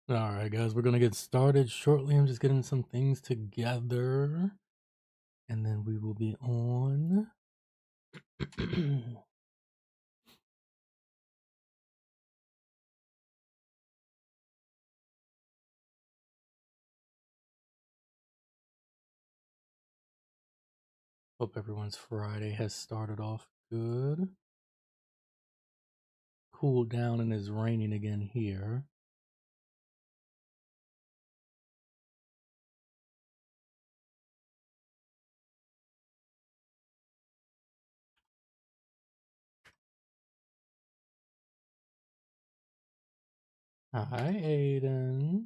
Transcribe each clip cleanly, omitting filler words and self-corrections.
All right, guys, we're gonna get started shortly. I'm just getting some things together, and then we will be on. Hope everyone's Friday has started off good. Cooled down and is raining again here. Hi, Aiden.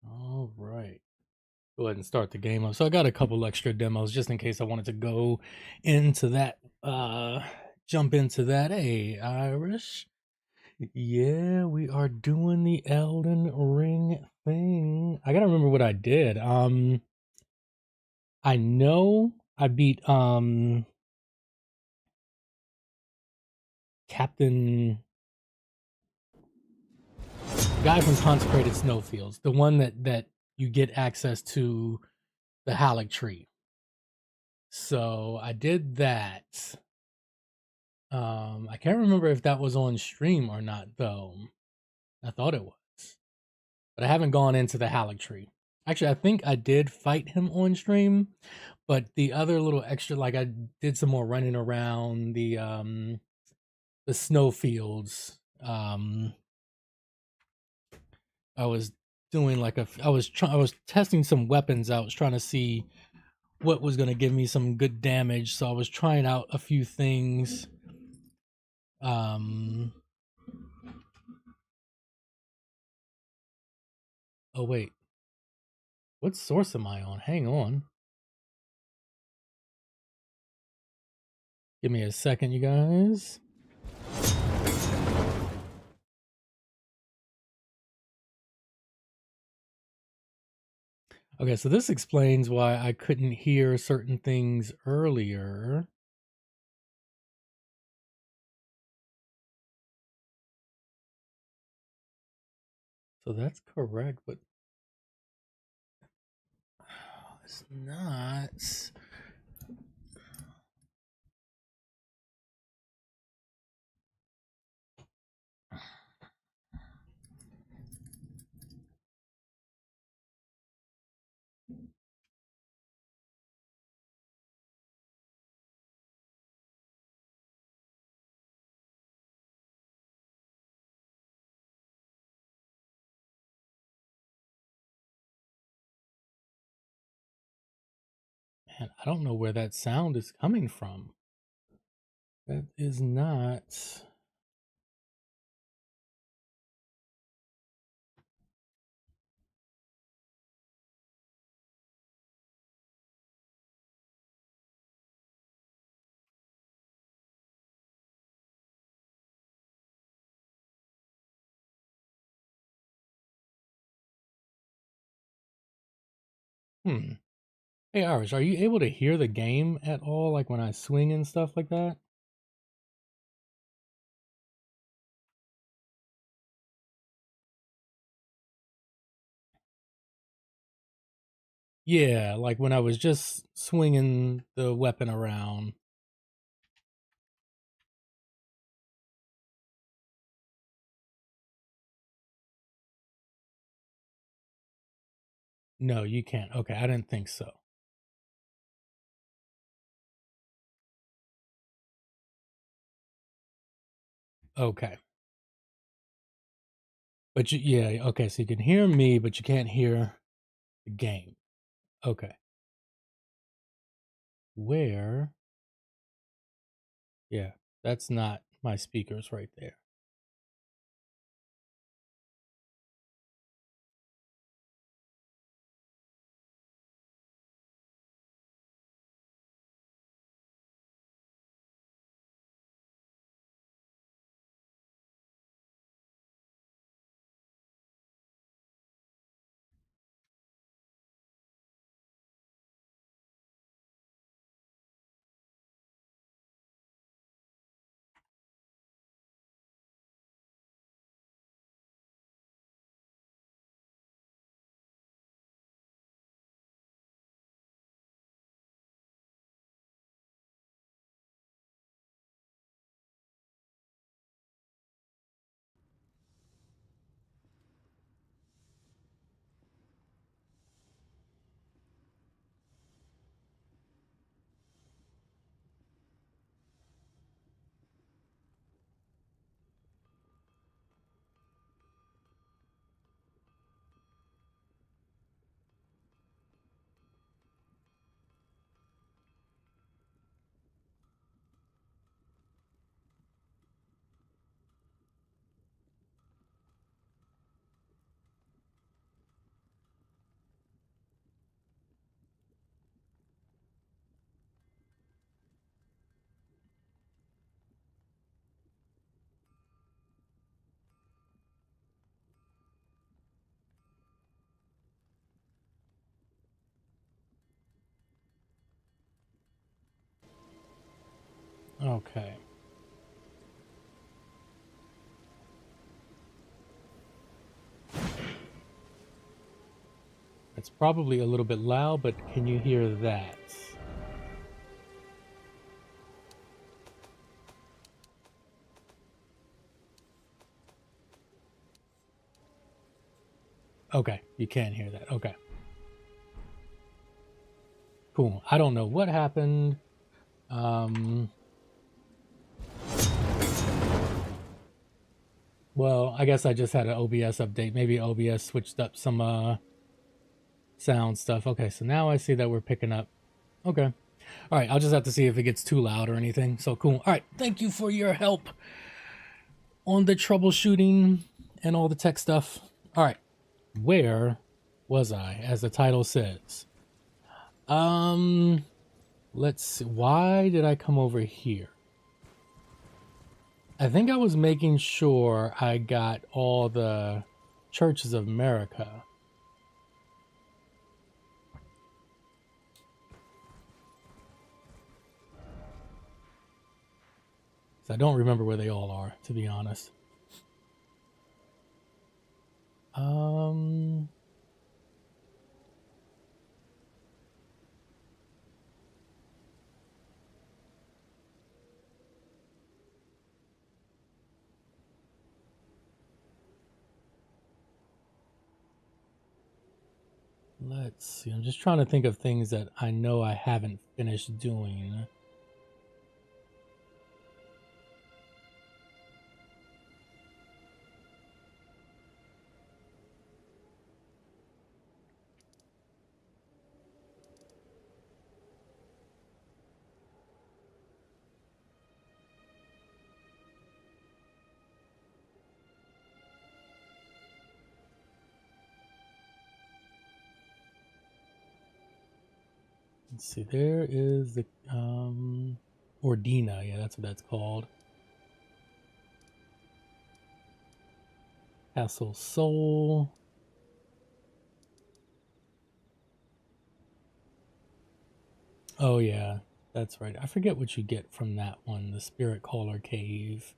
All right. Go ahead and start the game up. So I got a couple extra demos just in case I wanted to go into that. Jump into that. Hey, Irish. Yeah, we are doing the Elden Ring thing. I gotta remember what I did. I know I beat Captain guy from Consecrated Snowfields, the one that you get access to the Halleck tree. So I did that. I can't remember if that was on stream or not though. I thought it was. But I haven't gone into the Halleck tree. Actually, I think I did fight him on stream, but the other little extra, like I did some more running around the snowfields. I was doing like I was testing some weapons out. I was trying to see what was gonna give me some good damage. So I was trying out a few things. Um. Oh wait, what source am I on? Hang on. Give me a second, you guys. Okay, so this explains why I couldn't hear certain things earlier. So that's correct, but it's not. Man, I don't know where that sound is coming from. That is not. Hmm. Hey, Irish, are you able to hear the game at all? Like when I swing and stuff like that? Yeah, like when I was just swinging the weapon around. No, you can't. Okay, I didn't think so. Okay. But yeah, okay, so you can hear me, but you can't hear the game. Okay. Where? Yeah, that's not my speakers right there. Okay. It's probably a little bit loud, but can you hear that? Okay, you can't hear that. Okay. Cool. I don't know what happened. Well, I guess I just had an OBS update. Maybe OBS switched up some sound stuff. Okay, so now I see that we're picking up. Okay. All right, I'll just have to see if it gets too loud or anything. So cool. All right, thank you for your help on the troubleshooting and all the tech stuff. All right, where was I, as the title says? Let's see. Why did I come over here? I think I was making sure I got all the churches of America. I don't remember where they all are, to be honest. Let's see. I'm just trying to think of things that I know I haven't finished doing. Let's see, there is the Ordina, yeah, that's what that's called. Castle Soul. Oh yeah, that's right. I forget what you get from that one, the Spirit Caller Cave.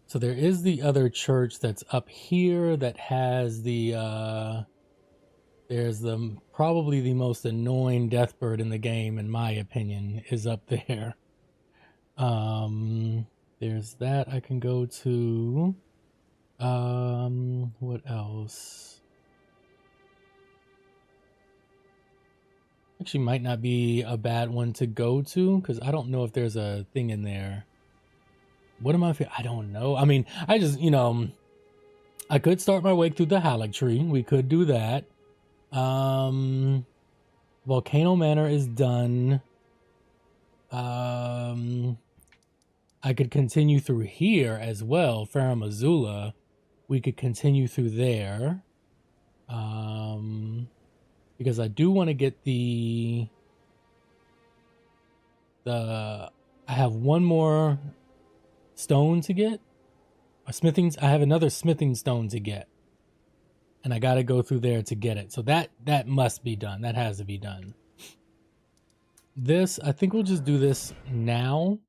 So there is the other church that's up here that has the there's the probably the most annoying deathbird in the game, in my opinion, is up there. There's that I can go to. What else? Actually might not be a bad one to go to, because I don't know if there's a thing in there. What am I? I don't know. I mean, I just, I could start my way through the Haligtree. We could do that. Volcano Manor is done. I could continue through here as well. Farum Azula. We could continue through there. Because I do want to get I have one more stone to get. I have another smithing stone to get. And I got to go through there to get it. So that must be done. That has to be done. This, I think we'll just do this now.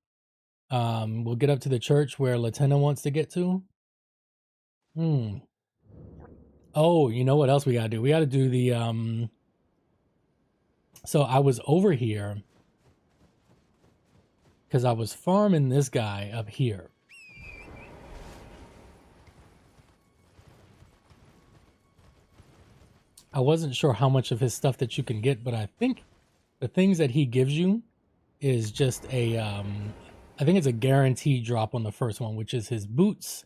We'll get up to the church where Latenna wants to get to. Oh, you know what else we got to do? We got to do the, so I was over here because I was farming this guy up here. I wasn't sure how much of his stuff that you can get, but I think the things that he gives you is just a, I think it's a guaranteed drop on the first one, which is his boots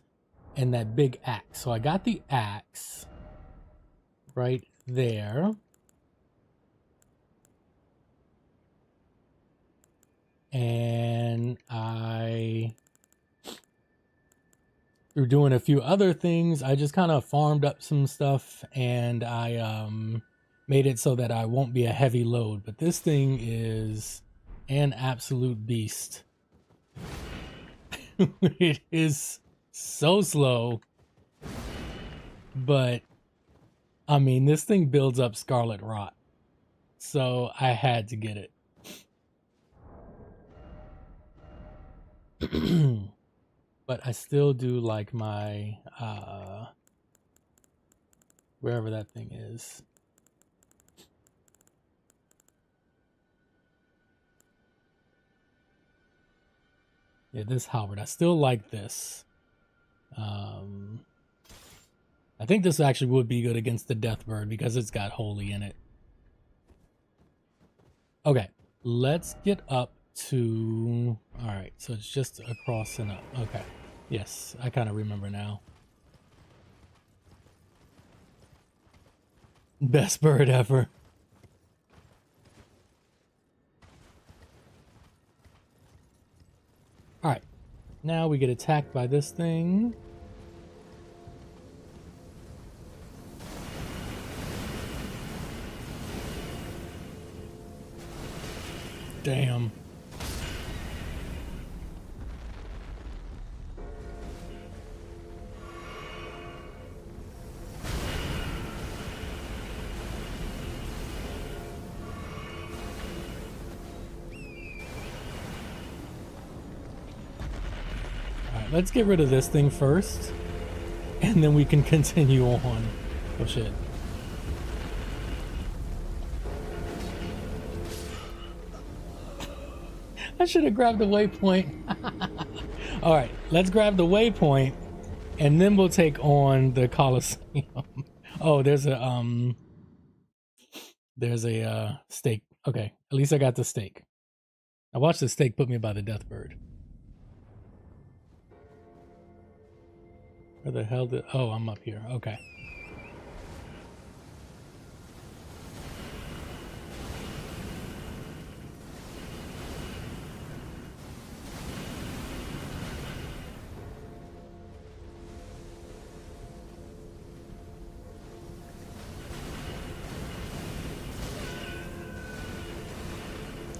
and that big axe. So I got the axe right there. And through doing a few other things, I just kind of farmed up some stuff, and I made it so that I won't be a heavy load. But this thing is an absolute beast. It is so slow. But I mean, this thing builds up Scarlet Rot, so I had to get it. But I still do like my wherever that thing is. Yeah, this halberd. I still like this. I think this actually would be good against the Deathbird because it's got holy in it. Okay, let's get up to... Alright, so it's just across and up. Okay, yes, I kind of remember now. Best bird ever. Alright, now we get attacked by this thing. Damn. Alright, let's get rid of this thing first, and then we can continue on. Oh shit. I should have grabbed the waypoint. All right, let's grab the waypoint, and then we'll take on the Colosseum. Oh, there's a stake. Okay, at least I got the stake. I watched the stake put me by the Deathbird. Where the hell did... Oh, I'm up here. Okay.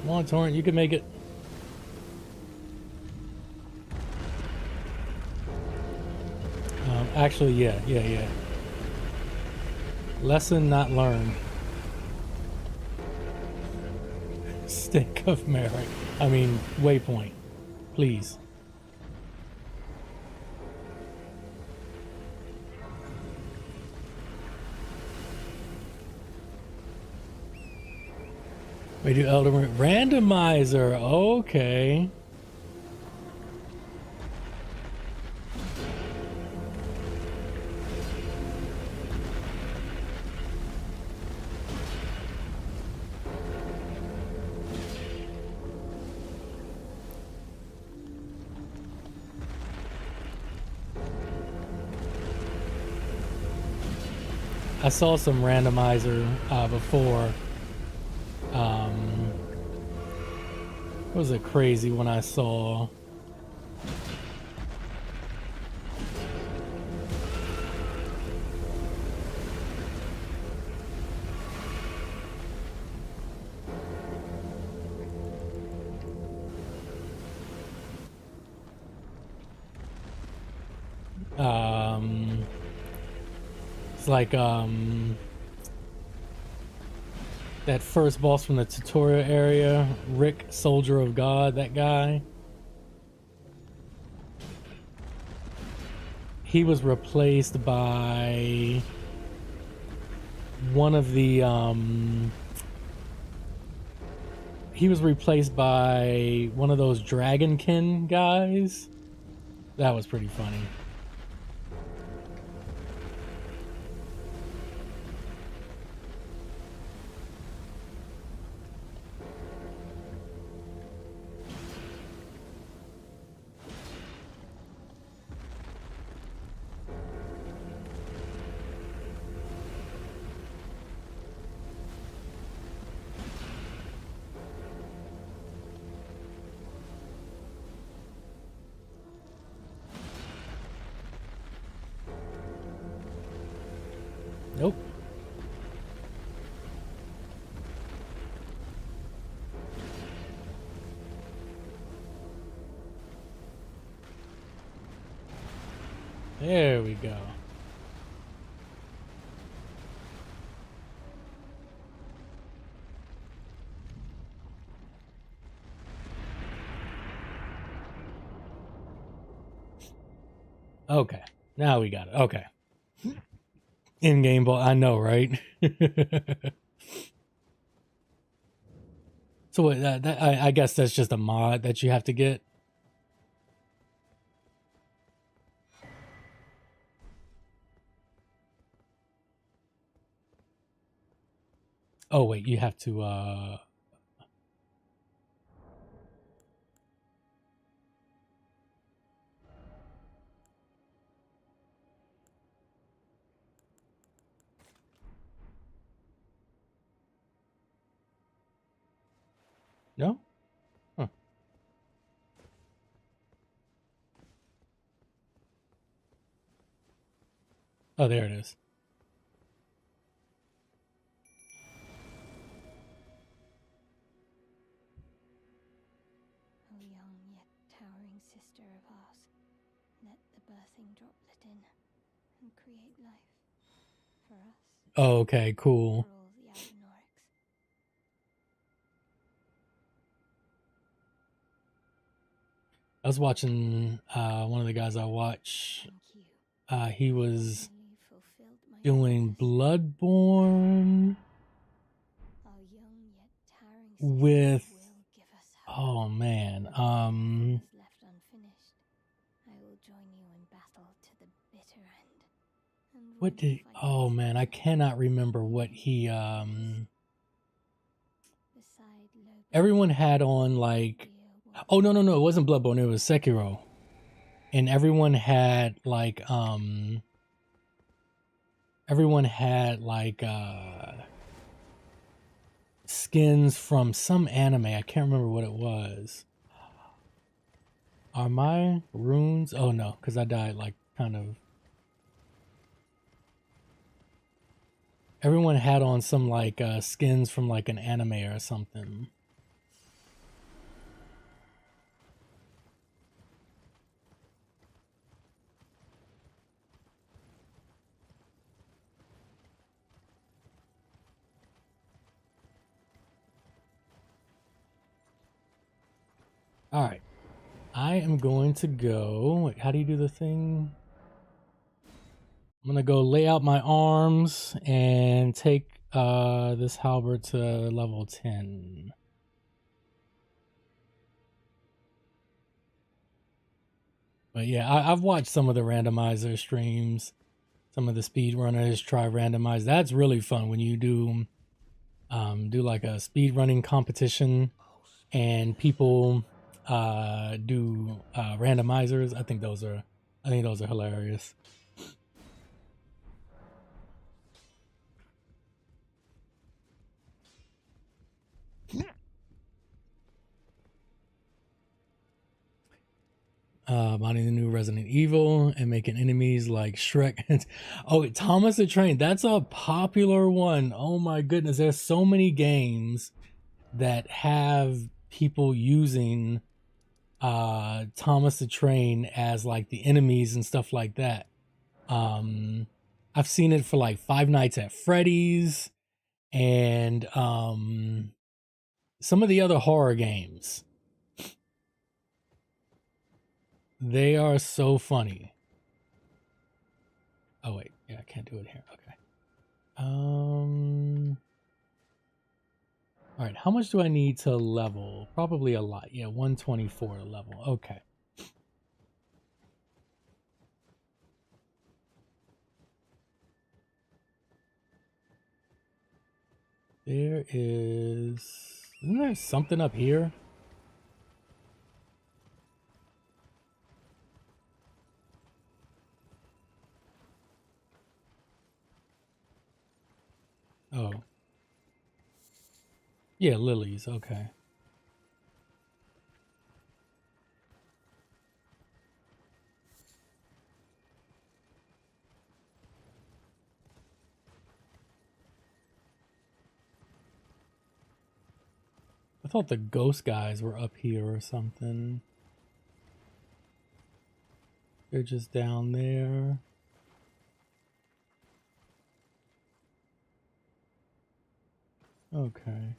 Come on, Torrent, you can make it. Actually, yeah. Lesson not learned. Stake of merit. I mean, waypoint. Please. We do Elder Randomizer. Okay. I saw some randomizer before. It was a crazy one I saw. It's like that first boss from the tutorial area, Rick, Soldier of God, that guy. He was replaced by one of the he was replaced by one of those Dragonkin guys. That was pretty funny. Nope. There we go. Okay, now we got it. Okay. In-game ball, I know, right? So what, I guess that's just a mod that you have to get. Oh wait, you have to no? Huh. Oh, there it is. O young yet towering sister of ours, let the birthing droplet in and create life for us. Oh, okay, cool. For all the Albinorics. I was watching one of the guys I watch. He was doing Bloodborne with, oh man, left unfinished. I will join you in battle to the bitter end. what did, oh man, I cannot remember what he everyone had on like, oh no, it wasn't Bloodborne, it was Sekiro. And everyone had like skins from some anime. I can't remember what it was. Are my runes? Oh no, because I died like kind of. Everyone had on some like skins from like an anime or something. All right, I am going to go. Wait, how do you do the thing? I'm gonna go lay out my arms and take this halberd to level 10. But yeah, I've watched some of the randomizer streams, some of the speedrunners try randomize. That's really fun when you do like a speed running competition and people do randomizers. I think those are hilarious. Modding the new Resident Evil and making enemies like Shrek. Oh, Thomas the Train. That's a popular one. Oh my goodness. There's so many games that have people using Thomas the Train as like the enemies and stuff like that. I've seen it for like Five Nights at Freddy's and some of the other horror games. They are so funny. Oh wait, yeah, I can't do it here. Okay. All right, how much do I need to level? Probably a lot. Yeah, 124 to level. Okay. There is, isn't there something up here? Oh. Yeah, lilies. Okay. I thought the ghost guys were up here or something. They're just down there. Okay.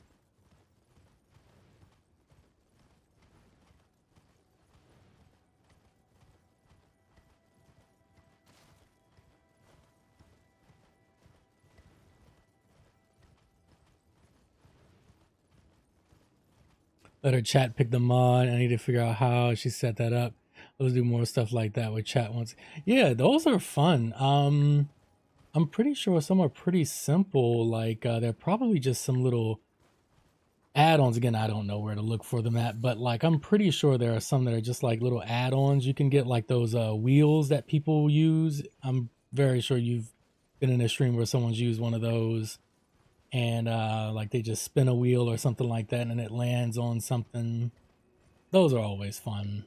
let her chat pick the mod. I need to figure out how she set that up. Let's do more stuff like that with chat once. Yeah, those are fun. I'm pretty sure some are pretty simple. Like they're probably just some little add-ons. Again, I don't know where to look for them at, but like I'm pretty sure there are some that are just like little add-ons you can get, like those wheels that people use. I'm very sure you've been in a stream where someone's used one of those, and like they just spin a wheel or something like that and it lands on something. Those are always fun.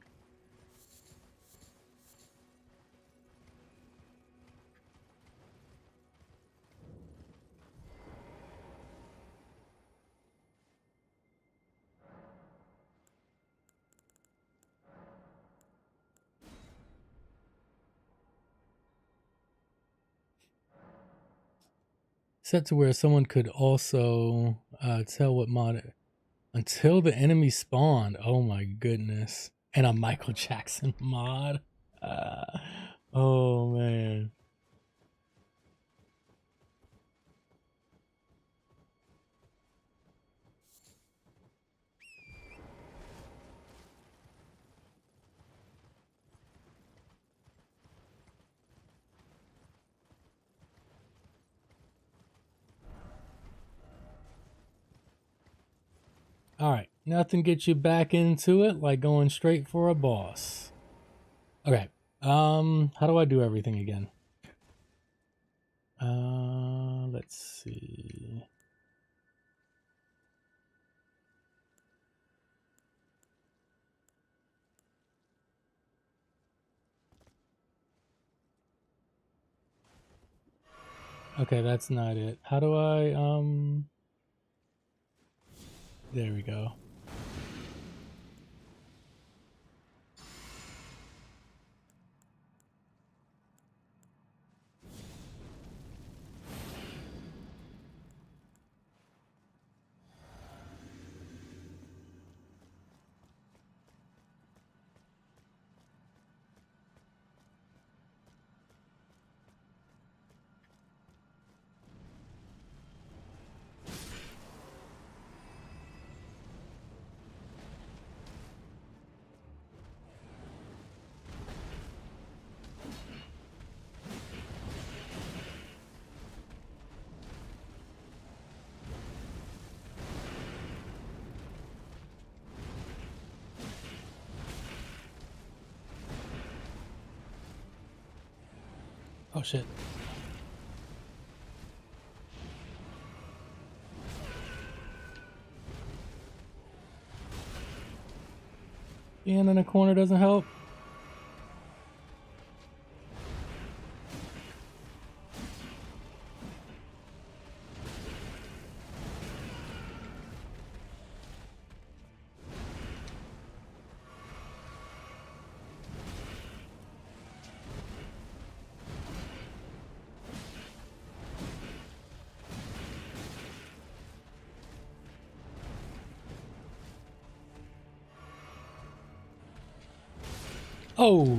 Set to where someone could also tell what mod until the enemy spawned. Oh my goodness. And a Michael Jackson mod. Uh, oh man. Alright, nothing gets you back into it like going straight for a boss. Okay, how do I do everything again? Let's see. Okay, that's not it. How do I, there we go. Oh shit. Being in a corner doesn't help. Oh.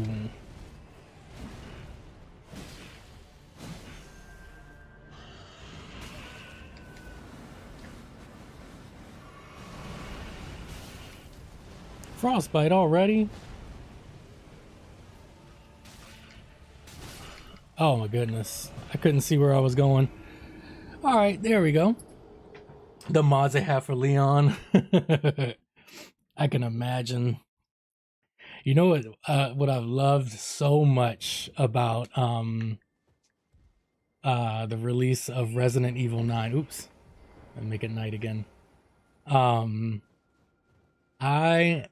Frostbite already? Oh my goodness. I couldn't see where I was going. Alright, there we go. The mods they have for Leon. I can imagine. You know what I've loved so much about the release of Resident Evil 9. Oops. I'll make it night again. I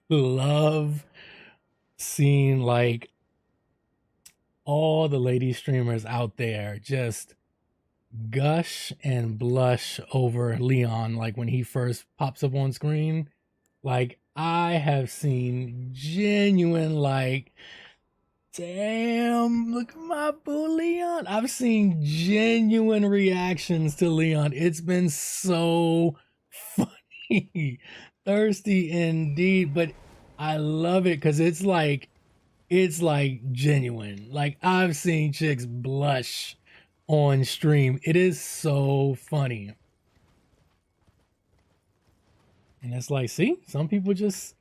love seeing like all the lady streamers out there just gush and blush over Leon like when he first pops up on screen. Like I have seen genuine like, damn, look at my boo Leon. I've seen genuine reactions to Leon. It's been so funny. Thirsty indeed, but I love it because it's like genuine. Like I've seen chicks blush on stream. It is so funny. And it's like, see, some people just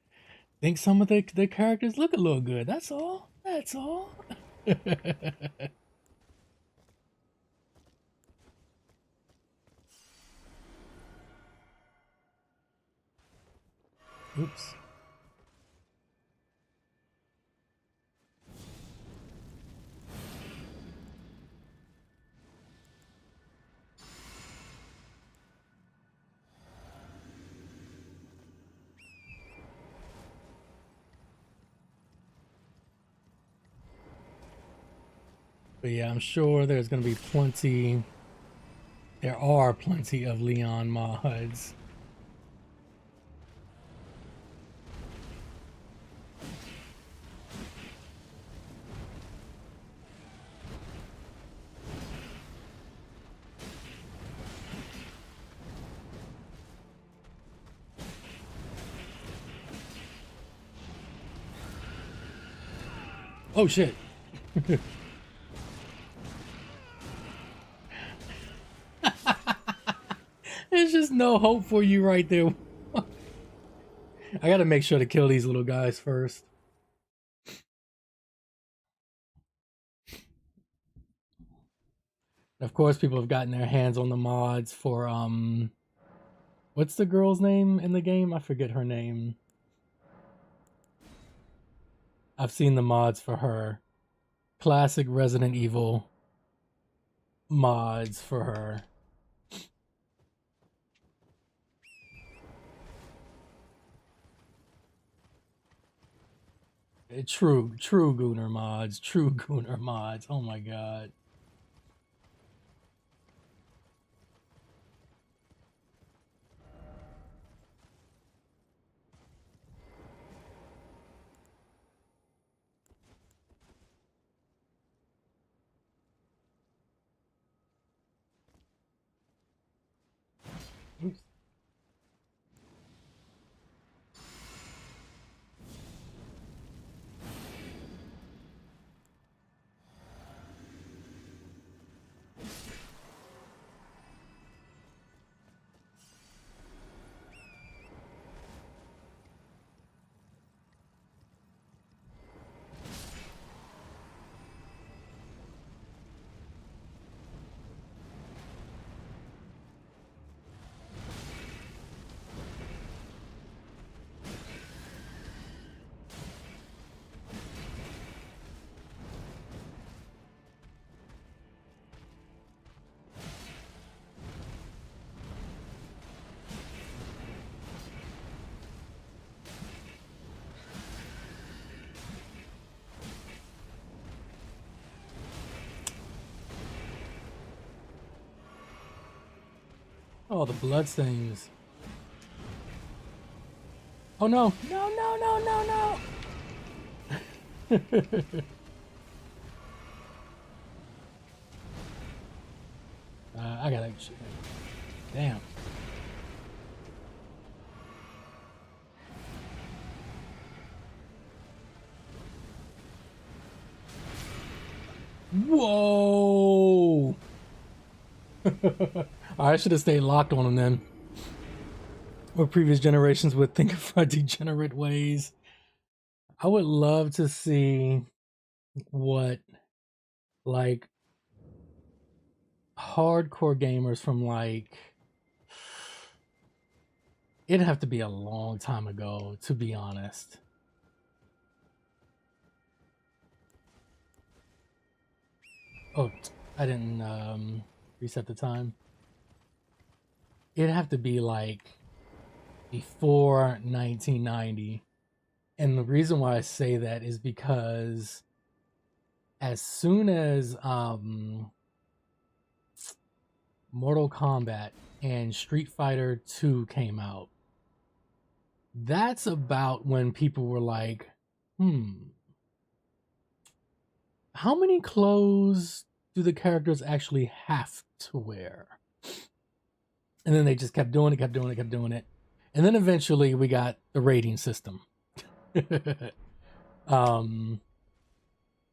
think some of their characters look a little good. That's all. That's all. Oops. But yeah, I'm sure there's going to be plenty. There are plenty of Leon mods. Oh shit. There's just no hope for you right there. I gotta make sure to kill these little guys first. Of course, people have gotten their hands on the mods for what's the girl's name in the game? I forget her name. I've seen the mods for her. Classic Resident Evil mods for her. True Gooner mods. True Gooner mods. Oh my god. Oops. Oh, the bloodstains. Oh no. No, no, no, no, no. I gotta. Damn. Whoa. I should have stayed locked on them then. What previous generations would think of our degenerate ways. I would love to see what, like, hardcore gamers from, like, it'd have to be a long time ago, to be honest. Oh, I didn't reset the time. It'd have to be like before 1990. And the reason why I say that is because as soon as Mortal Kombat and Street Fighter 2 came out, that's about when people were like, how many clothes do the characters actually have to wear? And then they just kept doing it. And then eventually we got the rating system. And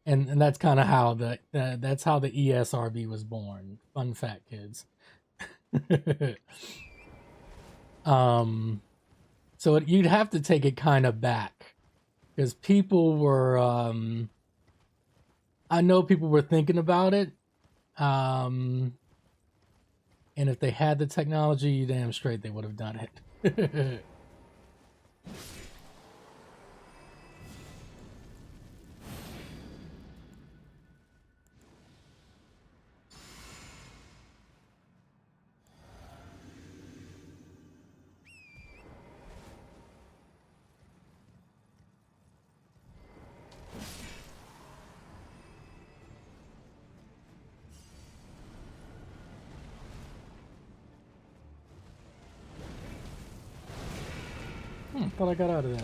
that's kind of how that's how the ESRB was born. Fun fact, kids. So you'd have to take it kind of back because people were, I know people were thinking about it. And if they had the technology, you damn straight they would have done it. Thought I got out of that.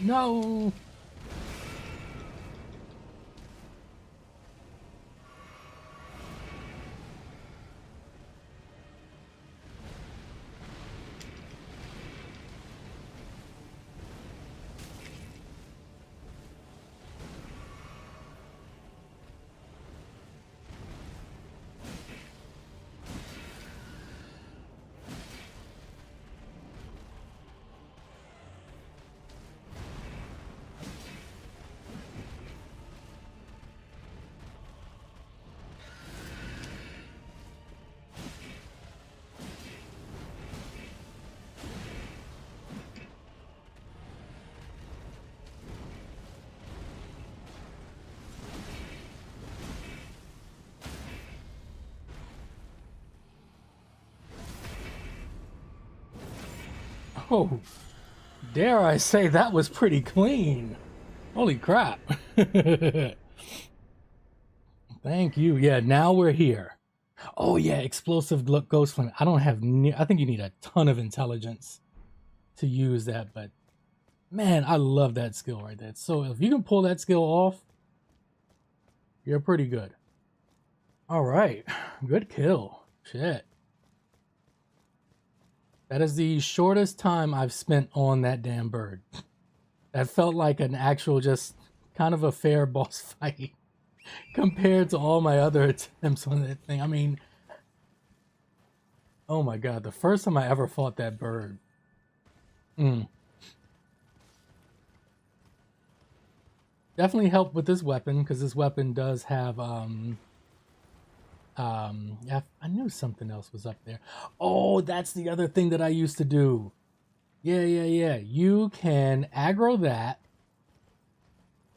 No. Oh, dare I say that was pretty clean. Holy crap. Thank you. Yeah, now we're here. Oh yeah, explosive ghost flame. I don't have I think you need a ton of intelligence to use that, but man, I love that skill right there. So if you can pull that skill off, you're pretty good. All right. Good kill. Shit. That is the shortest time I've spent on that damn bird. That felt like an actual, just kind of a fair boss fight compared to all my other attempts on that thing. I mean, oh my god, the first time I ever fought that bird. Definitely helped with this weapon, because this weapon does have, I knew something else was up there. Oh, that's the other thing that I used to do. Yeah. You can aggro that,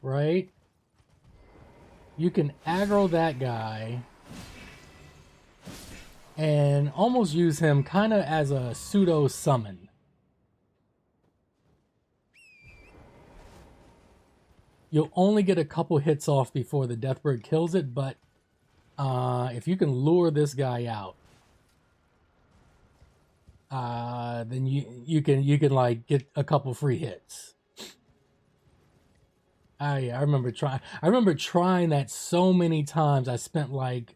right? You can aggro that guy and almost use him kind of as a pseudo summon. You'll only get a couple hits off before the Deathbird kills it, but if you can lure this guy out, then you can like get a couple free hits. I remember trying that so many times. I spent like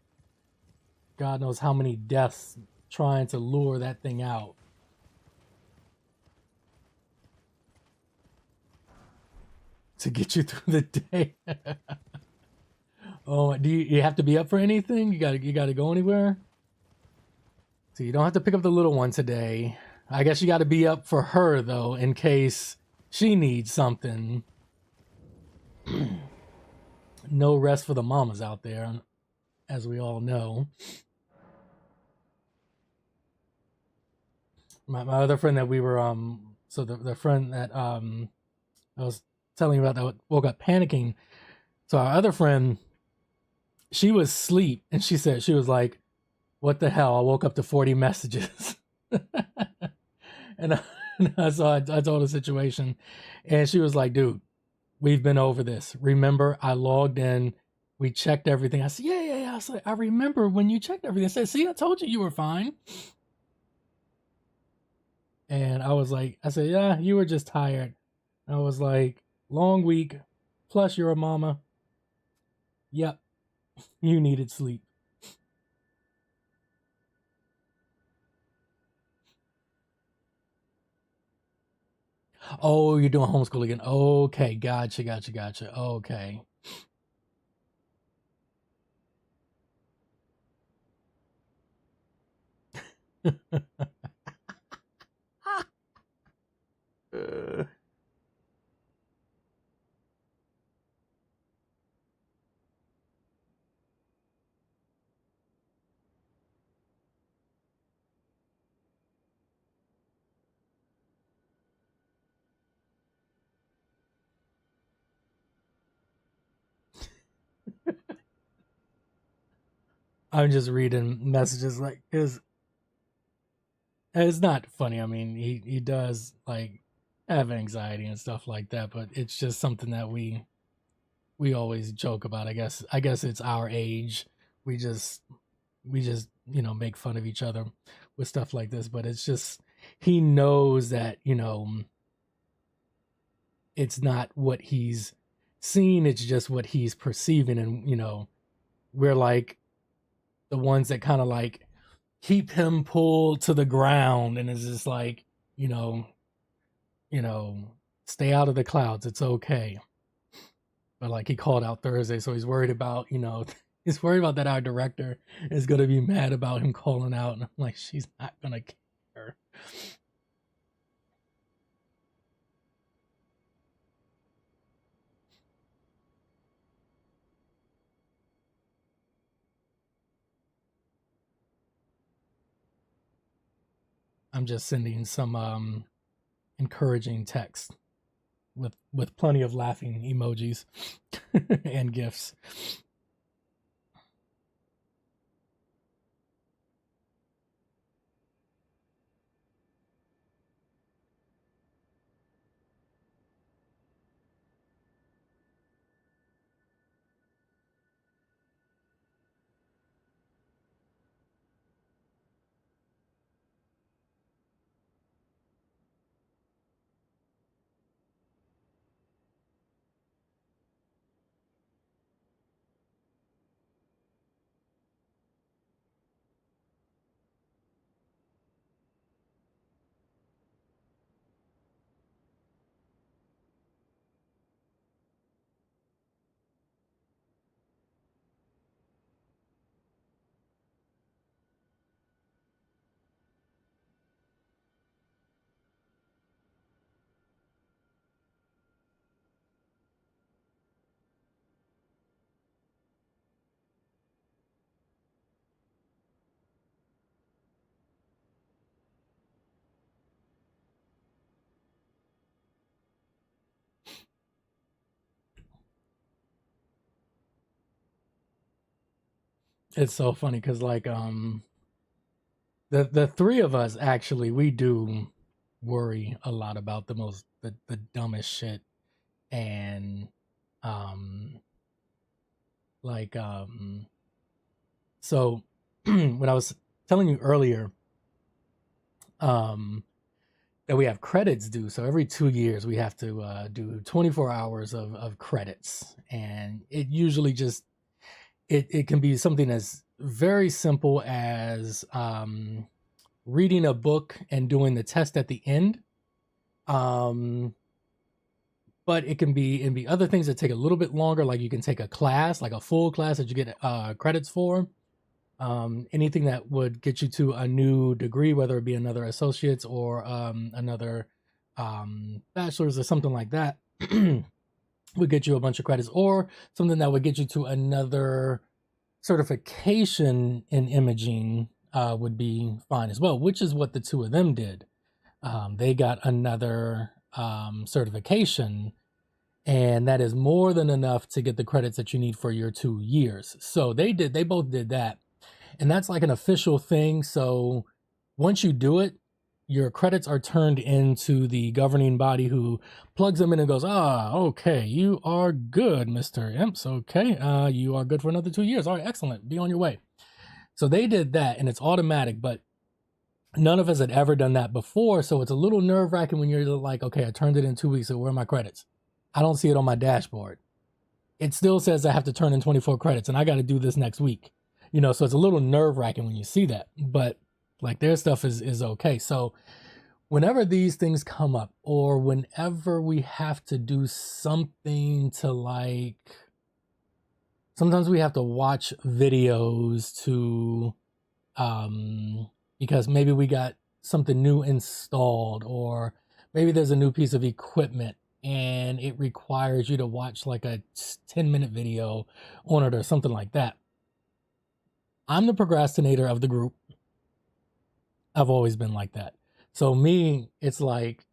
God knows how many deaths trying to lure that thing out. To get you through the day. Oh, do you have to be up for anything? You gotta go anywhere? So you don't have to pick up the little one today. I guess you gotta be up for her though, in case she needs something. No rest for the mamas out there, as we all know. My other friend that we were so the friend that I was telling you about that woke up panicking. So our other friend, she was asleep, and she was like, "What the hell? I woke up to 40 messages." and so I told the situation, and she was like, "Dude, we've been over this. Remember, I logged in we checked everything. I said, yeah. I said, I remember when you checked everything. I said, see, I told you were fine. And I said, yeah, you were just tired. I was like, long week, plus you're a mama. Yep, you needed sleep. Oh, you're doing homeschool again. Okay, gotcha. Okay. Uh, I'm just reading messages like, cause it's not funny. I mean, he does like have anxiety and stuff like that, but it's just something that we always joke about. I guess it's our age. We just make fun of each other with stuff like this, but it's just he knows that it's not what he's seeing, it's just what he's perceiving, and we're like the ones that kind of like keep him pulled to the ground, and it's just like you know you know stay out of the clouds, it's okay. But like he called out Thursday, so he's worried about he's worried about that our director is going to be mad about him calling out, and I'm like, she's not going to care. I'm just sending some encouraging text with plenty of laughing emojis and gifs. It's so funny because like the three of us actually we do worry a lot about the dumbest shit. And um like so when I was telling you earlier um that we have credits due, so every 2 years we have to do 24 hours of credits, and it usually just it can be something as very simple as reading a book and doing the test at the end. um but it can be other things that take a little bit longer, like you can take a class, like a full class that you get credits for. Anything that would get you to a new degree, whether it be another associate's or another bachelor's or something like that, would get you a bunch of credits, or something that would get you to another certification in imaging would be fine as well, which is what the two of them did. They got another certification, and that is more than enough to get the credits that you need for your 2 years. So they both did that, and that's like an official thing. So once you do it, your credits are turned into the governing body who plugs them in and goes, okay, you are good, Mr. Imps. Okay, you are good for another 2 years. All right, excellent. Be on your way. So they did that, and it's automatic, but none of us had ever done that before. So it's a little nerve wracking when you're like, okay, I turned it in 2 weeks. So where are my credits? I don't see it on my dashboard. It still says I have to turn in 24 credits and I got to do this next week. So it's a little nerve wracking when you see that, but like their stuff is okay. So whenever these things come up, or whenever we have to do something to like, sometimes we have to watch videos to, because maybe we got something new installed, or maybe there's a new piece of equipment and it requires you to watch like a 10-minute video on it or something like that. I'm the procrastinator of the group. I've always been like that. So me, it's like,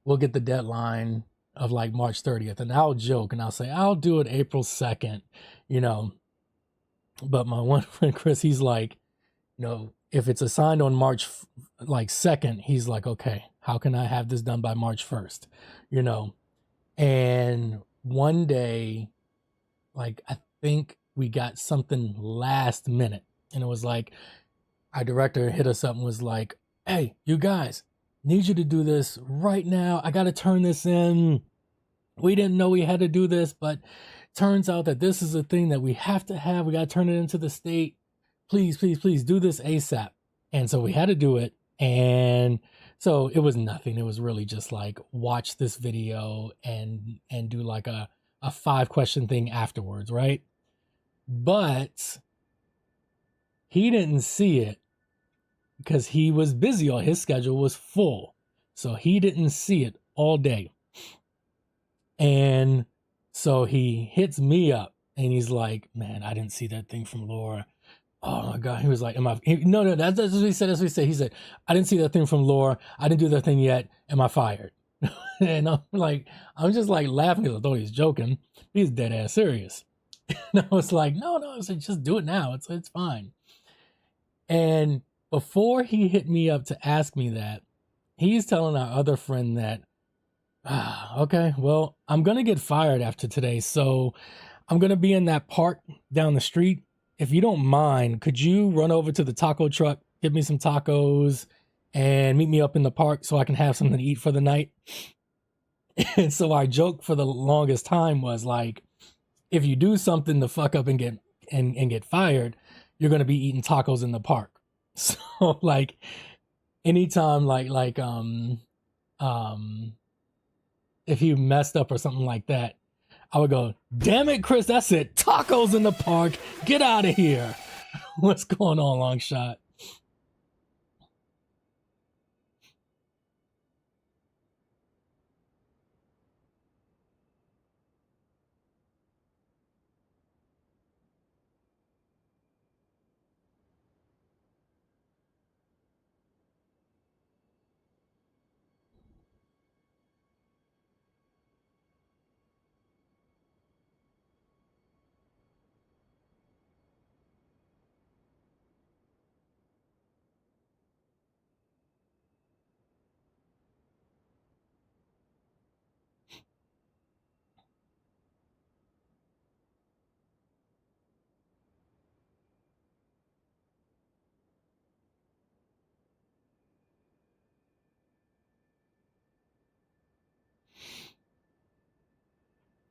we'll get the deadline of like March 30th and I'll joke and I'll say, I'll do it April 2nd, but my one friend, Chris, he's like, if it's assigned on March like 2nd, he's like, okay, how can I have this done by March 1st? And one day, like, I think we got something last minute, and it was like, our director hit us up and was like, hey, you guys, need you to do this right now. I got to turn this in. We didn't know we had to do this, but turns out that this is a thing that we have to have. We got to turn it into the state. Please, please, please do this ASAP. And so we had to do it. And so it was nothing. It was really just like, watch this video and do like a 5-question thing afterwards, right? But he didn't see it because he was busy, or his schedule was full. So he didn't see it all day. And so he hits me up and he's like, man, I didn't see that thing from Laura. Oh my God. He was like, no, that's what he said. That's what he said. He said, I didn't see that thing from Laura. I didn't do that thing yet. Am I fired? And I'm just like laughing because I thought he was joking. He's dead ass serious. And I was like, no, I said, just do it now. It's fine. And before he hit me up to ask me that, he's telling our other friend that, okay, well, I'm going to get fired after today. So I'm going to be in that park down the street. If you don't mind, could you run over to the taco truck, get me some tacos, and meet me up in the park so I can have something to eat for the night? And so our joke for the longest time was like, if you do something to fuck up and get fired, you're going to be eating tacos in the park. So like anytime if he messed up or something like that, I would go, damn it, Chris, that's it. Tacos in the park. Get out of here. What's going on, Longshot?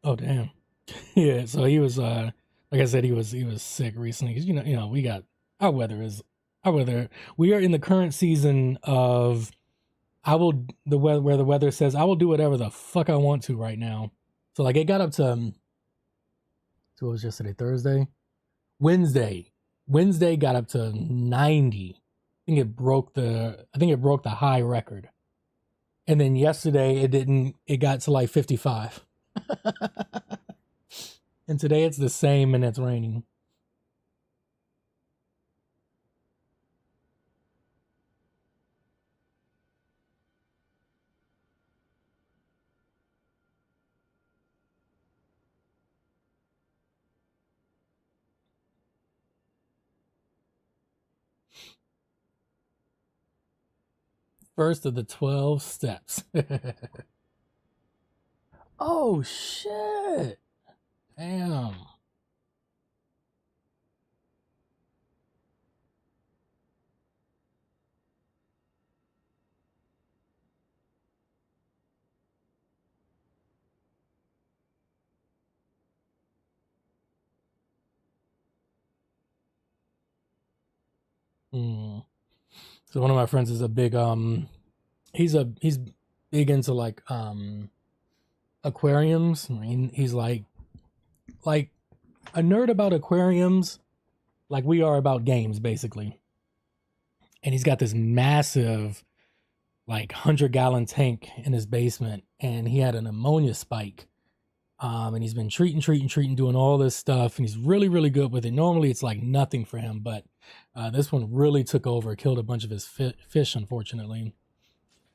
Oh, damn. Yeah, so he was like I said, he was sick recently because we got our weather. We are in the current season of where the weather says I will do whatever the fuck I want to right now. So like it got up to so it was yesterday, Thursday, Wednesday got up to 90. I think it broke the high record. And then yesterday it got to like 55. And today it's the same and it's raining. First of the 12 steps. Oh shit. Damn. Hmm. So one of my friends is a big he's big into like aquariums. I mean, he's like a nerd about aquariums, like we are about games basically. And he's got this massive like 100-gallon tank in his basement, and he had an ammonia spike. And he's been treating, doing all this stuff, and he's really, really good with it. Normally, it's like nothing for him, but this one really took over, killed a bunch of his fish, unfortunately.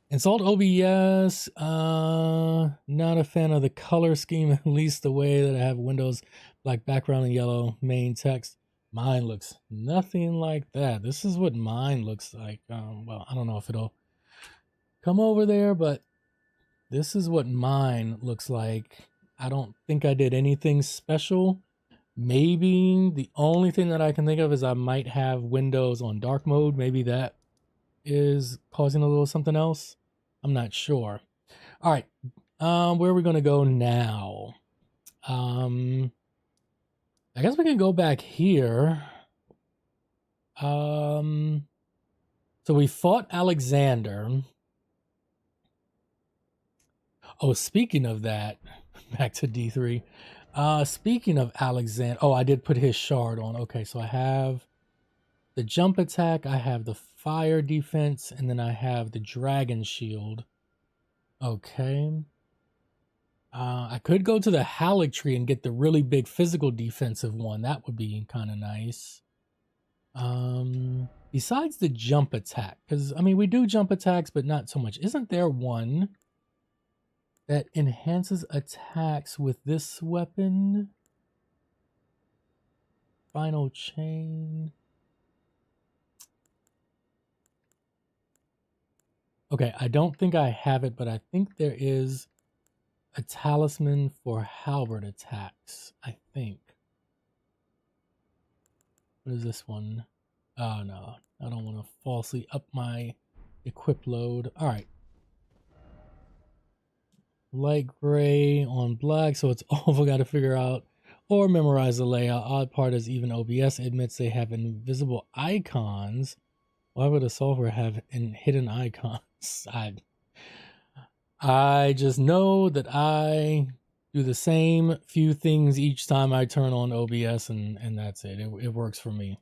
Installed OBS. Not a fan of the color scheme, at least the way that I have Windows black background and yellow main text. Mine looks nothing like that. This is what mine looks like. Well, I don't know if it'll come over there, but this is what mine looks like. I don't think I did anything special. Maybe the only thing that I can think of is I might have Windows on dark mode. Maybe that is causing a little something else. I'm not sure. All right. Where are we going to go now? I guess we can go back here. So we fought Alexander. Oh, speaking of that, back to D3. Speaking of Alexander, oh, I did put his shard on. Okay, so I have the jump attack, I have the fire defense, and then I have the dragon shield. Okay. I could go to the Haligtree and get the really big physical defensive one. That would be kind of nice. Besides the jump attack, because I mean we do jump attacks, but not so much. Isn't there one that enhances attacks with this weapon? Final chain. Okay, I don't think I have it, but I think there is a talisman for halberd attacks, I think. What is this one? Oh no, I don't want to falsely up my equip load. All right. Light gray on black, so it's all I got to figure out or memorize the layout. Odd part is even OBS admits they have invisible icons. Why would a software have hidden icons? I just know that I do the same few things each time I turn on OBS, and that's it. It works for me.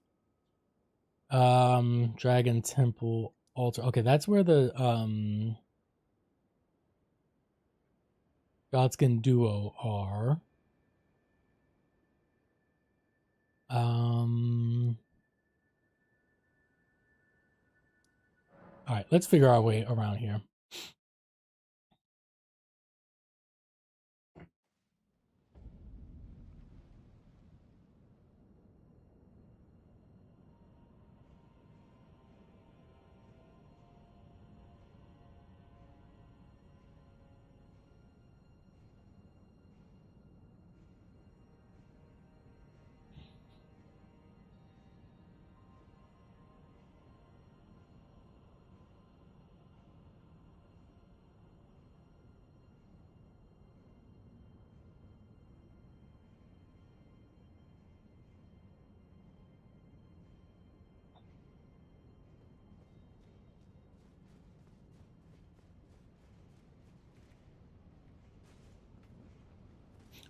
Dragon Temple Altar. Okay, that's where the Godskin Duo are. All right, let's figure our way around here.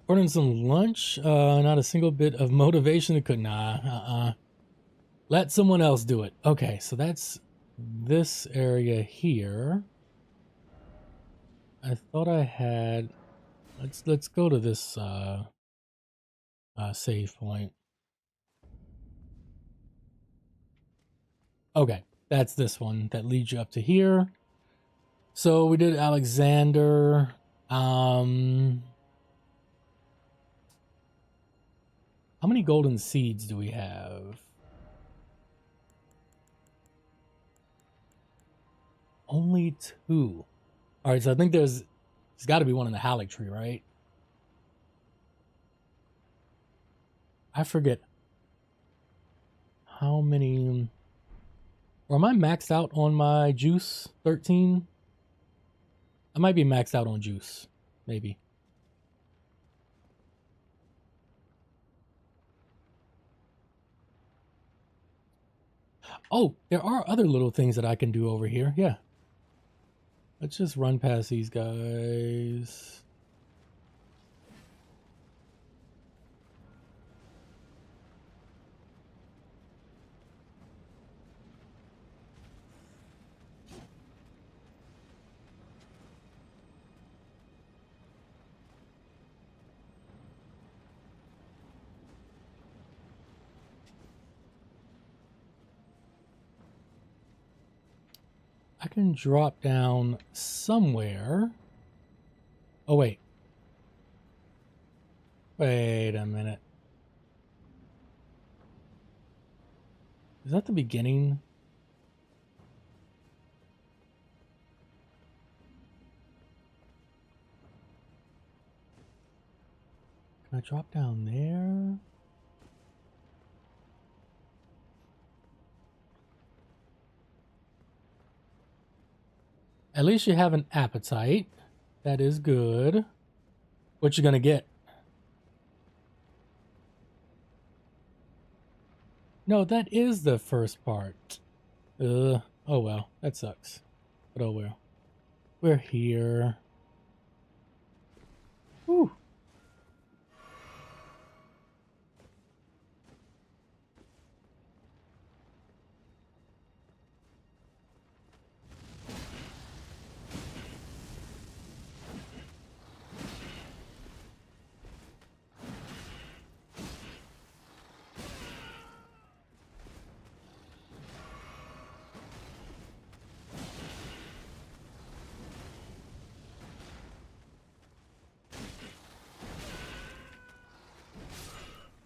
Ordering some lunch. Not a single bit of motivation. Nah. Let someone else do it. Okay, so that's this area here. I thought I had. Let's go to this save point. Okay, that's this one that leads you up to here. So we did Alexander. How many golden seeds do we have? Only 2. All right, so I think there's got to be one in the Haligtree, right? I forget how many. Or am I maxed out on my juice? 13? I might be maxed out on juice. Maybe. Oh, there are other little things that I can do over here. Yeah. Let's just run past these guys. I can drop down somewhere. Oh, wait. Wait a minute. Is that the beginning? Can I drop down there? At least you have an appetite. That is good. What you gonna get? No, that is the first part. Oh well, that sucks. But oh well. We're here. Whew.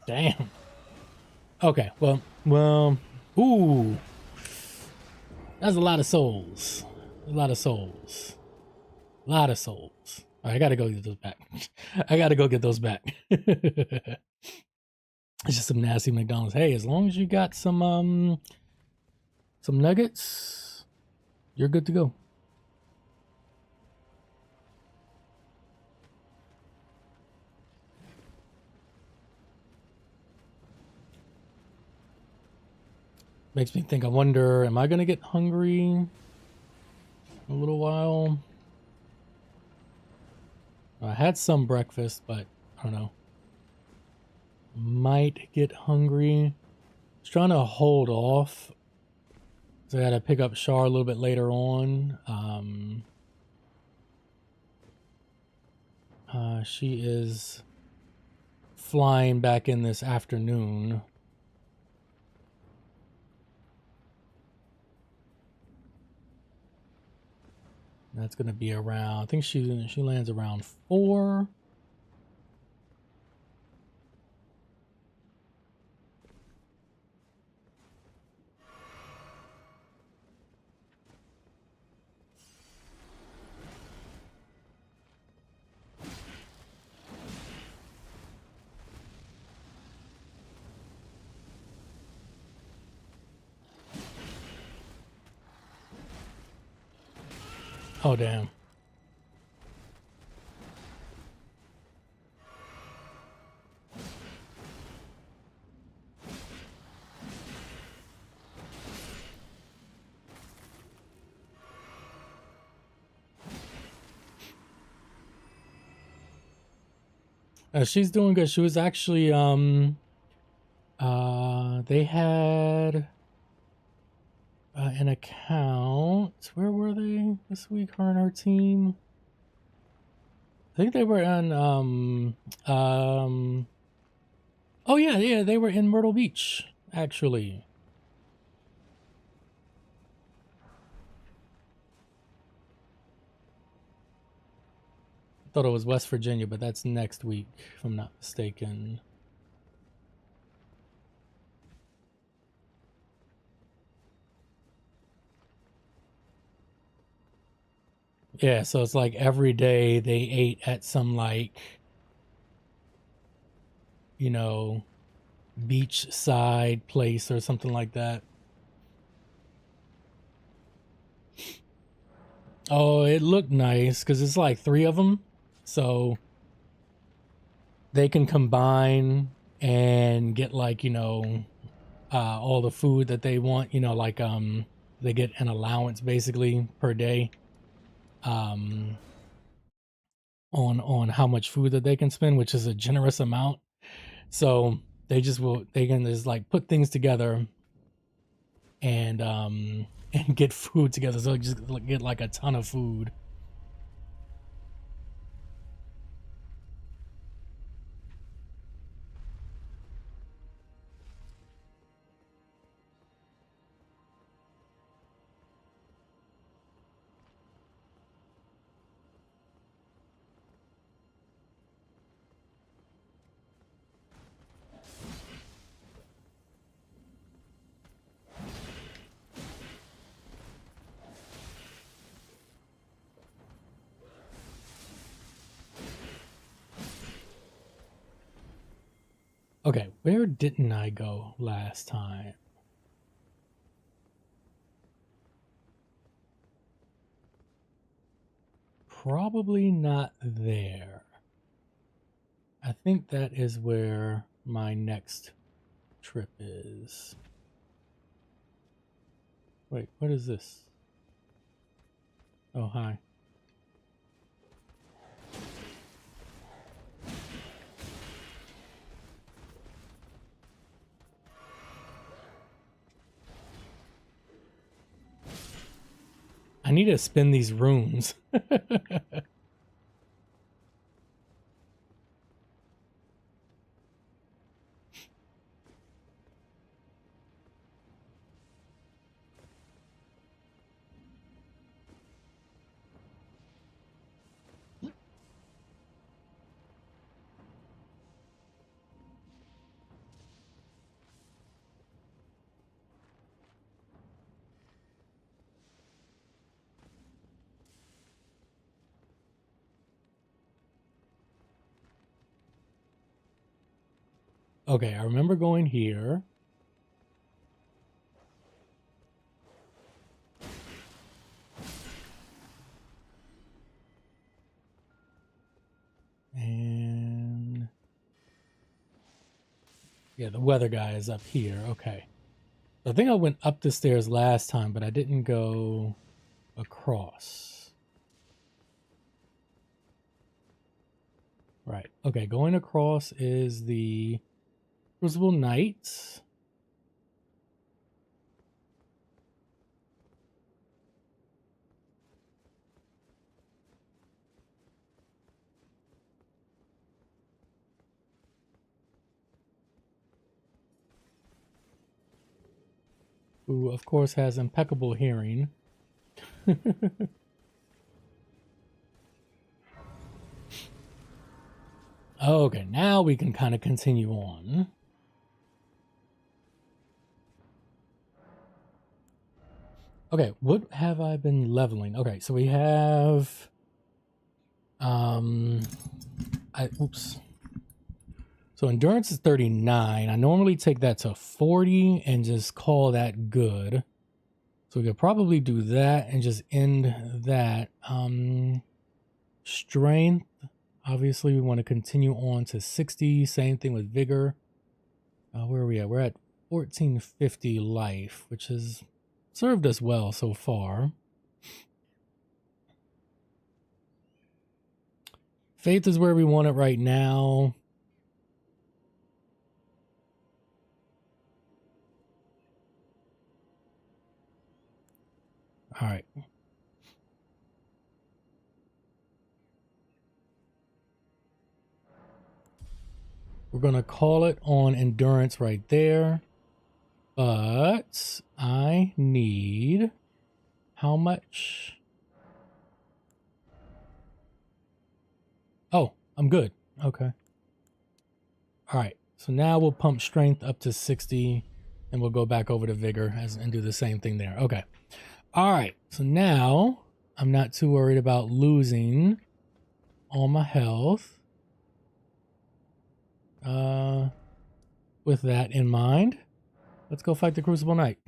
Damn. Okay, well, ooh. That's a lot of souls. A lot of souls. A lot of souls. All right, I gotta go get those back. I gotta go get those back. It's just some nasty McDonald's. Hey, as long as you got some nuggets, you're good to go. Makes me think, I wonder, am I gonna get hungry in a little while? I had some breakfast, but I don't know. Might get hungry. Just trying to hold off. So I gotta pick up Char a little bit later on. She is flying back in this afternoon. That's gonna be around, I think she lands around 4. Oh damn. She's doing good. She was actually they had an account. Where were they this week, her and her team? I think they were on oh yeah, they were in Myrtle Beach, actually. Thought it was West Virginia, but that's next week, if I'm not mistaken. Yeah, so it's like every day they ate at some like, you know, beachside place or something like that. Oh, it looked nice because it's like 3 of them. So they can combine and get like, all the food that they want, like they get an allowance basically per day um on how much food that they can spend, which is a generous amount. So they can just like put things together and and get food together. So just get like a ton of food. Okay, where didn't I go last time? Probably not there. I think that is where my next trip is. Wait, what is this? Oh, hi. I need to spin these runes. Okay, I remember going here. And yeah, the weather guy is up here. Okay. I think I went up the stairs last time, but I didn't go across. Right. Okay, going across is the Crucible Knights. Who, of course, has impeccable hearing. Okay, now we can kind of continue on. Okay, what have I been leveling? Okay, so we have oops. So endurance is 39. I normally take that to 40 and just call that good. So we could probably do that and just end that. Strength, obviously we want to continue on to 60. Same thing with vigor. Where are we at? We're at 1450 life, which has served us well so far. Faith is where we want it right now. All right. We're going to call it on endurance right there. But I need how much? Oh, I'm good. Okay. All right. So now we'll pump strength up to 60 and we'll go back over to vigor and do the same thing there. Okay. All right. So now I'm not too worried about losing all my health. With that in mind, let's go fight the Crucible Knight.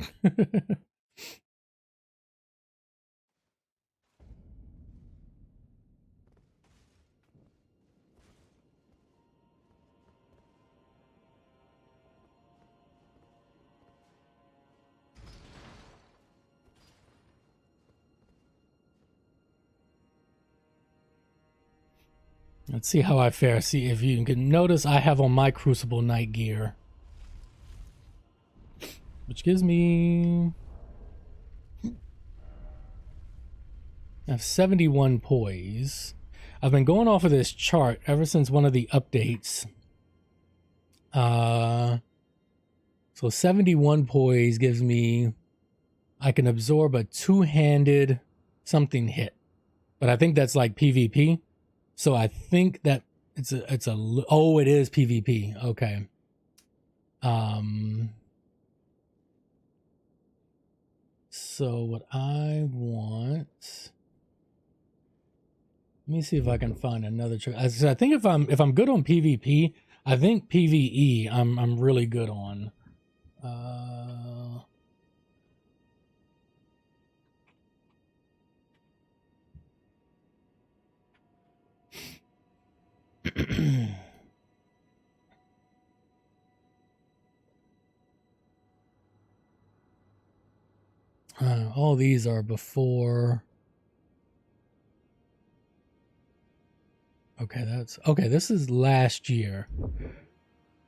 Let's see how I fare. See if you can notice I have on my Crucible Knight gear, which gives me, I have 71 poise. I've been going off of this chart ever since one of the updates. So 71 poise gives me, I can absorb a two-handed something hit, but I think that's like PvP. So I think that oh, it is PvP. Okay. So what I want, let me see if I can find another trick. I think if I'm good on PvP, I think PvE I'm really good on. All these are before. Okay, that's okay. This is last year.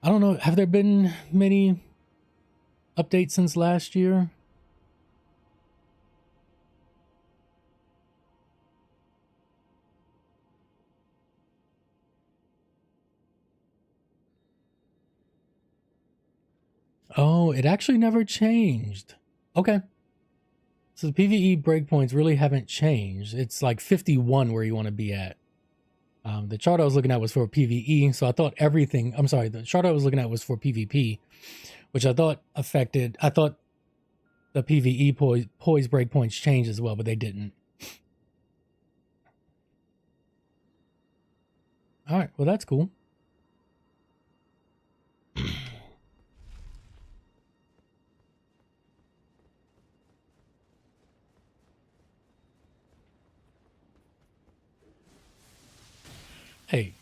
I don't know. Have there been many updates since last year? Oh, it actually never changed. Okay. So the PvE breakpoints really haven't changed. It's like 51 where you want to be at. The chart I was looking at was for PvE, so I thought everything, I'm sorry, the chart I was looking at was for PvP, which I thought affected, I thought the PvE poise breakpoints changed as well, but they didn't. All right, well, that's cool. Hey.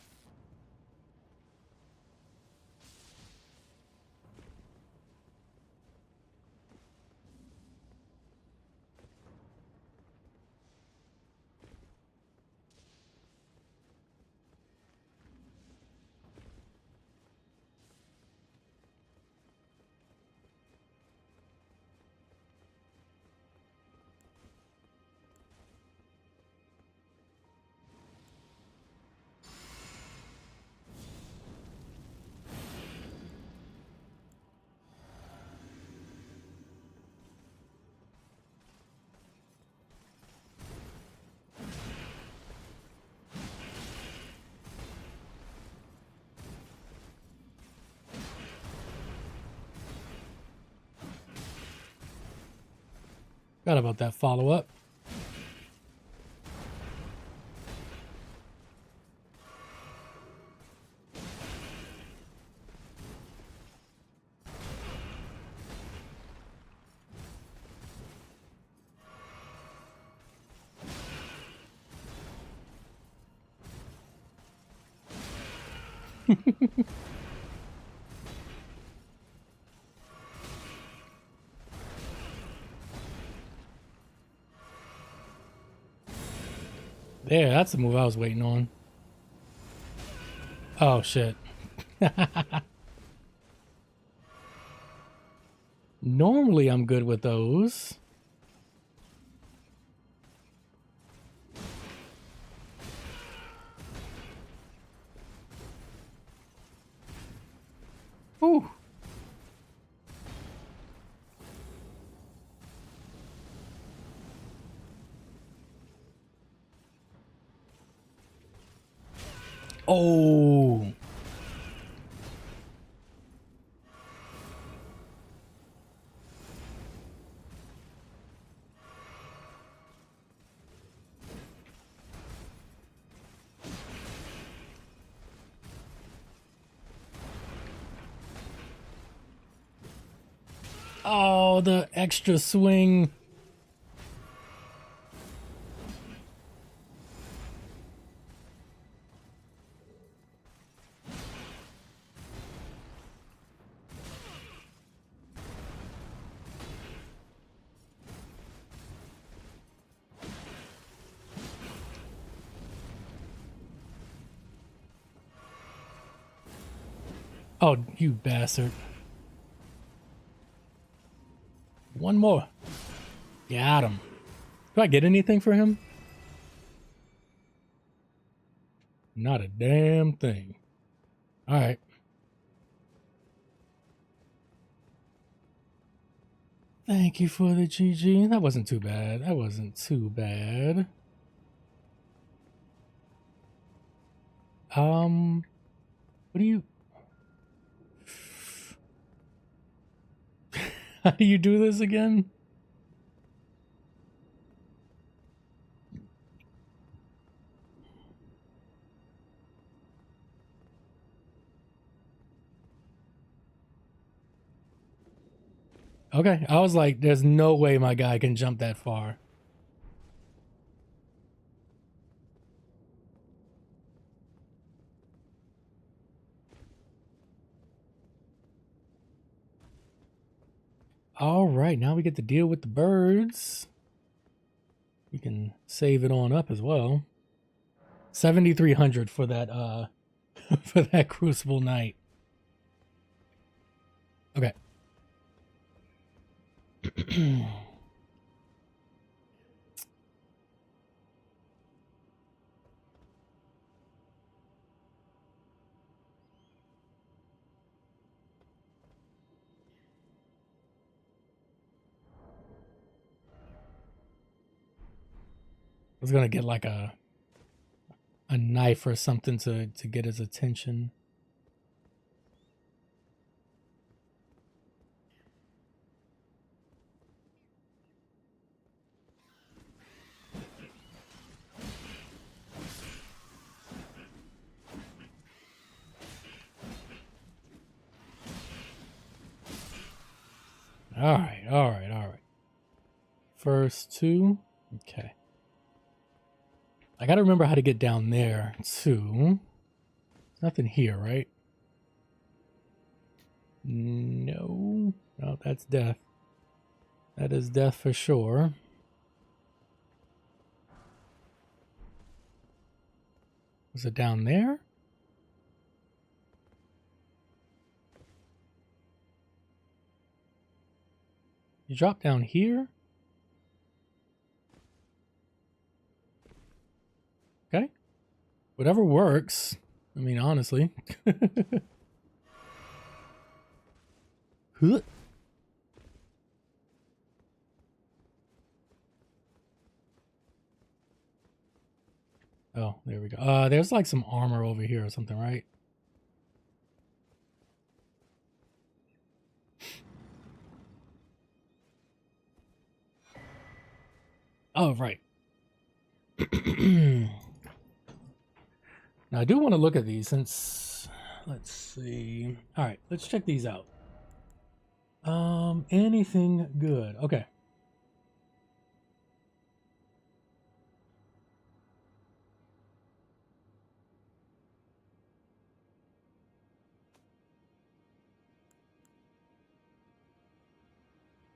Forgot about that follow-up. There, that's the move I was waiting on. Oh, shit. Normally, I'm good with those. Ooh. Oh. Oh, the extra swing. Oh, you bastard. One more. Got him. Do I get anything for him? Not a damn thing. All right. Thank you for the GG. That wasn't too bad. That wasn't too bad. What do you... How do you do this again? Okay, I was like, there's no way my guy can jump that far. All right, now we get to deal with the birds. We can save it on up as well. 7,300 for that for that Crucible Knight. Okay. I was gonna get like a knife or something to get his attention. All right, all right, all right. First two. Okay. I gotta remember how to get down there too. There's nothing here, right? No. No, that's death. That is death for sure. Was it down there? You drop down here? Okay. Whatever works. I mean, honestly. Huh. Oh, there we go. There's like some armor over here or something, right? Oh, right. Now, I do want to look at these since... Let's see. All right, let's check these out. Anything good? Okay.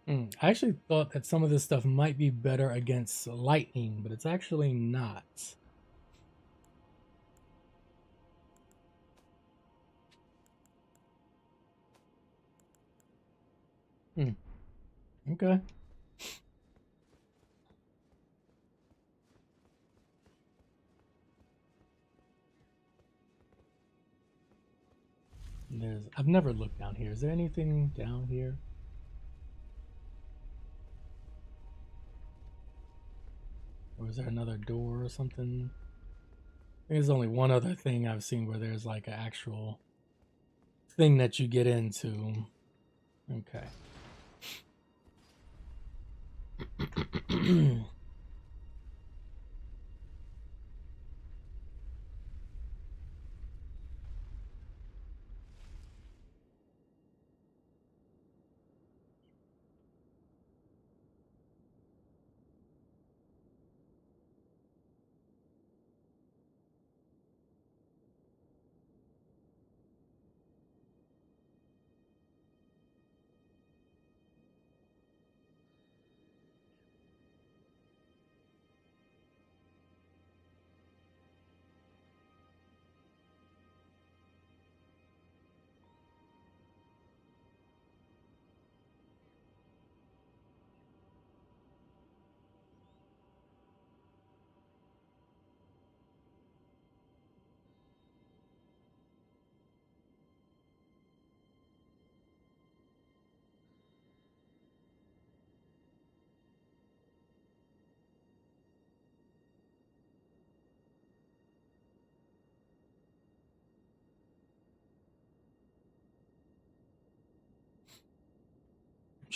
I actually thought that some of this stuff might be better against lightning, but it's actually not. Okay. I've never looked down here. Is there anything down here? Or is there another door or something? I think there's only one other thing I've seen where there's like an actual thing that you get into. Okay.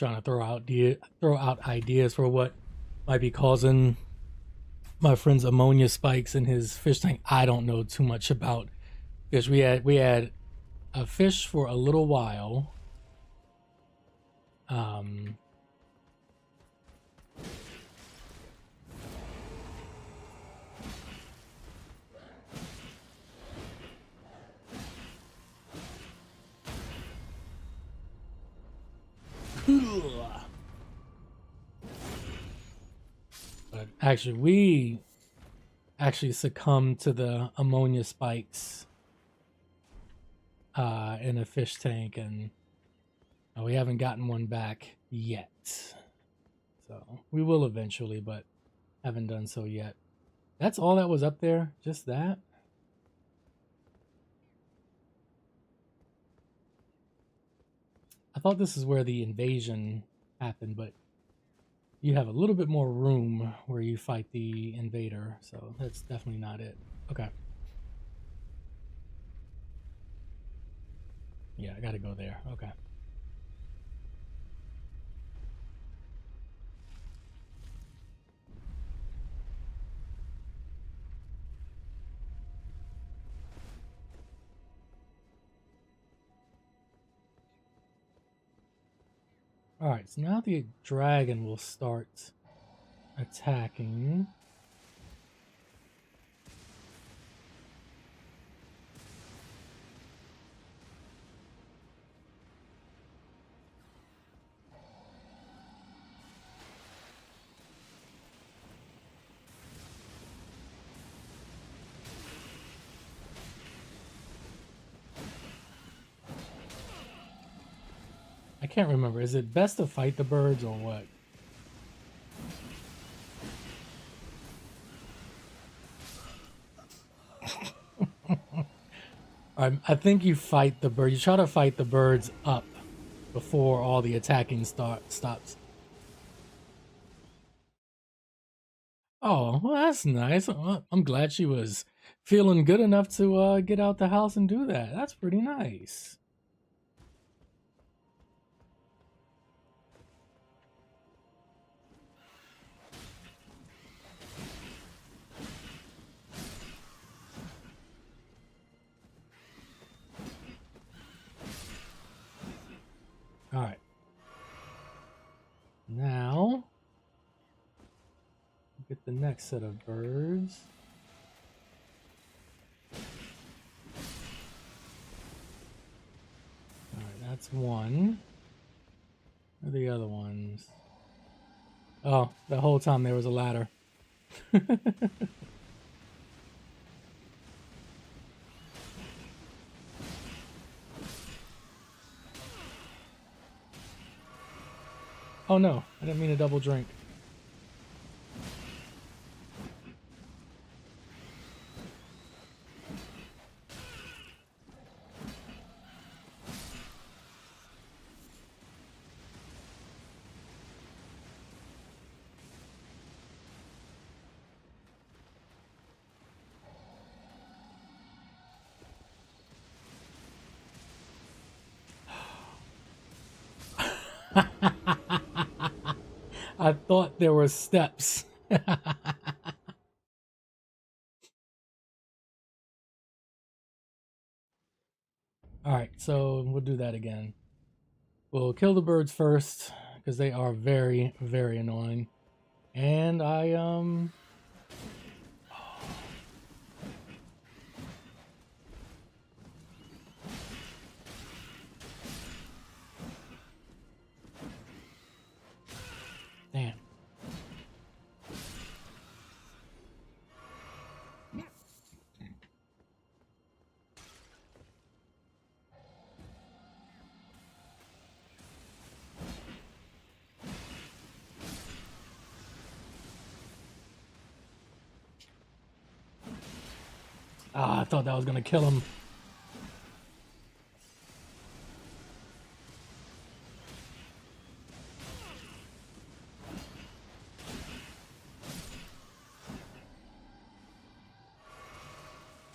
trying to throw out ideas for what might be causing my friend's ammonia spikes in his fish tank. I don't know too much about fish. We had a fish for a little while. But actually, we succumbed to the ammonia spikes in a fish tank, and we haven't gotten one back yet. So we will eventually, but haven't done so yet. That's all that was up there? Just that? I thought this is where the invasion happened, but you have a little bit more room where you fight the invader, so that's definitely not it. Okay. Yeah, I gotta go there. Okay. Alright, so now the dragon will start attacking. I can't remember. Is it best to fight the birds or what? I think you fight the bird. You try to fight the birds up before all the attacking stops. Oh, well, that's nice. I'm glad she was feeling good enough to get out the house and do that. That's pretty nice. All right. Now, get the next set of birds. All right, that's one. Where are the other ones? Oh, the whole time there was a ladder. Oh no, I didn't mean a double drink. I thought there were steps. Alright, so we'll do that again. We'll kill the birds first, because they are very, very annoying. And damn. Ah, I thought that was gonna kill him.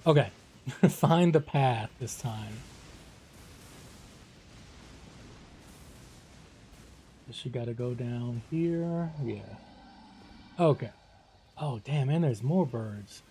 Okay, find the path this time. she got to go down here. Yeah. Okay. Oh, damn, and there's more birds.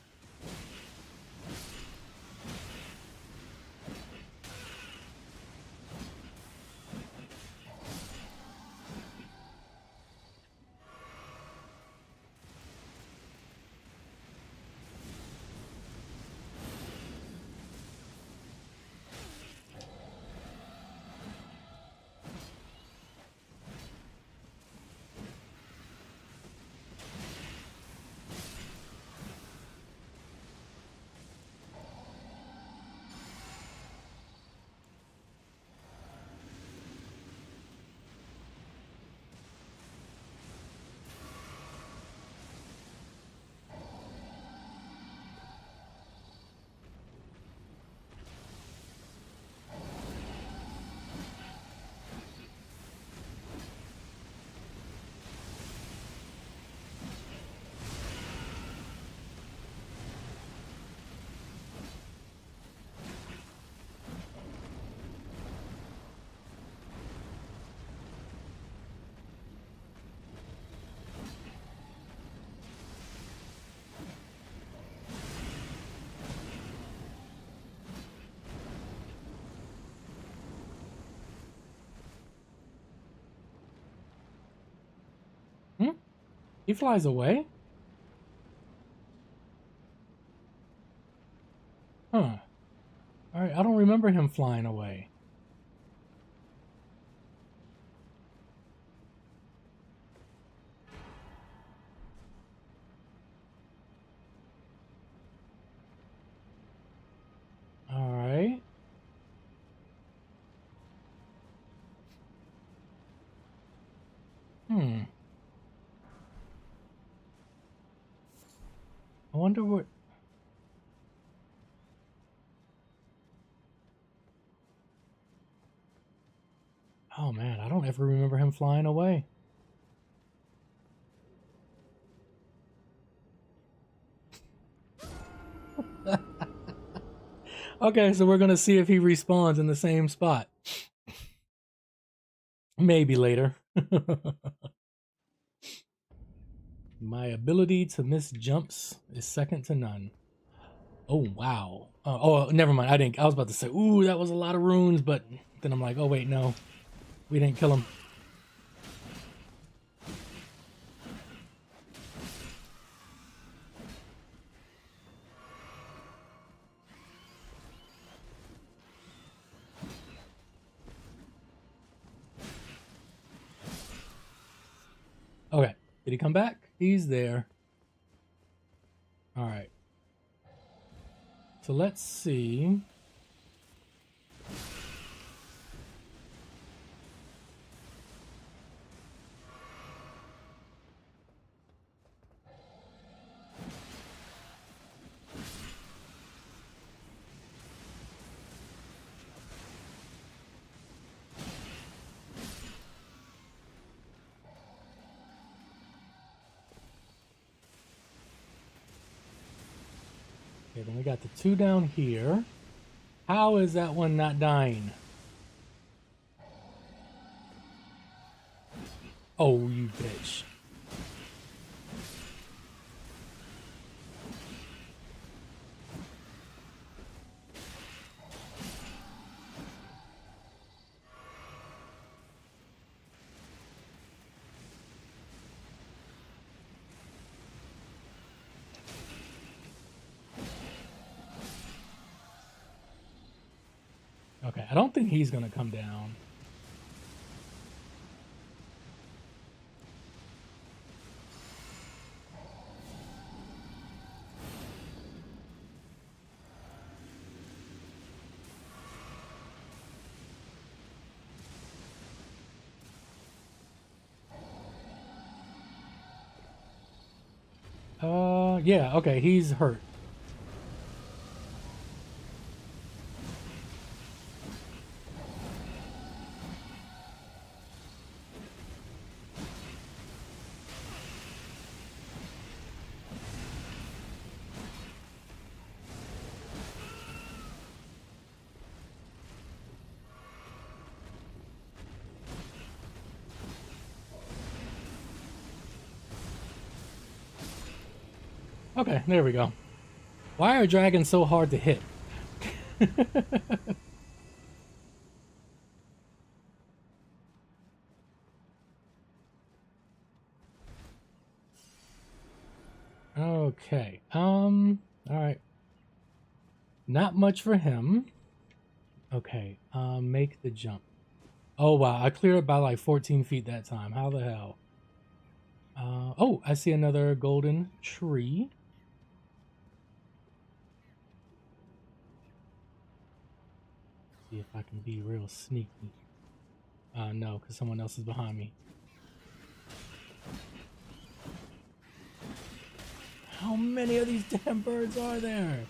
Hmm? He flies away? Huh. Alright, I don't remember him flying away. Alright. Hmm. I wonder what... Oh man, I don't ever remember him flying away. Okay, so we're gonna see if he respawns in the same spot. Maybe later. My ability to miss jumps is second to none. Oh wow. Never mind. I was about to say, ooh, that was a lot of runes, but then I'm like, oh wait, no, we didn't kill him. Okay, did he come back? He's there. All right. So let's see. Okay, then we got the two down here. How is that one not dying? Oh, you bitch. Okay, I don't think he's gonna come down. Yeah, okay, he's hurt. Okay, there we go. Why are dragons so hard to hit? Okay. All right. Not much for him. Okay. Make the jump. Oh wow, I cleared it by like 14 feet that time. How the hell? Oh, I see another golden tree. See if I can be real sneaky. No, because someone else is behind me. How many of these damn birds are there?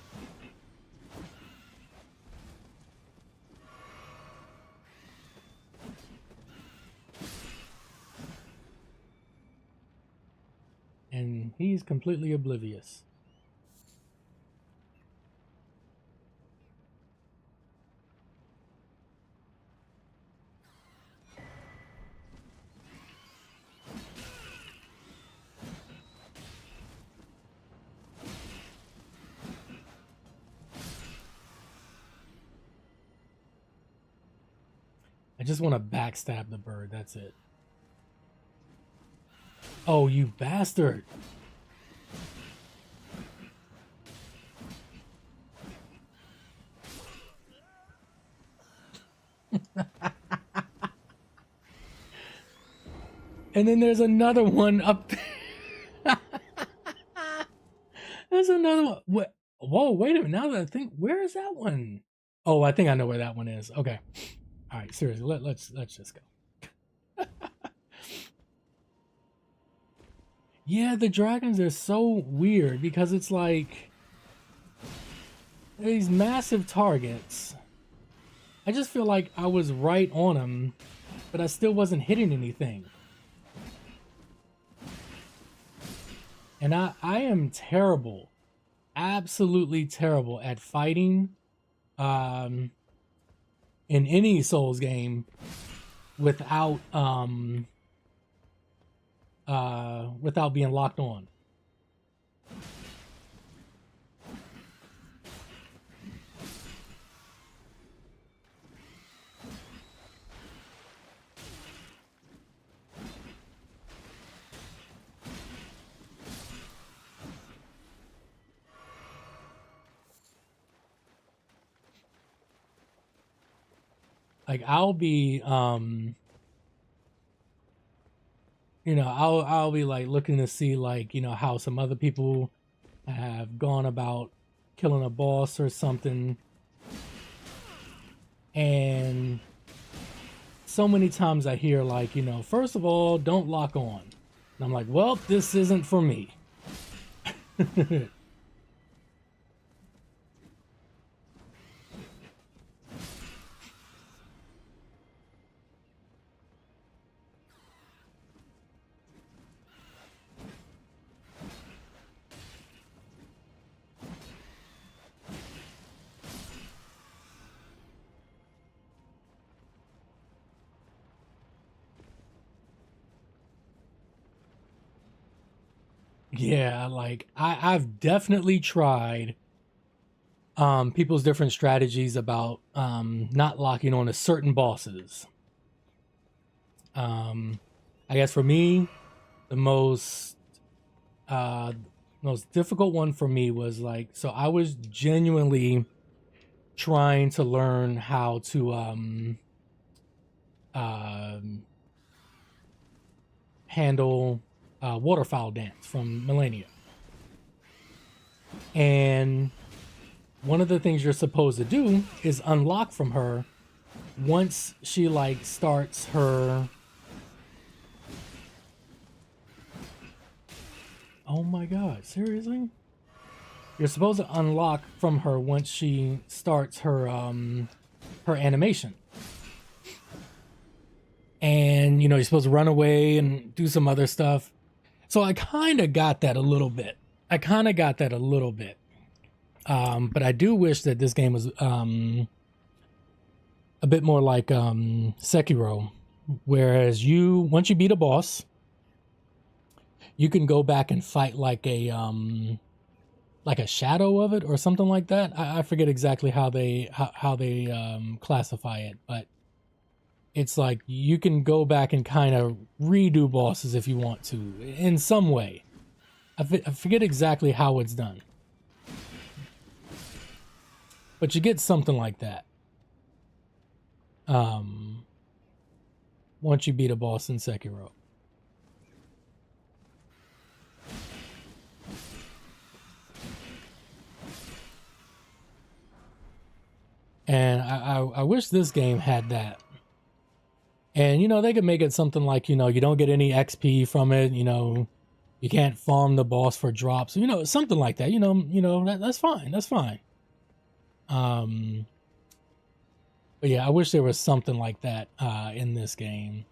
And he's completely oblivious. I just want to backstab the bird, that's it. Oh, you bastard! And then there's another one up there. There's another one. What? Whoa, wait a minute. Now that I think, where is that one? Oh, I think I know where that one is. Okay. All right, seriously, let's just go. Yeah, the dragons are so weird because it's like these massive targets. I just feel like I was right on them, but I still wasn't hitting anything. And I am terrible, absolutely terrible at fighting in any Souls game without without being locked on. Like I'll be you know, I'll be like looking to see like, you know, how some other people have gone about killing a boss or something. And so many times I hear like, you know, first of all, don't lock on. And I'm like, well, this isn't for me. Yeah, like I've definitely tried people's different strategies about not locking on to certain bosses. I guess for me, the most difficult one for me was like, so I was genuinely trying to learn how to handle waterfowl dance from Millennia. And one of the things you're supposed to do is unlock from her once she like starts her. Oh my god, seriously? You're supposed to unlock from her once she starts her her animation. And you know, you're supposed to run away and do some other stuff. So I kind of got that a little bit. But I do wish that this game was a bit more like Sekiro, whereas once you beat a boss, you can go back and fight like a like a shadow of it or something like that. I forget exactly how they classify it, but it's like you can go back and kind of redo bosses if you want to in some way. I forget exactly how it's done, but you get something like that once you beat a boss in Sekiro. And I wish this game had that. And, you know, they could make it something like, you know, you don't get any XP from it, you know, you can't farm the boss for drops, you know, something like that, you know, that's fine. That's fine. But yeah, I wish there was something like that in this game.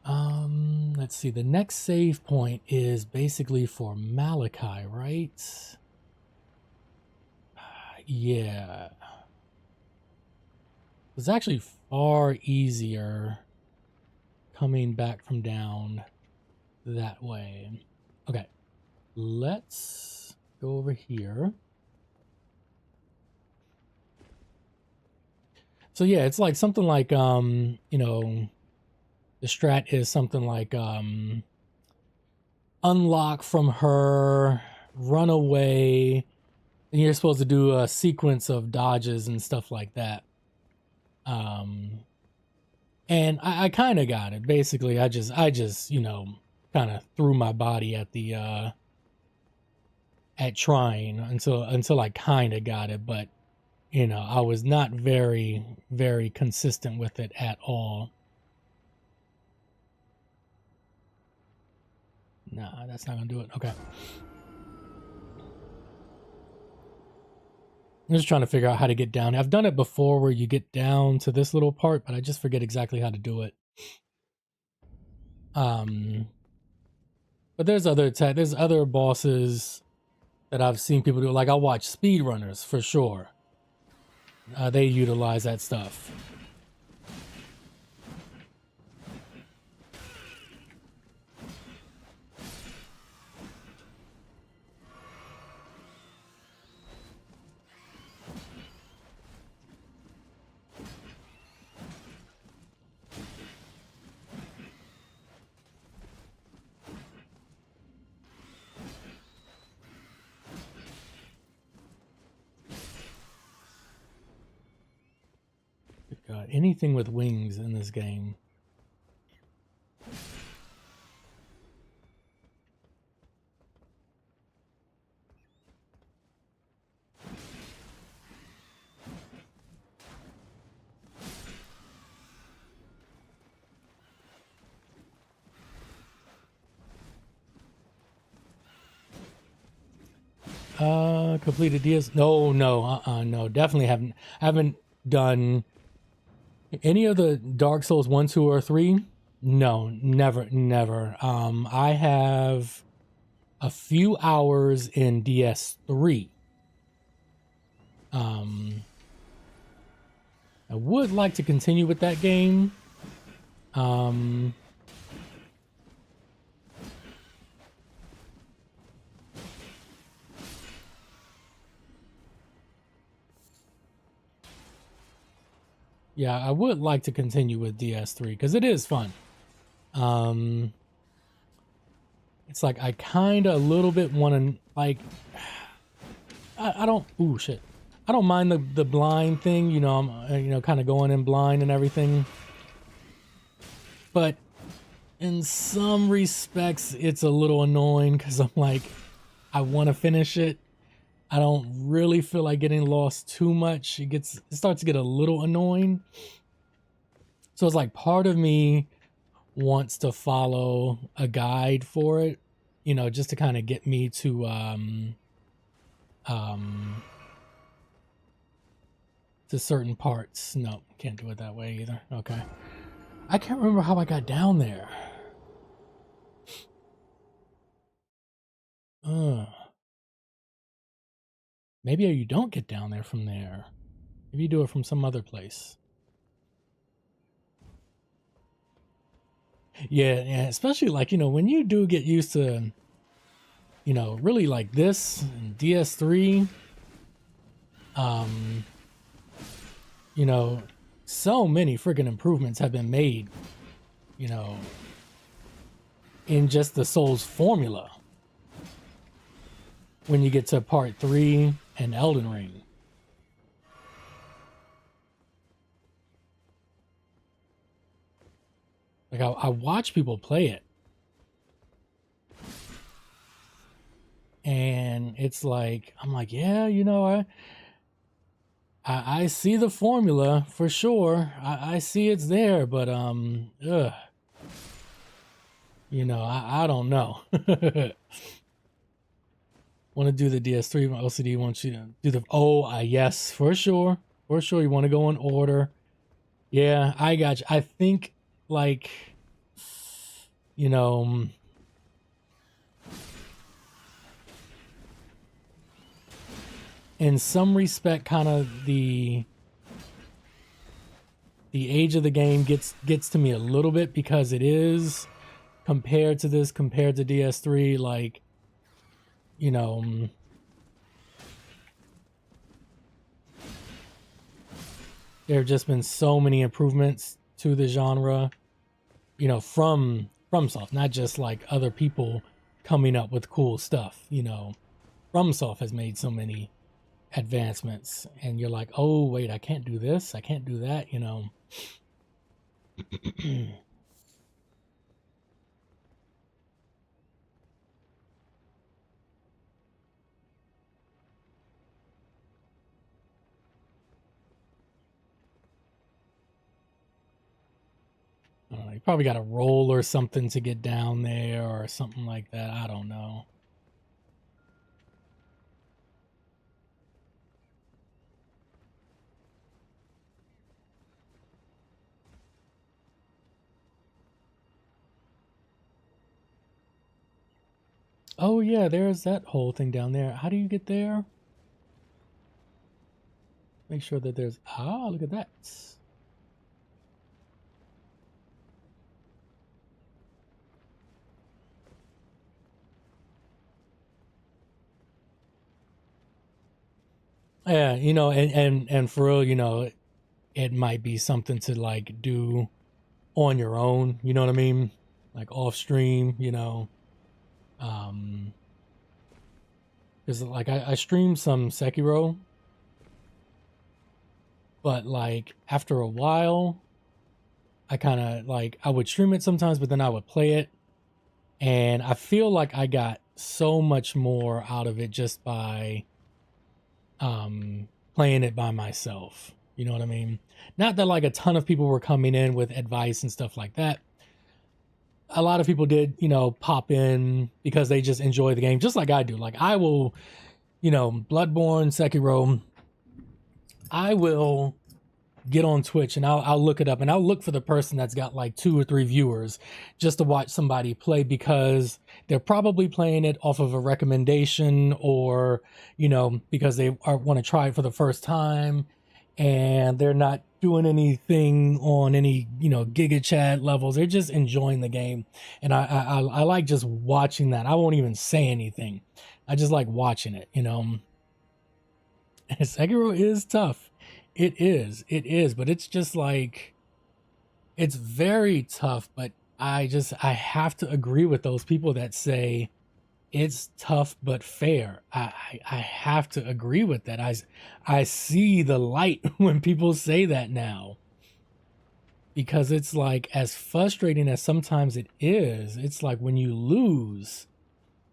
Let's see. The next save point is basically for Malachi, right? Yeah. It's actually far easier coming back from down that way. Okay. Let's go over here. So yeah, it's like something like you know, the strat is something like unlock from her, run away, and you're supposed to do a sequence of dodges and stuff like that. And I kind of got it. Basically, I just you know, kind of threw my body at the at trying until I kind of got it, but you know, I was not very consistent with it at all. Nah, that's not gonna do it. Okay. I'm just trying to figure out how to get down. I've done it before where you get down to this little part, but I just forget exactly how to do it. But there's other bosses that I've seen people do. Like I watch speedrunners for sure. They utilize that stuff. God, anything with wings in this game. Completed DS. No, definitely haven't done any of the Dark Souls 1, 2, or 3. No, never. I have a few hours in DS3. I would like to continue with that game. Yeah, I would like to continue with DS3 because it is fun. It's like I kind of a little bit want to like. I don't. Ooh, shit. I don't mind the blind thing. You know, I'm you know kind of going in blind and everything. But in some respects, it's a little annoying because I'm like, I want to finish it. I don't really feel like getting lost too much. It starts to get a little annoying. So it's like part of me wants to follow a guide for it, you know, just to kind of get me to certain parts. No, can't do it that way either. Okay. I can't remember how I got down there. Maybe you don't get down there from there. Maybe you do it from some other place. Yeah, especially like, you know, when you do get used to, you know, really like this and DS3, you know, so many freaking improvements have been made, you know, in just the Souls formula when you get to part 3 and Elden Ring. Like I watch people play it, and it's like, I'm like, yeah, you know, I see the formula for sure. I see it's there, but ugh, you know, I don't know. Want to do the DS3 OCD? Want you to do the yes, for sure, for sure. You want to go in order? Yeah, I got you. I think like, you know, in some respect, kind of the age of the game gets to me a little bit, because it is compared to DS3, like, you know, there have just been so many improvements to the genre, you know, from FromSoft, not just like other people coming up with cool stuff. You know, FromSoft has made so many advancements, and you're like, oh wait, I can't do this, I can't do that, you know. I don't know, you probably got to roll or something to get down there or something like that. I don't know. Oh yeah, there's that whole thing down there. How do you get there? Make sure that there's, look at that. Yeah, you know, and for real, you know, it might be something to like do on your own, you know what I mean? Like off stream, you know. Because like I streamed some Sekiro, but like after a while, I kind of like, I would stream it sometimes, but then I would play it, and I feel like I got so much more out of it just by playing it by myself. You know what I mean? Not that like a ton of people were coming in with advice and stuff like that. A lot of people did, you know, pop in because they just enjoy the game, just like I do. Like I will, you know, Bloodborne, Sekiro, I will get on Twitch and I'll look it up, and I'll look for the person that's got like 2 or 3 viewers just to watch somebody play, because they're probably playing it off of a recommendation, or, you know, because they want to try it for the first time, and they're not doing anything on any, you know, Giga Chat levels. They're just enjoying the game. And I like just watching that. I won't even say anything. I just like watching it, you know. And Sekiro is tough. It is, but it's just like, it's very tough, but I have to agree with those people that say it's tough but fair. I have to agree with that. I see the light when people say that now, because it's like, as frustrating as sometimes it is, it's like when you lose,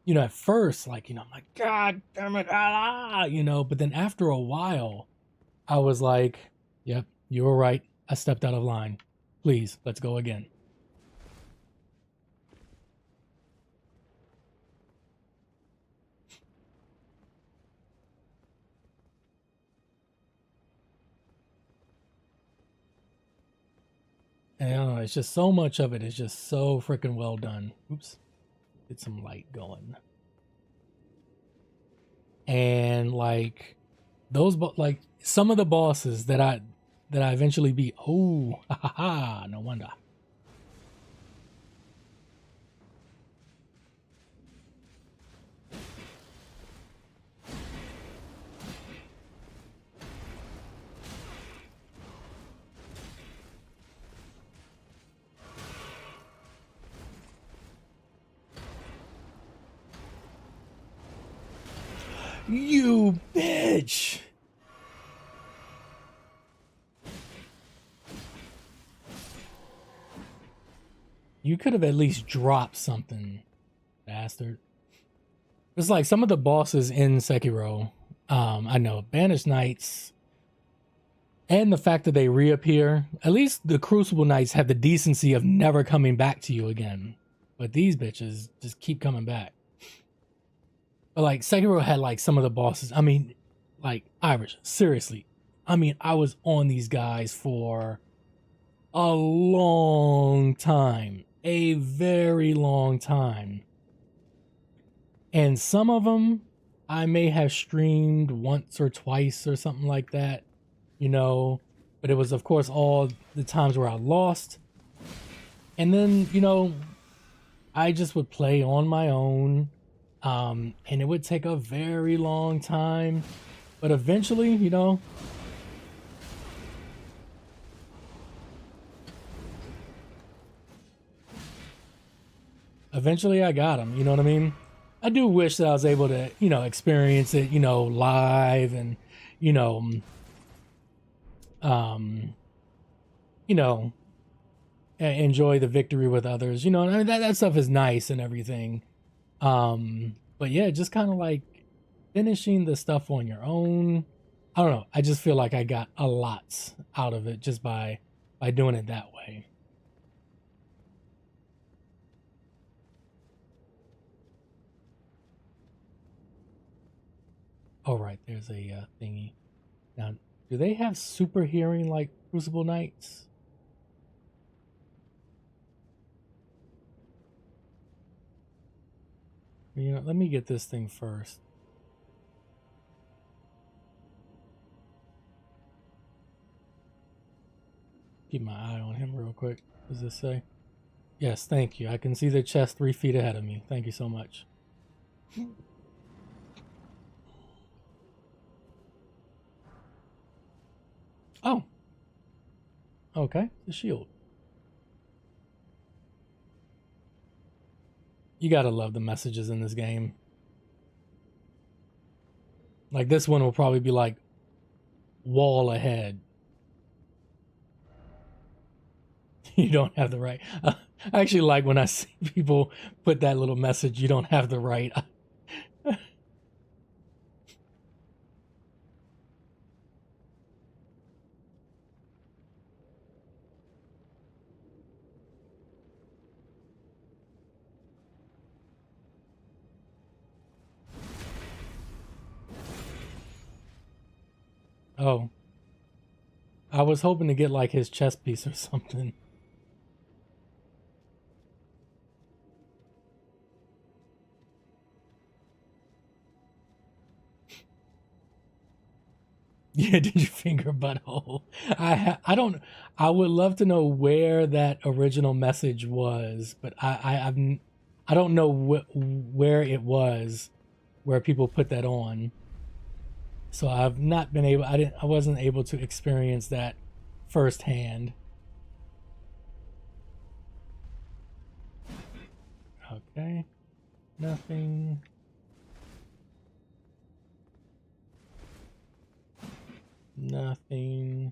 you know, at first, like, you know, I'm like, God damn it, you know, but then after a while, I was like, yep, you were right. I stepped out of line. Please, let's go again. And I don't know, it's just so much of it is just so freaking well done. Oops. Get some light going. And like those, like some of the bosses that I eventually beat. Oh, ha ha, no wonder. You bitch! You could have at least dropped something, bastard. It's like some of the bosses in Sekiro, I know, Banished Knights, and the fact that they reappear, at least the Crucible Knights have the decency of never coming back to you again. But these bitches just keep coming back. But like Sekiro had like some of the bosses. I mean, like Irish, seriously. I mean, I was on these guys for a long time. A very long time. And some of them I may have streamed once or twice or something like that, you know, but it was, of course, all the times where I lost. And then, you know, I just would play on my own, and it would take a very long time. But eventually, you know, eventually I got them, you know what I mean? I do wish that I was able to, you know, experience it, you know, live and, you know, um, you know, enjoy the victory with others. You know, I mean, that stuff is nice and everything. But yeah, just kind of like finishing the stuff on your own. I don't know. I just feel like I got a lot out of it just by doing it that way. Oh, right. There's a thingy. Now, do they have super hearing like Crucible Knights? You know, let me get this thing first. Keep my eye on him real quick. What does this say? Yes, thank you. I can see the chest 3 feet ahead of me. Thank you so much. Oh. Okay, the shield. You gotta love the messages in this game. Like this one will probably be like wall ahead. You don't have the right. I actually like when I see people put that little message, you don't have the right. Oh. I was hoping to get like his chest piece or something. Yeah, did you finger butthole? I don't. I would love to know where that original message was, but I don't know where it was, where people put that on. So I've not been able. I wasn't able to experience that firsthand. Okay, nothing. Nothing.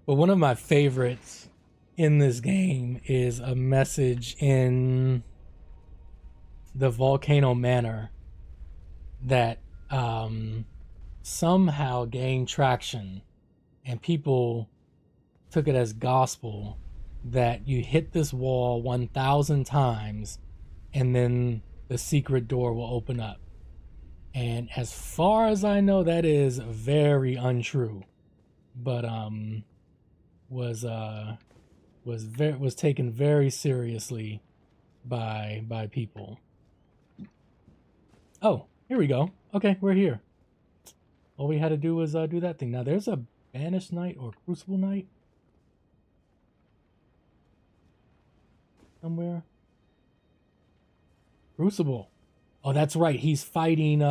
But one of my favorites in this game is a message in the Volcano Manor that somehow gained traction, and people took it as gospel that you hit this wall 1,000 times and then the secret door will open up. And as far as I know, that is very untrue. But was taken very seriously by people. Oh, here we go. Okay, we're here. All we had to do was do that thing. Now there's a Banished Knight or Crucible Knight somewhere. Crucible. Oh, that's right. He's fighting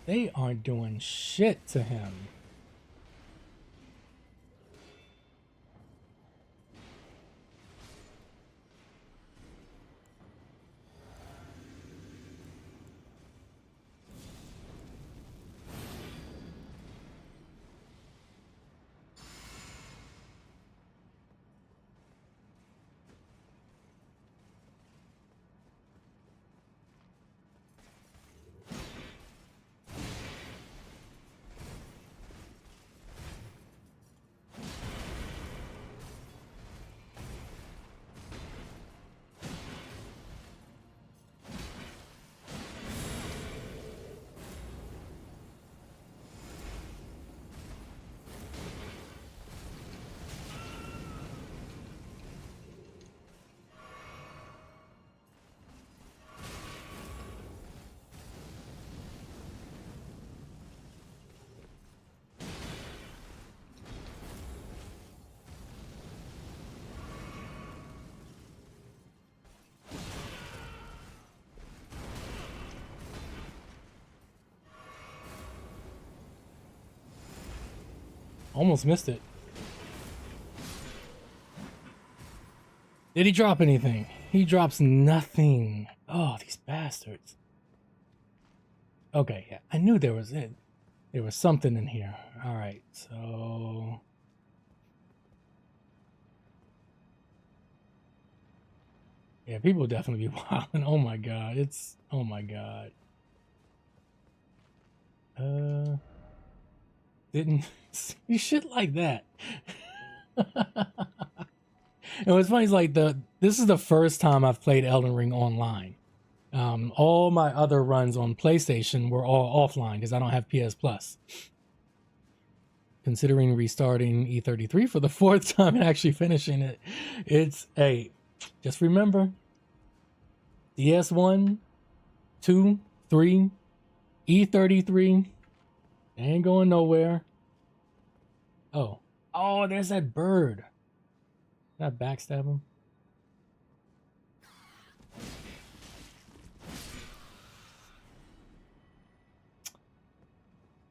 They aren't doing shit to him. Almost missed it. Did he drop anything? He drops nothing. Oh, these bastards. Okay, yeah. I knew there was it. There was something in here. Alright, so... yeah, people definitely be wilding. Oh my god, it's... oh my god. Didn't see shit like that. And what's funny is like this is the first time I've played Elden Ring online. All my other runs on PlayStation were all offline because I don't have PS Plus. Considering restarting E33 for the 4th time and actually finishing it, it's hey, just remember DS1, 2, 3, E33, they ain't going nowhere. Oh, there's that bird. Did I backstab him?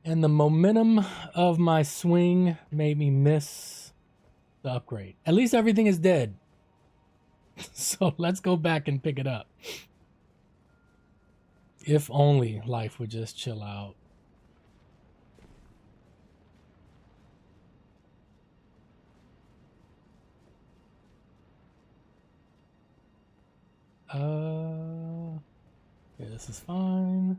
And the momentum of my swing made me miss the upgrade. At least everything is dead. So let's go back and pick it up. If only life would just chill out. Yeah, this is fine.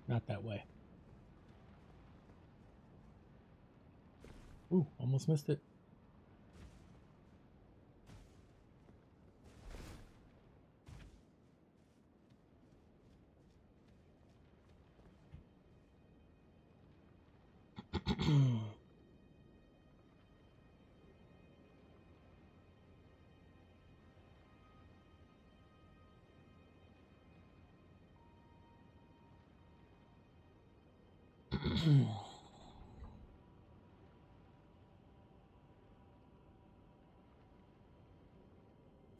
Not that way. Ooh, almost missed it.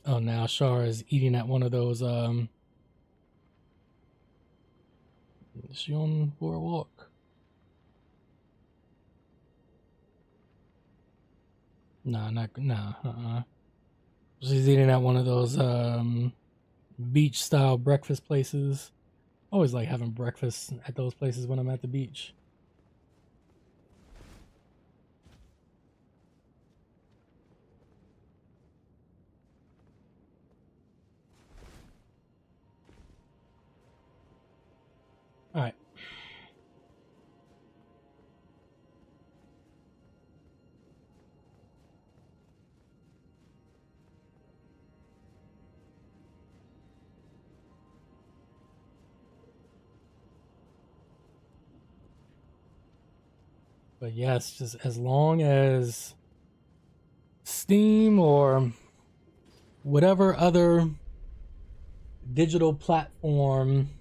Oh, now Shar is eating at one of those, is she on Boardwalk? Nah. She's eating at one of those, beach-style breakfast places. I always like having breakfast at those places when I'm at the beach. All right. But yes, just as long as Steam or whatever other digital platform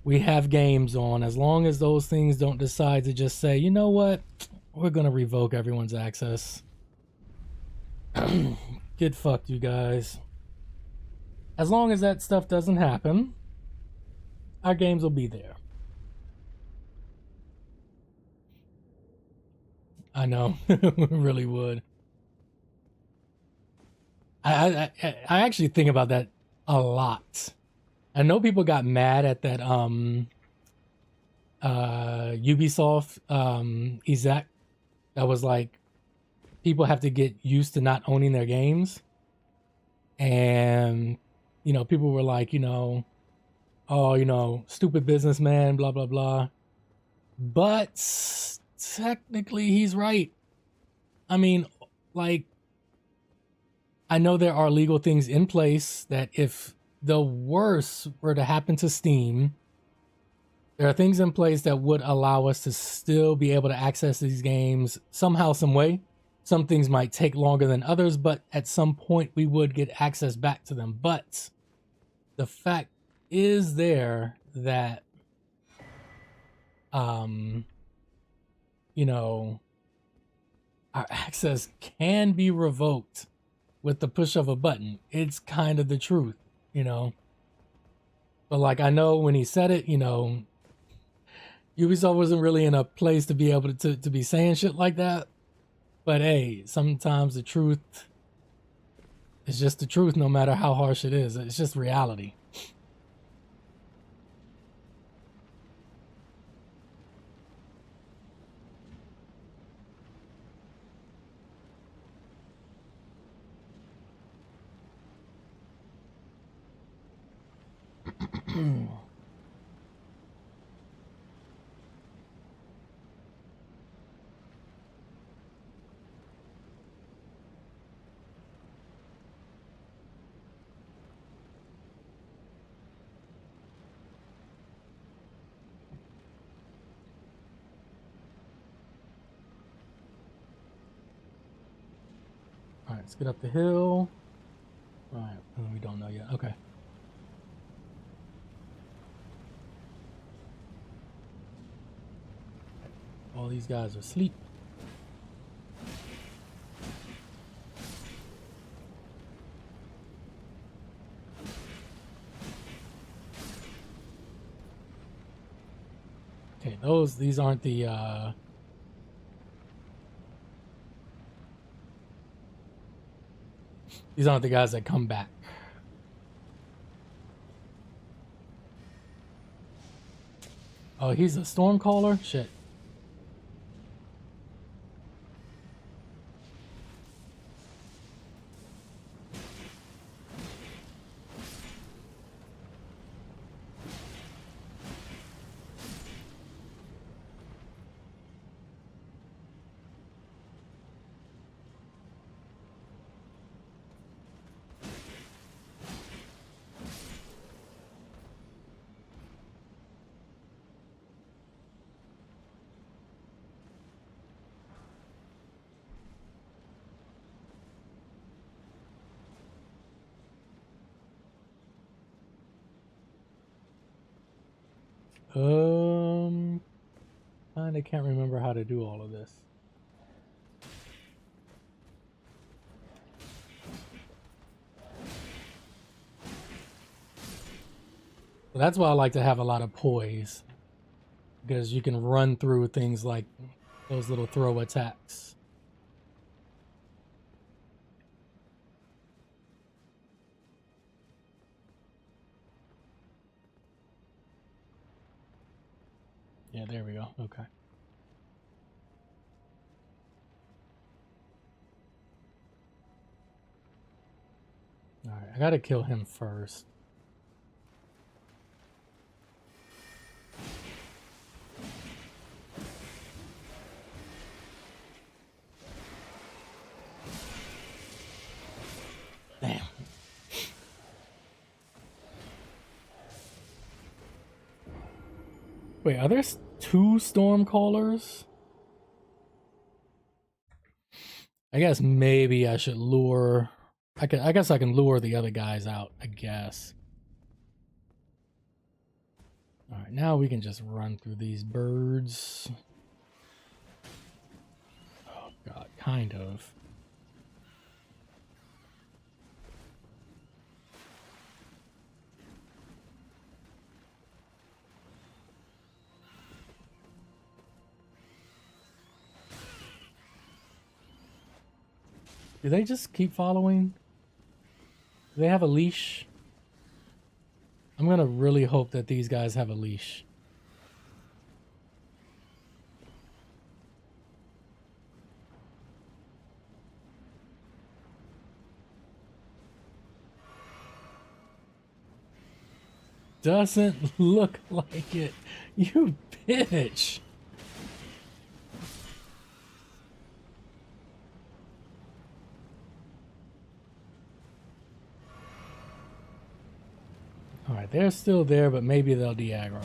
we have games on, as long as those things don't decide to just say, you know what, we're gonna revoke everyone's access. Get fucked, you guys. As long as that stuff doesn't happen, our games will be there. I know, we really would. I actually think about that a lot. I know people got mad at that Ubisoft exec that was like, people have to get used to not owning their games, and you know, people were like, you know, oh, you know, stupid businessman, blah blah blah. But technically, he's right. I mean, like, I know there are legal things in place that if the worst were to happen to Steam, there are things in place that would allow us to still be able to access these games somehow, some way. Some things might take longer than others, but at some point we would get access back to them. But the fact is there that, you know, our access can be revoked with the push of a button. It's kind of the truth, you know. But like, I know when he said it, you know, Ubisoft wasn't really in a place to be able to be saying shit like that. But hey, sometimes the truth is just the truth, no matter how harsh it is. It's just reality. All right, let's get up the hill. All right, we don't know yet. Okay. All these guys are asleep. Okay, these aren't the these aren't the guys that come back. Oh, he's a Stormcaller? Shit. I can't remember how to do all of this. So that's why I like to have a lot of poise, because you can run through things like those little throw attacks. Yeah, there we go. Okay. All right, I gotta kill him first. Damn. Wait, are there two Stormcallers? I guess maybe I should lure... I guess I can lure the other guys out, I guess. Alright, now we can just run through these birds. Oh god, kind of. Do they just keep following? Do they have a leash? I'm gonna really hope that these guys have a leash. Doesn't look like it. You bitch. Alright, they're still there, but maybe they'll de-aggro.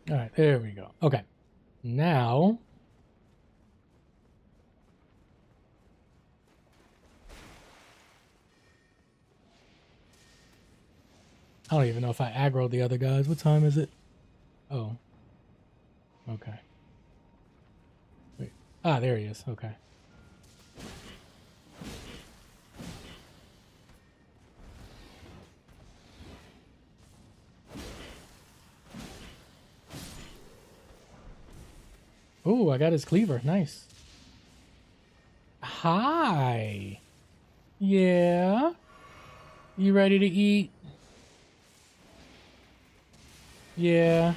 All right, there we go. Okay, now I don't even know if I aggroed the other guys. What time is it? Oh, okay. Wait. Ah, there he is. Okay. Oh, I got his cleaver. Nice. Hi. Yeah. You ready to eat? Yeah.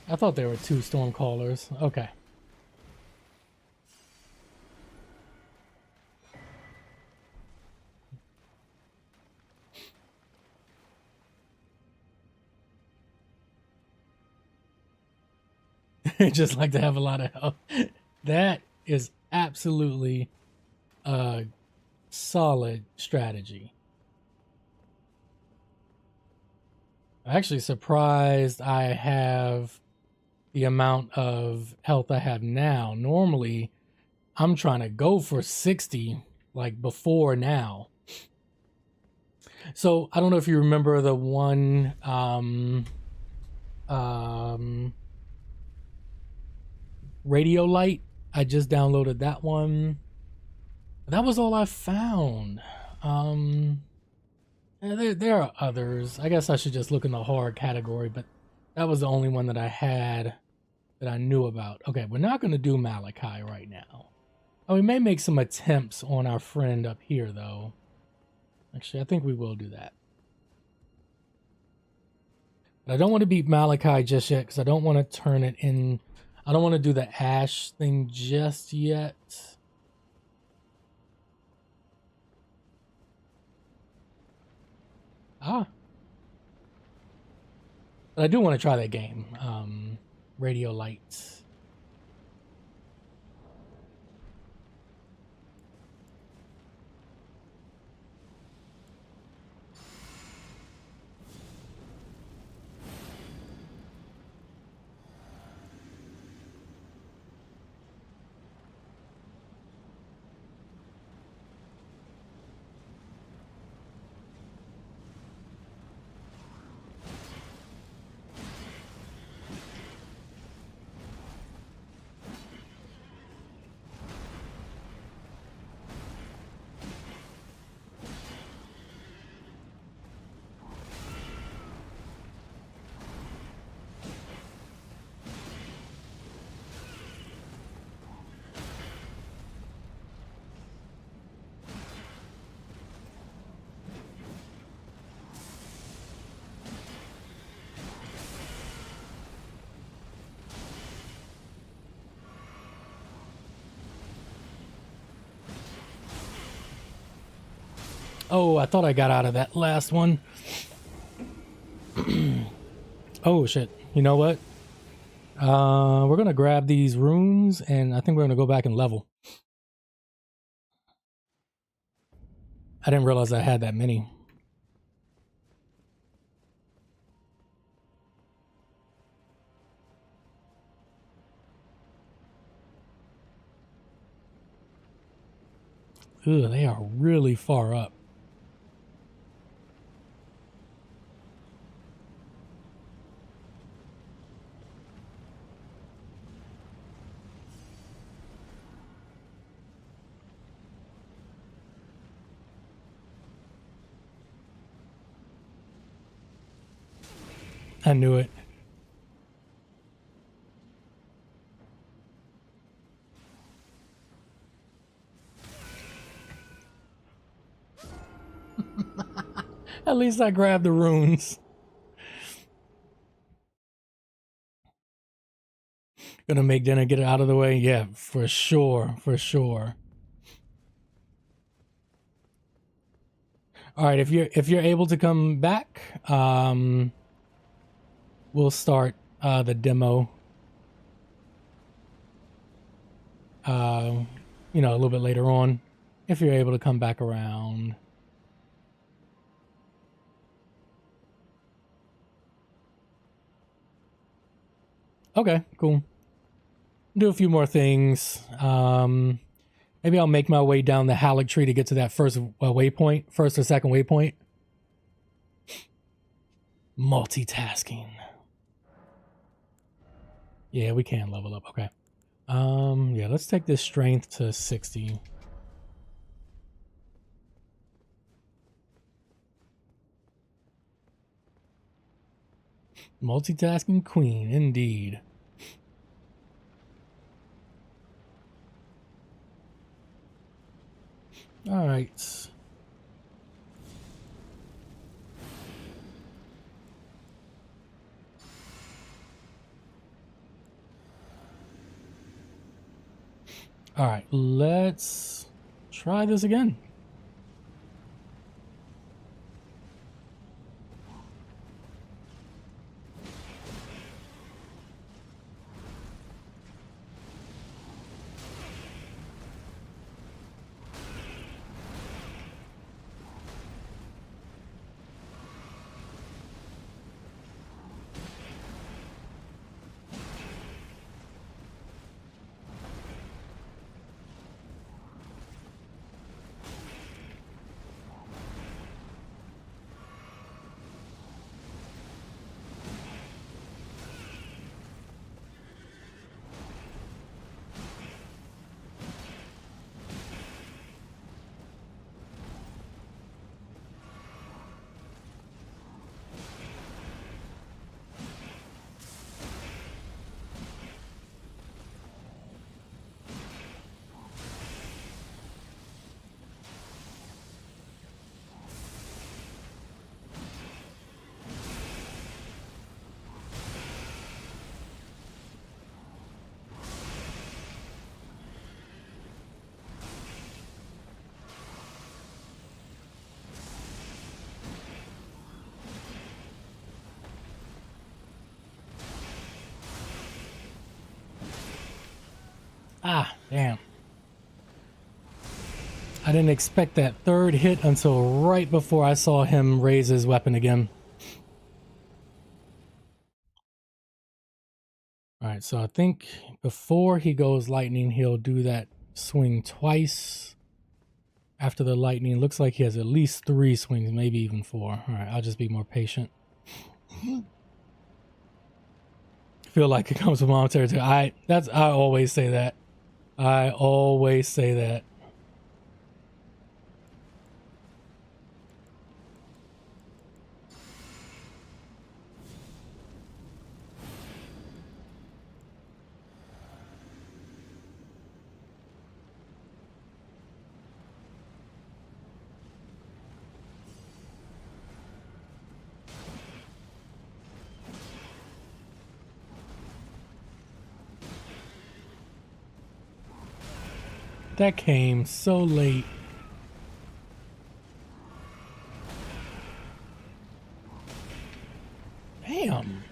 I thought there were two Stormcallers. Okay. Just like to have a lot of help. That is absolutely a solid strategy. I'm actually surprised I have the amount of health I have now. Normally, I'm trying to go for 60 like before now. So I don't know if you remember the one Radio Light. I just downloaded that one. That was all I found. There are others. I guess I should just look in the horror category, but that was the only one that I had that I knew about. Okay, we're not going to do Malachi right now. Oh, we may make some attempts on our friend up here, though. Actually, I think we will do that. But I don't want to beat Malachi just yet, because I don't want to turn it in. I don't want to do the Ash thing just yet. Ah. But I do want to try that game. Radio Lights. Oh, I thought I got out of that last one. Oh shit. You know what? We're gonna grab these runes and I think we're gonna go back and level. I didn't realize I had that many. Ugh, they are really far up. I knew it. At least I grabbed the runes. Gonna make dinner, get it out of the way. Yeah, for sure, for sure. All right, if you're able to come back, we'll start the demo. You know, a little bit later on, if you're able to come back around. Okay, cool. Do a few more things. Maybe I'll make my way down the Haligtree to get to that first waypoint, first or second waypoint. Multitasking. Yeah, we can level up. Okay. Yeah, let's take this strength to 60. Multitasking queen, indeed. All right. All right, let's try this again. Ah, damn. I didn't expect that third hit until right before I saw him raise his weapon again. All right, so I think before he goes lightning, he'll do that swing twice. After the lightning, looks like he has at least 3 swings, maybe even 4. All right, I'll just be more patient. Feel like it comes with mom territory. I always say that. I always say that. That came so late. Damn.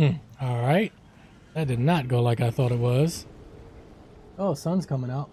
All right. That did not go like I thought it was. Oh, sun's coming out.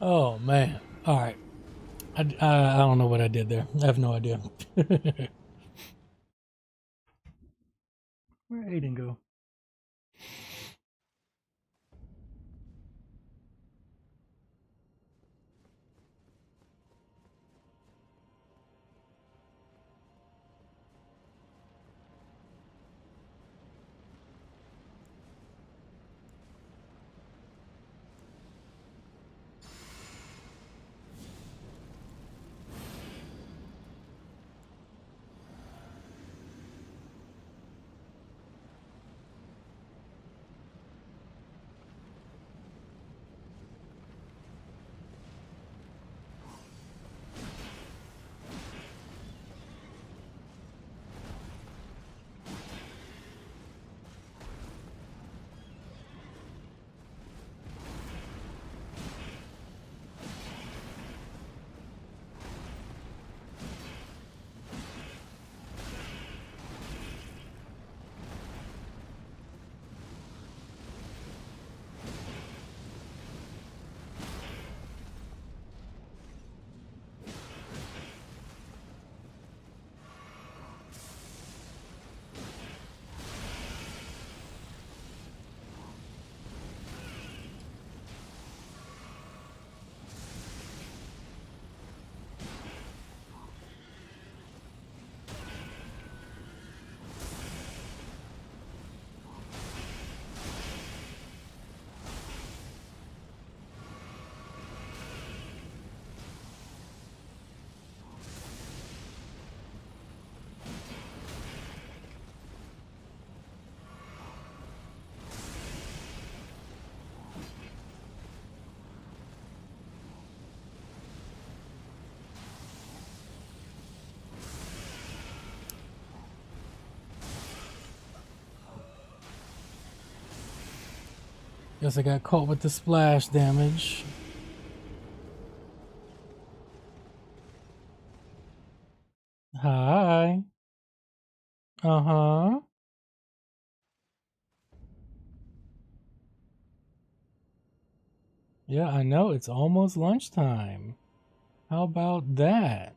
Oh man. All right. I don't know what I did there. I have no idea. Where Aiden go? Guess I got caught with the splash damage. Hi. Uh-huh. Yeah, I know. It's almost lunchtime. How about that?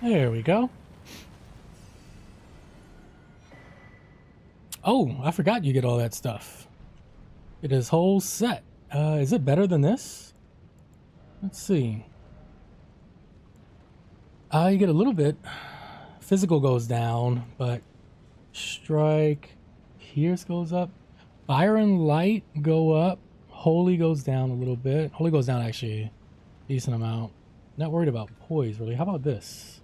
There we go. Oh, I forgot you get all that stuff. It is whole set. Is it better than this? Let's see. You get a little bit. Physical goes down, but strike, pierce goes up. Fire and light go up. Holy goes down a little bit. Holy goes down actually a decent amount. Not worried about poise really. How about this?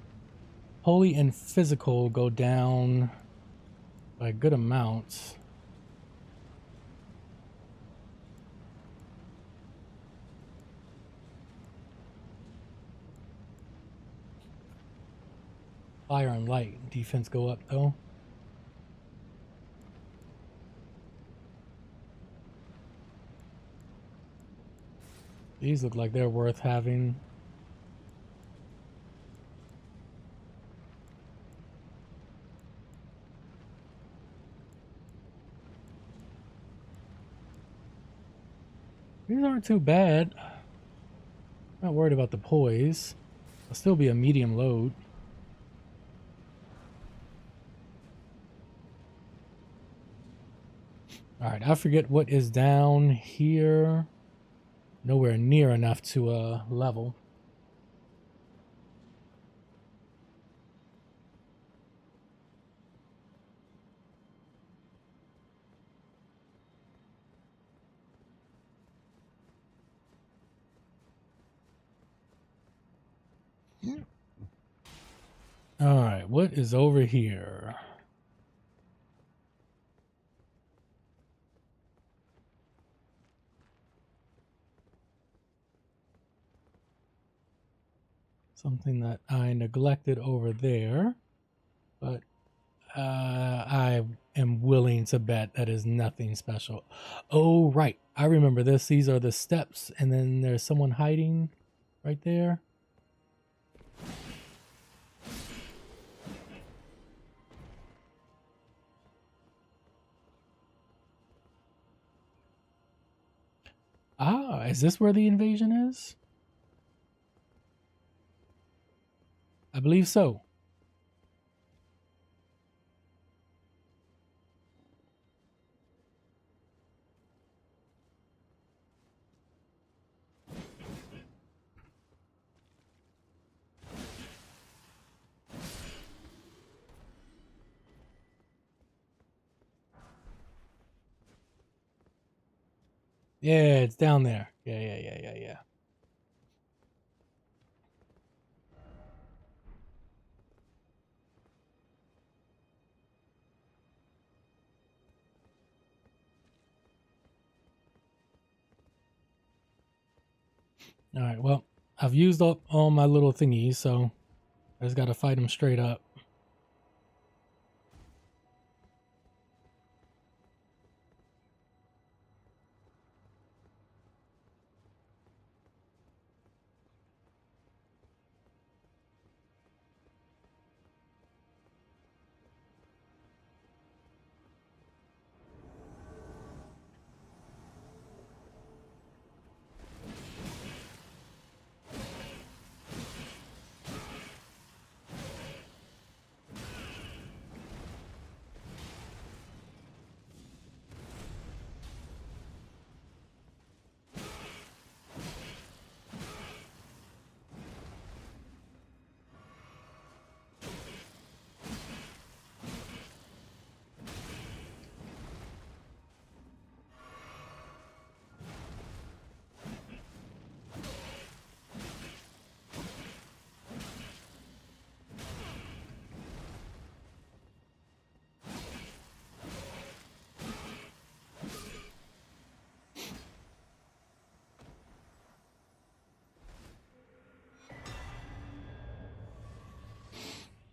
Holy and physical go down by a good amount. Fire and light defense go up though. These look like they're worth having. These aren't too bad. Not worried about the poise. I'll still be a medium load. Alright, I forget what is down here. Nowhere near enough to level. Alright, what is over here? Something that I neglected over there, but I am willing to bet that is nothing special. Oh, right. I remember this. These are the steps, and then there's someone hiding right there. Ah, is this where the invasion is? I believe so. Yeah, it's down there. Yeah. All right, well, I've used up all my little thingies, so I just got to fight them straight up.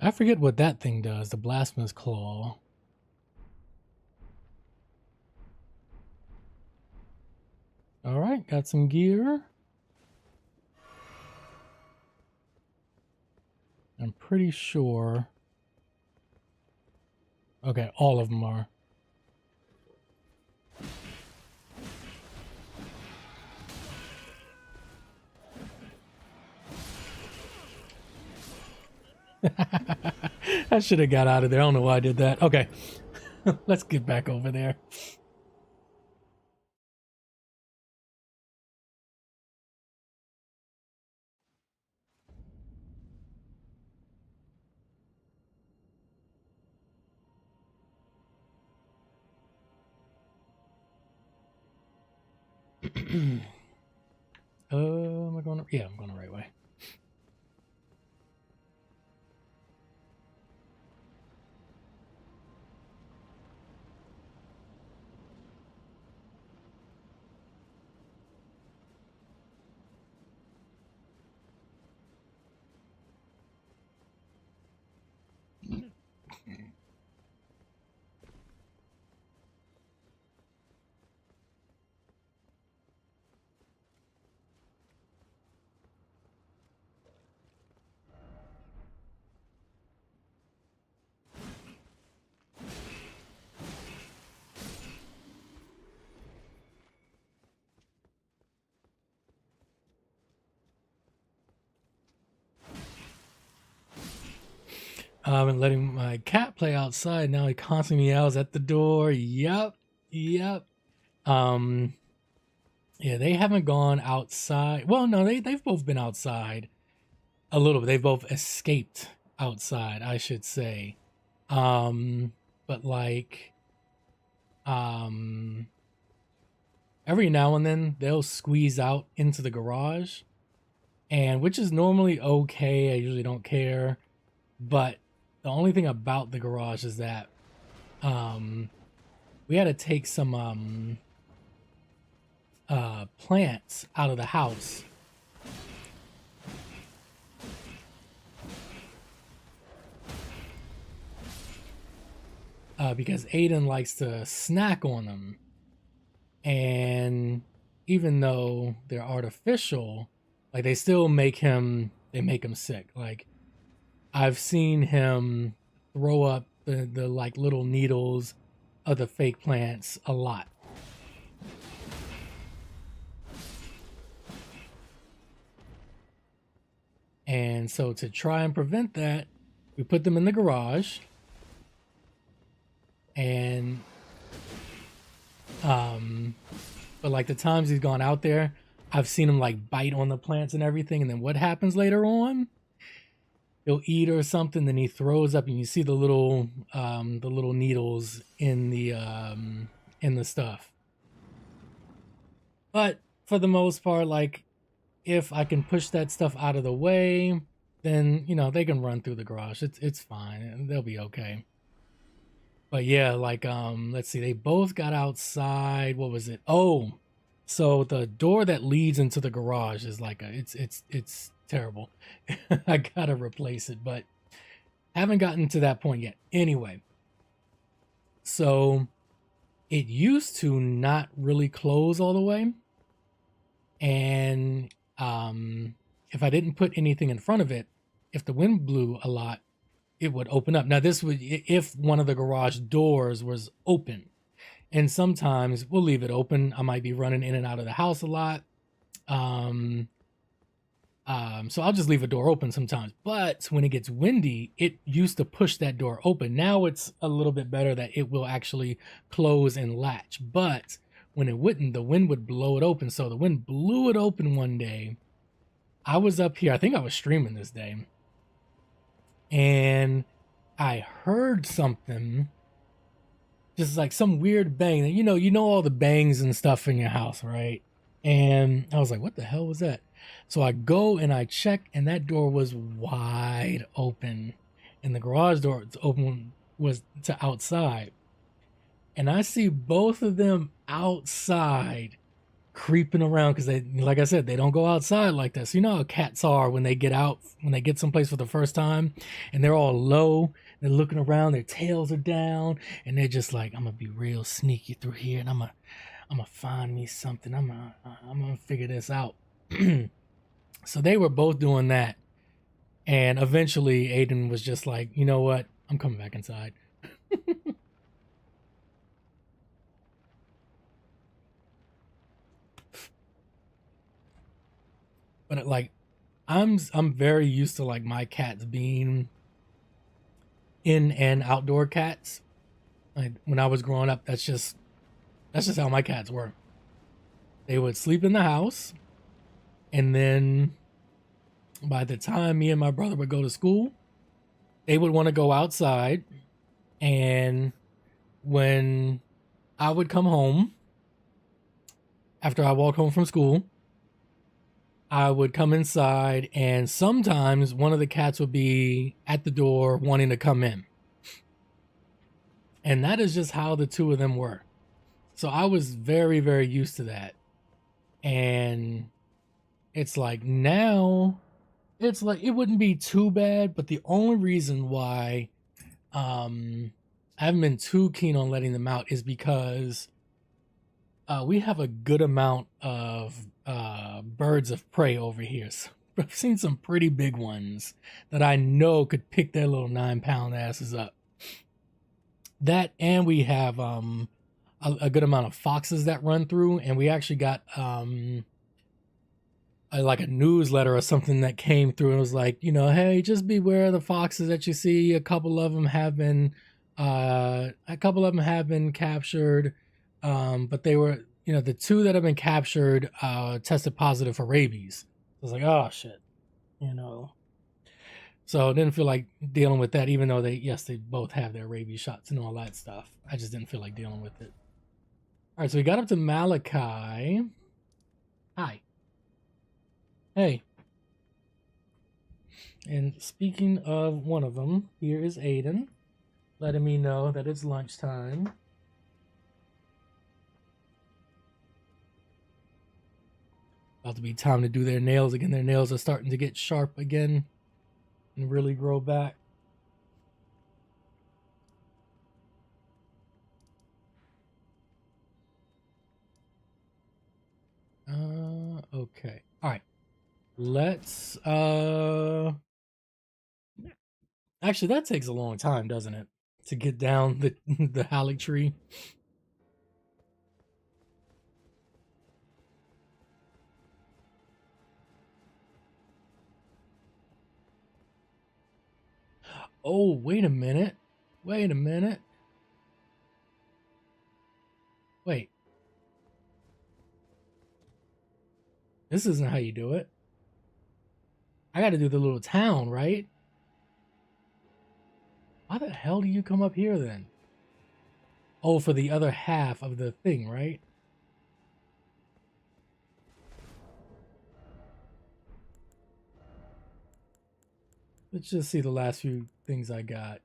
I forget what that thing does, the Blasphemous Claw. All right, got some gear. I'm pretty sure. Okay, all of them are. I should have got out of there. I don't know why I did that. Okay. Let's get back over there. Am I going? Yeah, I'm going the right way. I've been letting my cat play outside. Now he constantly meows at the door. Yep. Yep. Yeah, they haven't gone outside. Well, no, they've both been outside a little bit. They've both escaped outside, I should say. But like, um, every now and then they'll squeeze out into the garage, and which is normally okay. I usually don't care, but the only thing about the garage is that we had to take some plants out of the house. Because Aiden likes to snack on them. And even though they're artificial, like they still make him sick. Like I've seen him throw up the like little needles of the fake plants a lot. And so to try and prevent that, we put them in the garage. And but like the times he's gone out there, I've seen him like bite on the plants and everything, and then what happens later on? He'll eat or something, then he throws up, and you see the little needles in the stuff. But for the most part, like if I can push that stuff out of the way, then you know they can run through the garage. It's fine. They'll be okay. But yeah, like let's see, they both got outside. What was it? Oh, so the door that leads into the garage is like it's terrible. I gotta replace it, but haven't gotten to that point yet. Anyway, so it used to not really close all the way, and if I didn't put anything in front of it, if the wind blew a lot, it would open up. Now this would if one of the garage doors was open, and sometimes we'll leave it open. I might be running in and out of the house a lot. So I'll just leave a door open sometimes. But when it gets windy, it used to push that door open. Now it's a little bit better that it will actually close and latch. But when it wouldn't, the wind would blow it open. So the wind blew it open one day. I was up here. I think I was streaming this day. And I heard something, just like some weird bang. You know all the bangs and stuff in your house, right? And I was like, what the hell was that? So I go and I check, and that door was wide open, and the garage door open was to outside. And I see both of them outside creeping around because they, like I said, they don't go outside like this. You know how cats are when they get out, when they get someplace for the first time, and they're all low. They're looking around, their tails are down, and they're just like, I'm gonna be real sneaky through here, and I'm gonna find me something. I'm gonna figure this out. So they were both doing that, and eventually Aiden was just like, you know what? I'm coming back inside. But like I'm very used to like my cats being in and outdoor cats. Like when I was growing up, that's just how my cats were. They would sleep in the house, and then by the time me and my brother would go to school, they would want to go outside. And when I would come home after I walked home from school, I would come inside, and sometimes one of the cats would be at the door wanting to come in. And that is just how the two of them were. So I was very, very used to that. And it's like now, it's like it wouldn't be too bad, but the only reason why I haven't been too keen on letting them out is because we have a good amount of birds of prey over here. So I've seen some pretty big ones that I know could pick their little 9-pound asses up. That, and we have a good amount of foxes that run through, and we actually got like a newsletter or something that came through, and it was like, you know, hey, just beware of the foxes that you see. A couple of them have been captured, but they were, you know, the two that have been captured tested positive for rabies. I was like, oh shit, you know. So I didn't feel like dealing with that, even though they both have their rabies shots and all that stuff. I just didn't feel like dealing with it. All right, so we got up to Malachi. Hi. Hey. And speaking of one of them, here is Aiden, letting me know that it's lunchtime. About to be time to do their nails again. Their nails are starting to get sharp again and really grow back. Okay. All right. Let's actually, that takes a long time, doesn't it? To get down the the Haligtree. Oh, wait a minute. Wait a minute. Wait. This isn't how you do it. I got to do the little town, right? Why the hell do you come up here then? Oh, for the other half of the thing, right? Let's just see the last few things I got.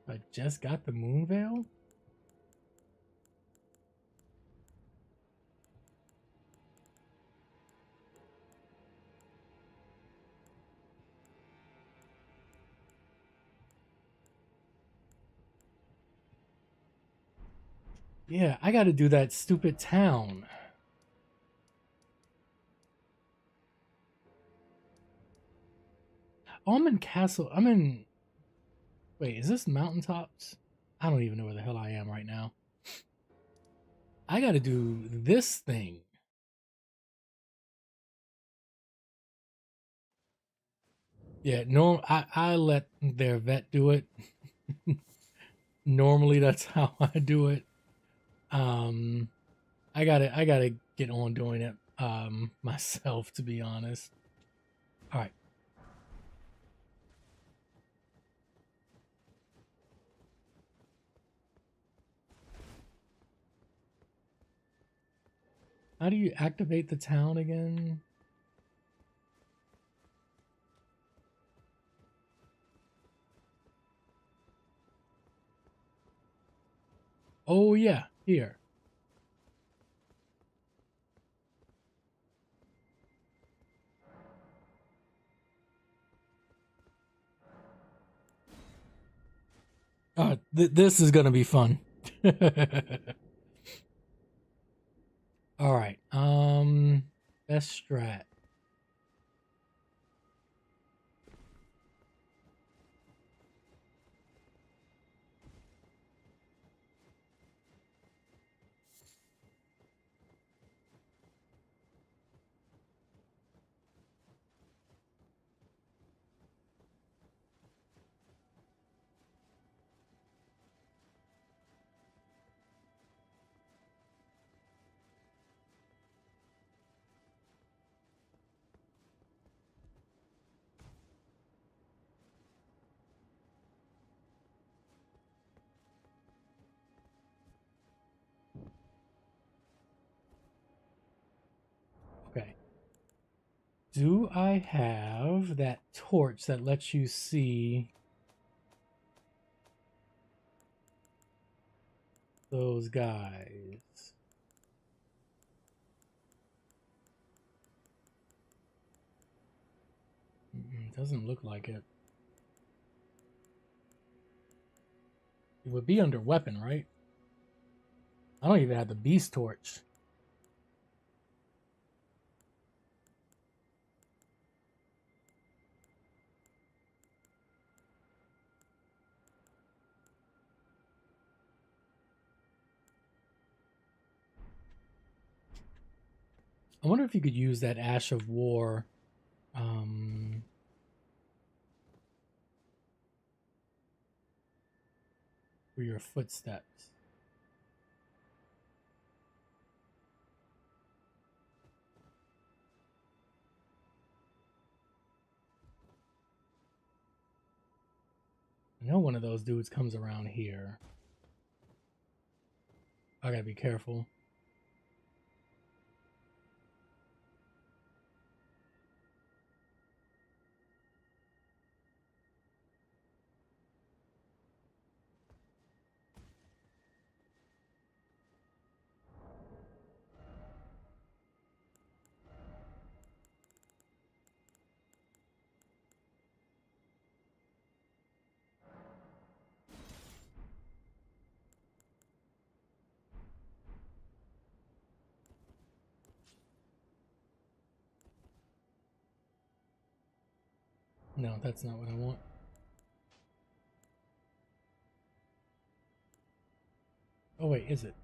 I just got the moon veil? Yeah, I got to do that stupid town. Oh, I'm in Castle. I'm in. Wait, is this mountaintops? I don't even know where the hell I am right now. I got to do this thing. Yeah, no, I let their vet do it. Normally, that's how I do it. I gotta get on doing it myself, to be honest. All right. How do you activate the town again? Oh yeah, here. This is gonna be fun. All right. Best strat. Do I have that torch that lets you see those guys? Doesn't look like it. It would be under weapon, right? I don't even have the beast torch. I wonder if you could use that Ash of War for your footsteps. I know one of those dudes comes around here. I gotta be careful. No, that's not what I want. Oh wait, is it?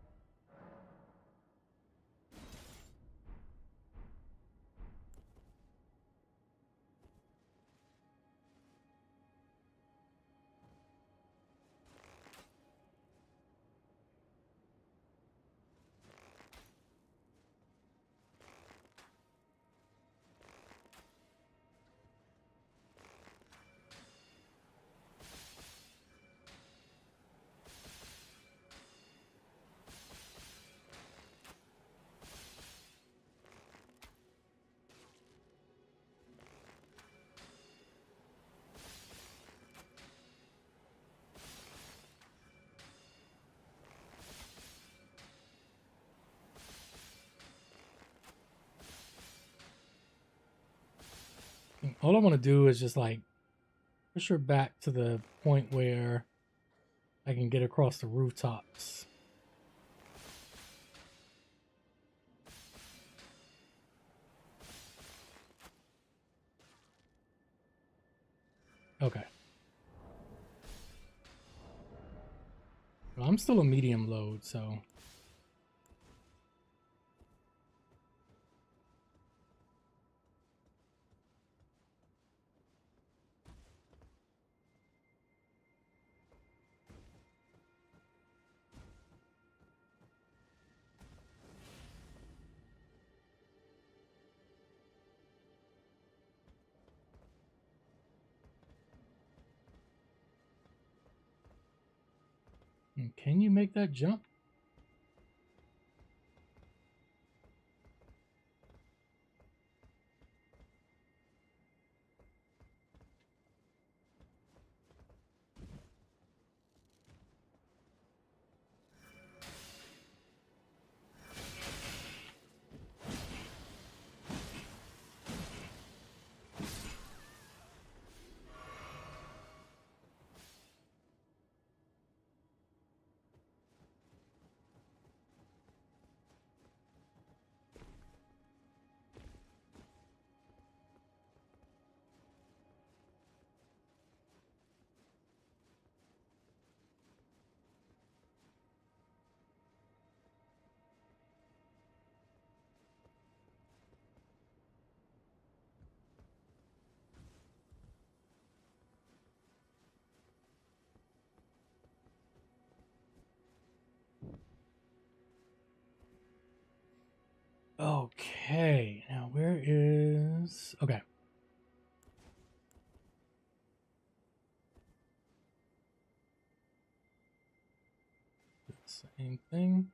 All I want to do is just like push her back to the point where I can get across the rooftops. Okay. Well, I'm still a medium load, so can you make that jump? Okay, now where is... Okay. Same thing.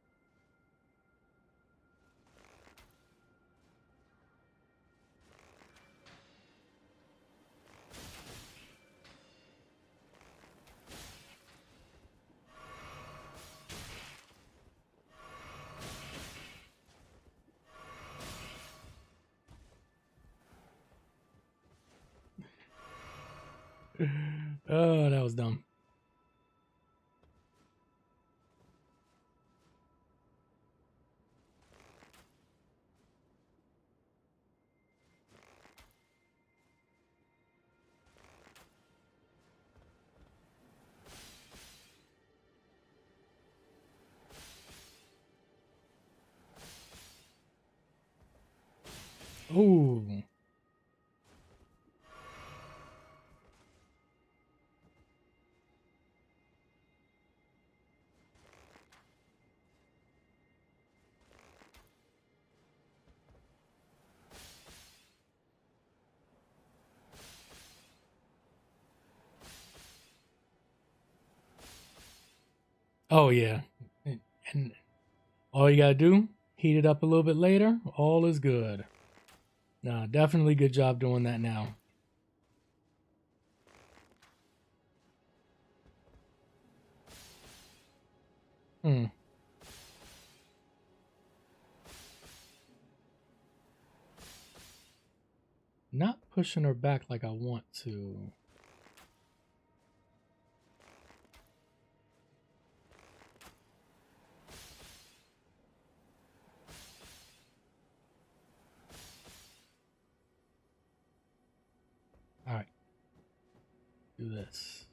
Oh, that was dumb. Ooh. Oh yeah. And all you gotta do, heat it up a little bit later. All is good. Nah, definitely good job doing that now. Hmm. Not pushing her back like I want to. All right. Do this.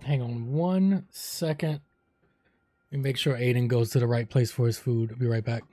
Hang on 1 second. Let me make sure Aiden goes to the right place for his food. I'll be right back.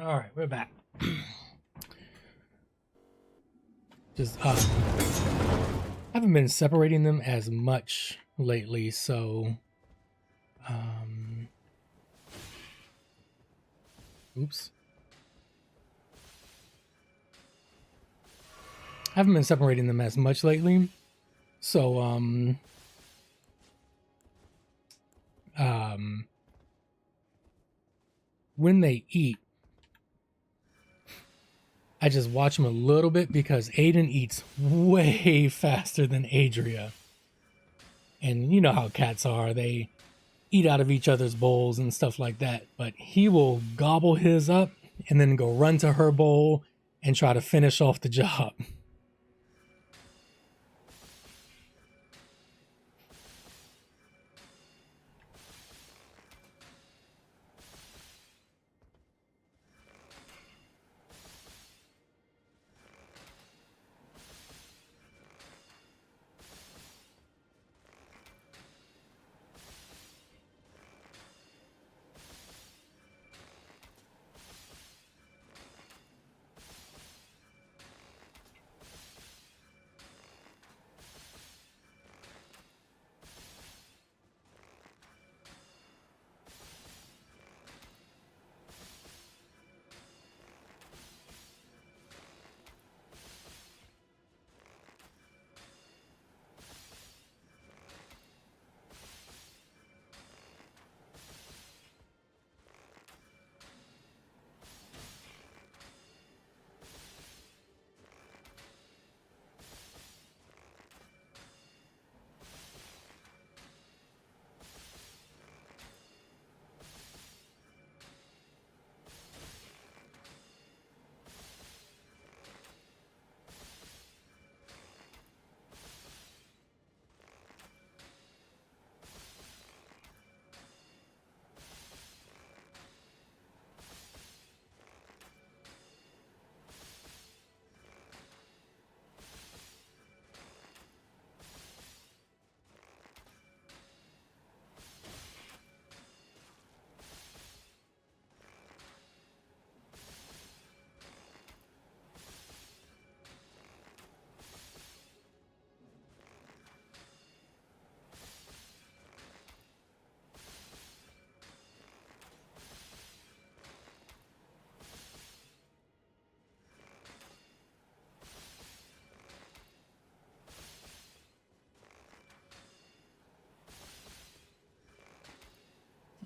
All right, we're back. Just haven't been separating them as much lately, so oops. Haven't been separating them as much lately. So when they eat, I just watch them a little bit because Aiden eats way faster than Adria. And you know how cats are. They eat out of each other's bowls and stuff like that. But he will gobble his up and then go run to her bowl and try to finish off the job.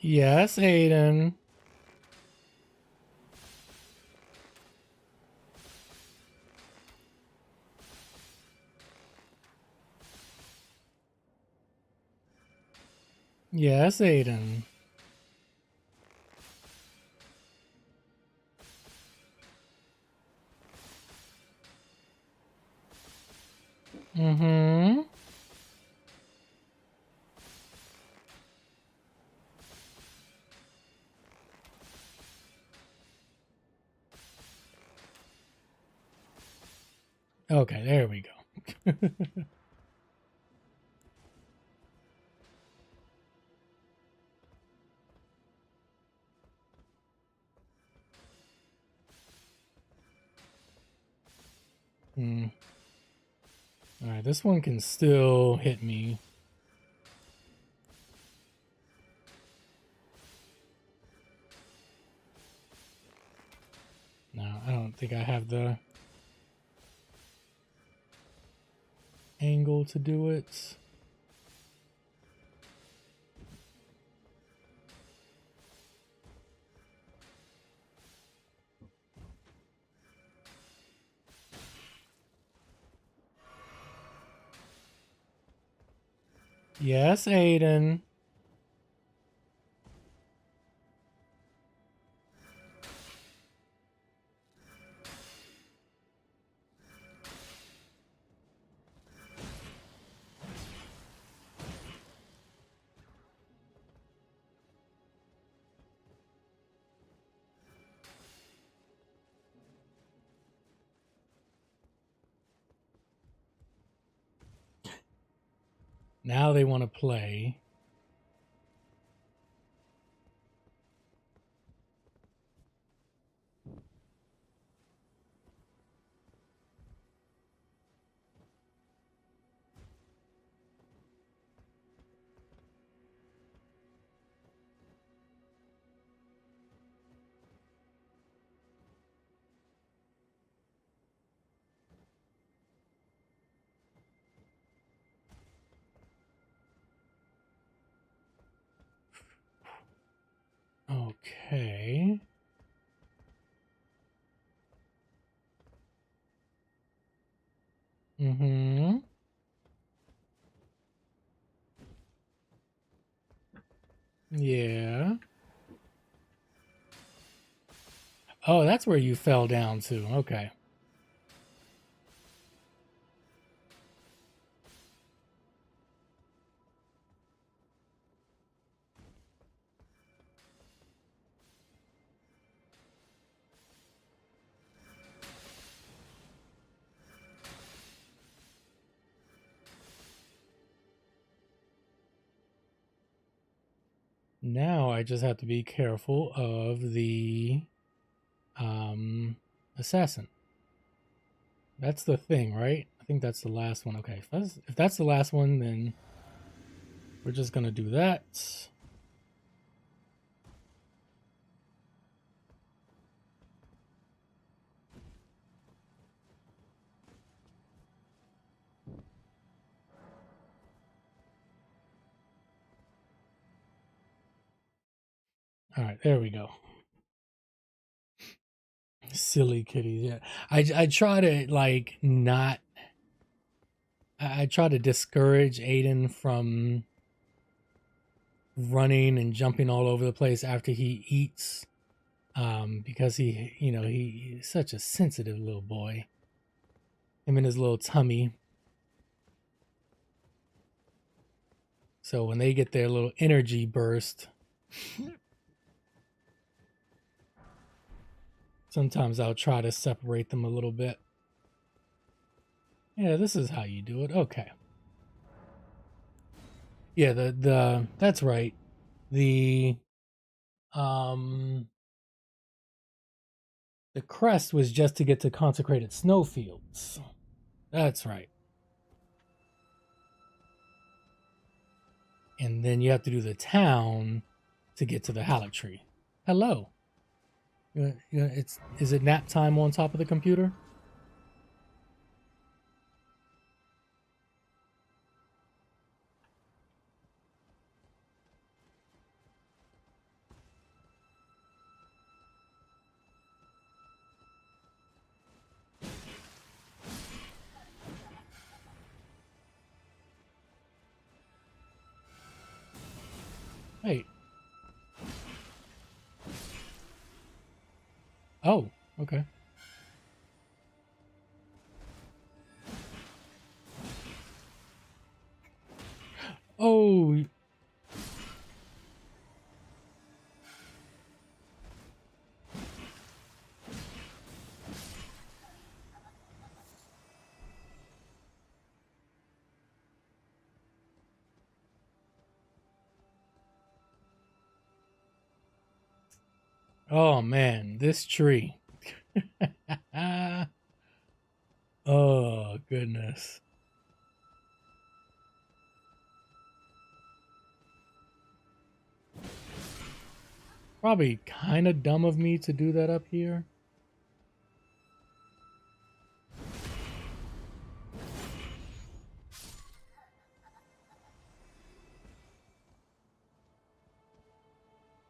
Yes, Aiden. Yes, Aiden. Mm-hmm. Okay, there we go. Hmm. All right, this one can still hit me. No, I don't think I have the angle to do it. Yes, Aiden. Now they want to play. Okay. Mm-hmm. Yeah. Oh, that's where you fell down to. Okay. Now I just have to be careful of the assassin. That's the thing, right? I think that's the last one. Okay, if that's the last one, then we're just gonna do that. All right, there we go. Silly kitties. Yeah, I try to like not. I try to discourage Aiden from running and jumping all over the place after he eats, because he's such a sensitive little boy. Him and his little tummy. So when they get their little energy burst, sometimes I'll try to separate them a little bit. Yeah, this is how you do it. Okay. Yeah, the that's right. The um the crest was just to get to consecrated snowfields. That's right. And then you have to do the town to get to the Halictree. Hello. Is it nap time on top of the computer? Wait. Oh, okay. Oh, oh man, this tree. Oh, goodness. Probably kind of dumb of me to do that up here.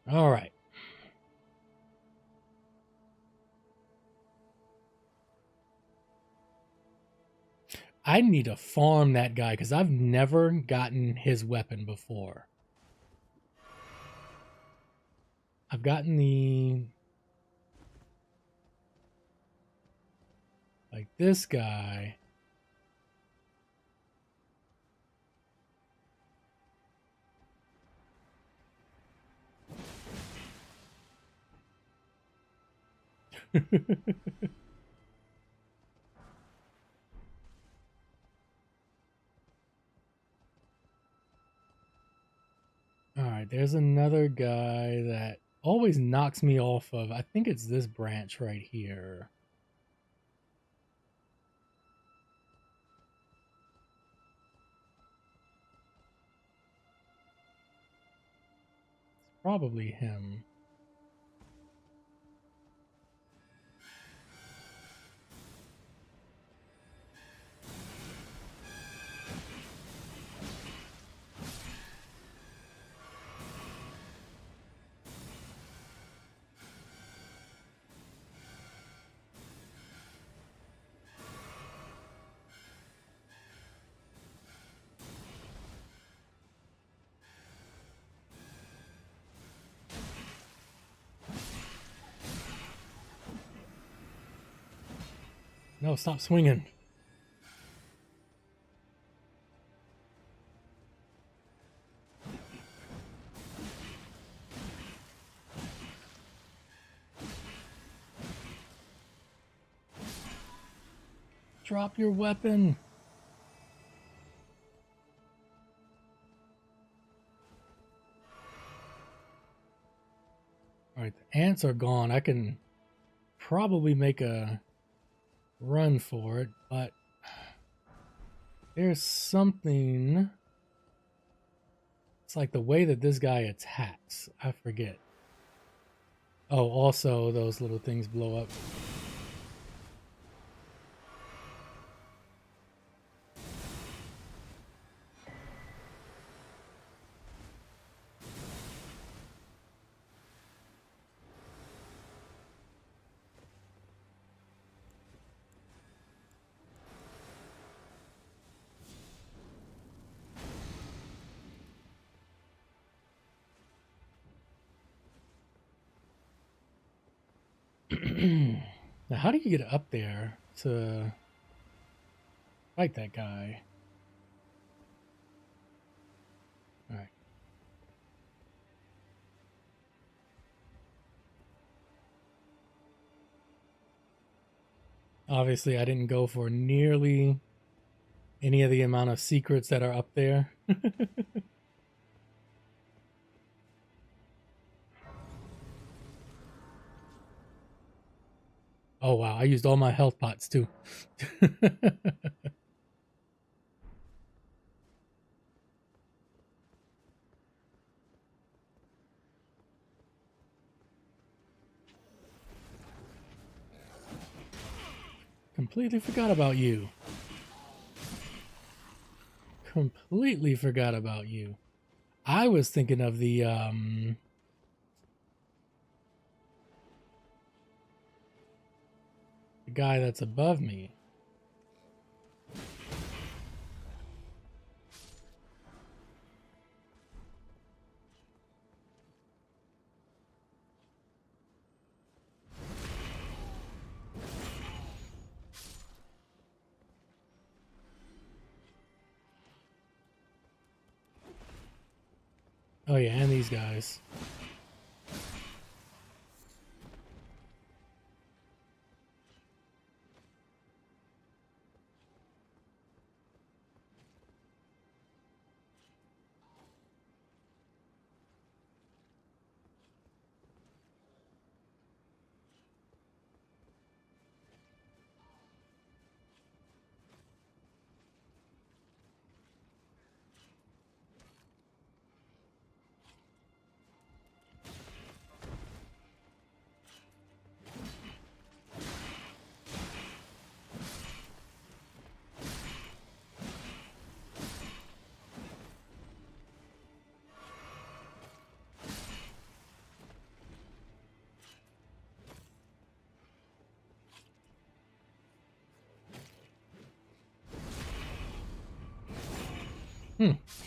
All right. I need to farm that guy because I've never gotten his weapon before. I've gotten like this guy. All right, there's another guy that always knocks me off of. I think it's this branch right here. It's probably him. No, stop swinging. Drop your weapon. All right, the ants are gone. I can probably make a run for it, but there's something. It's like the way that this guy attacks. I forget. Oh, also those little things blow up. Now, how do you get up there to fight that guy? All right. Obviously, I didn't go for nearly any of the amount of secrets that are up there. Oh, wow. I used all my health pots, too. Completely forgot about you. Completely forgot about you. I was thinking of the guy that's above me. Oh yeah, and these guys.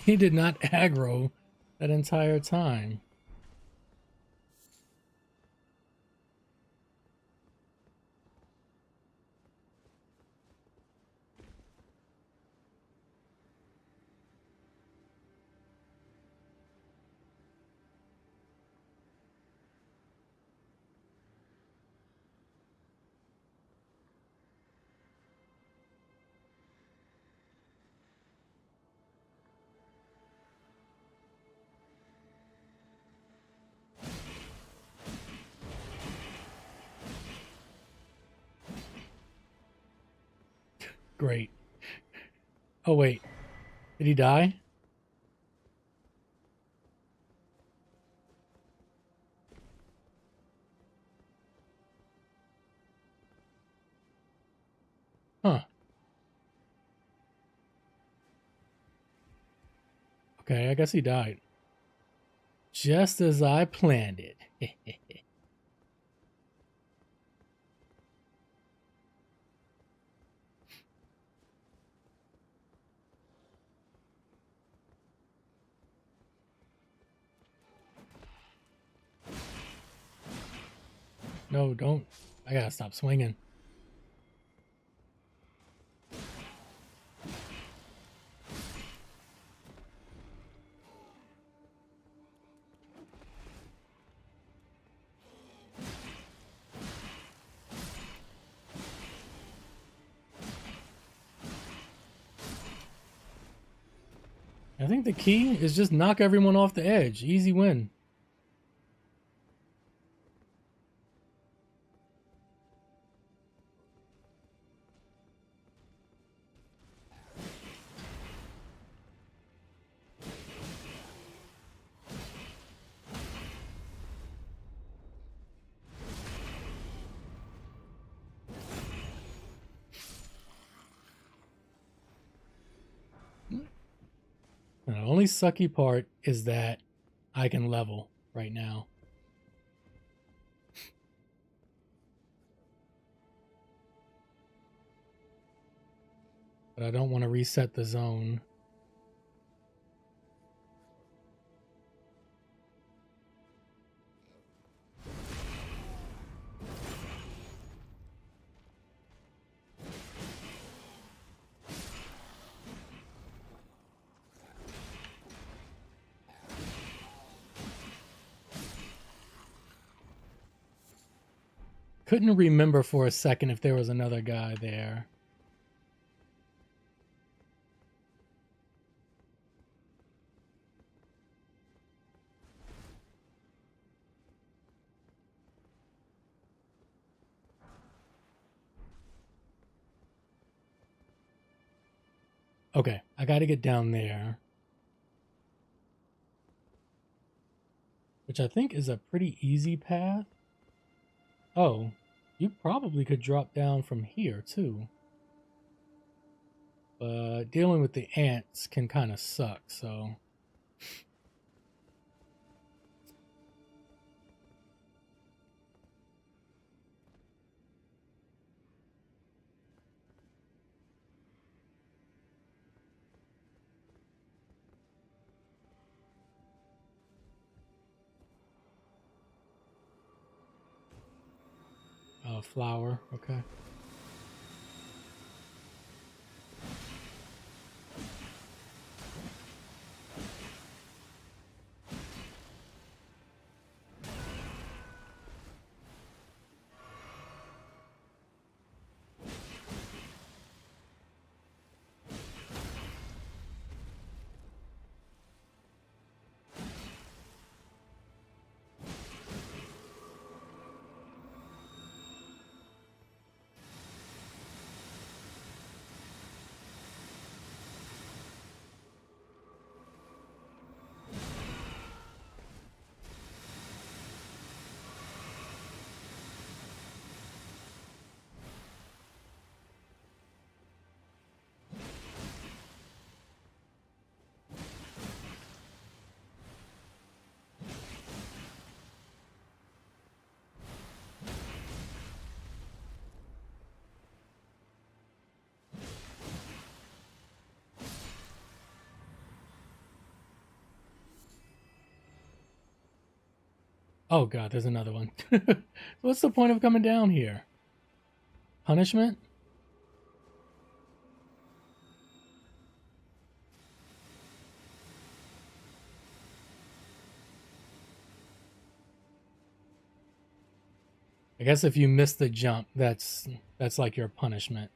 He did not aggro that entire time. Great. Oh wait, did he die? Huh. Okay, I guess he died. Just as I planned it. No, don't. I gotta stop swinging. I think the key is just knock everyone off the edge. Easy win. The only sucky part is that I can level right now. But I don't want to reset the zone. Couldn't remember for a second if there was another guy there. Okay, I got to get down there. Which I think is a pretty easy path. Oh, you probably could drop down from here too. But dealing with the ants can kind of suck, so... flower, okay. Oh god, there's another one. What's the point of coming down here? Punishment? I guess if you miss the jump, that's like your punishment.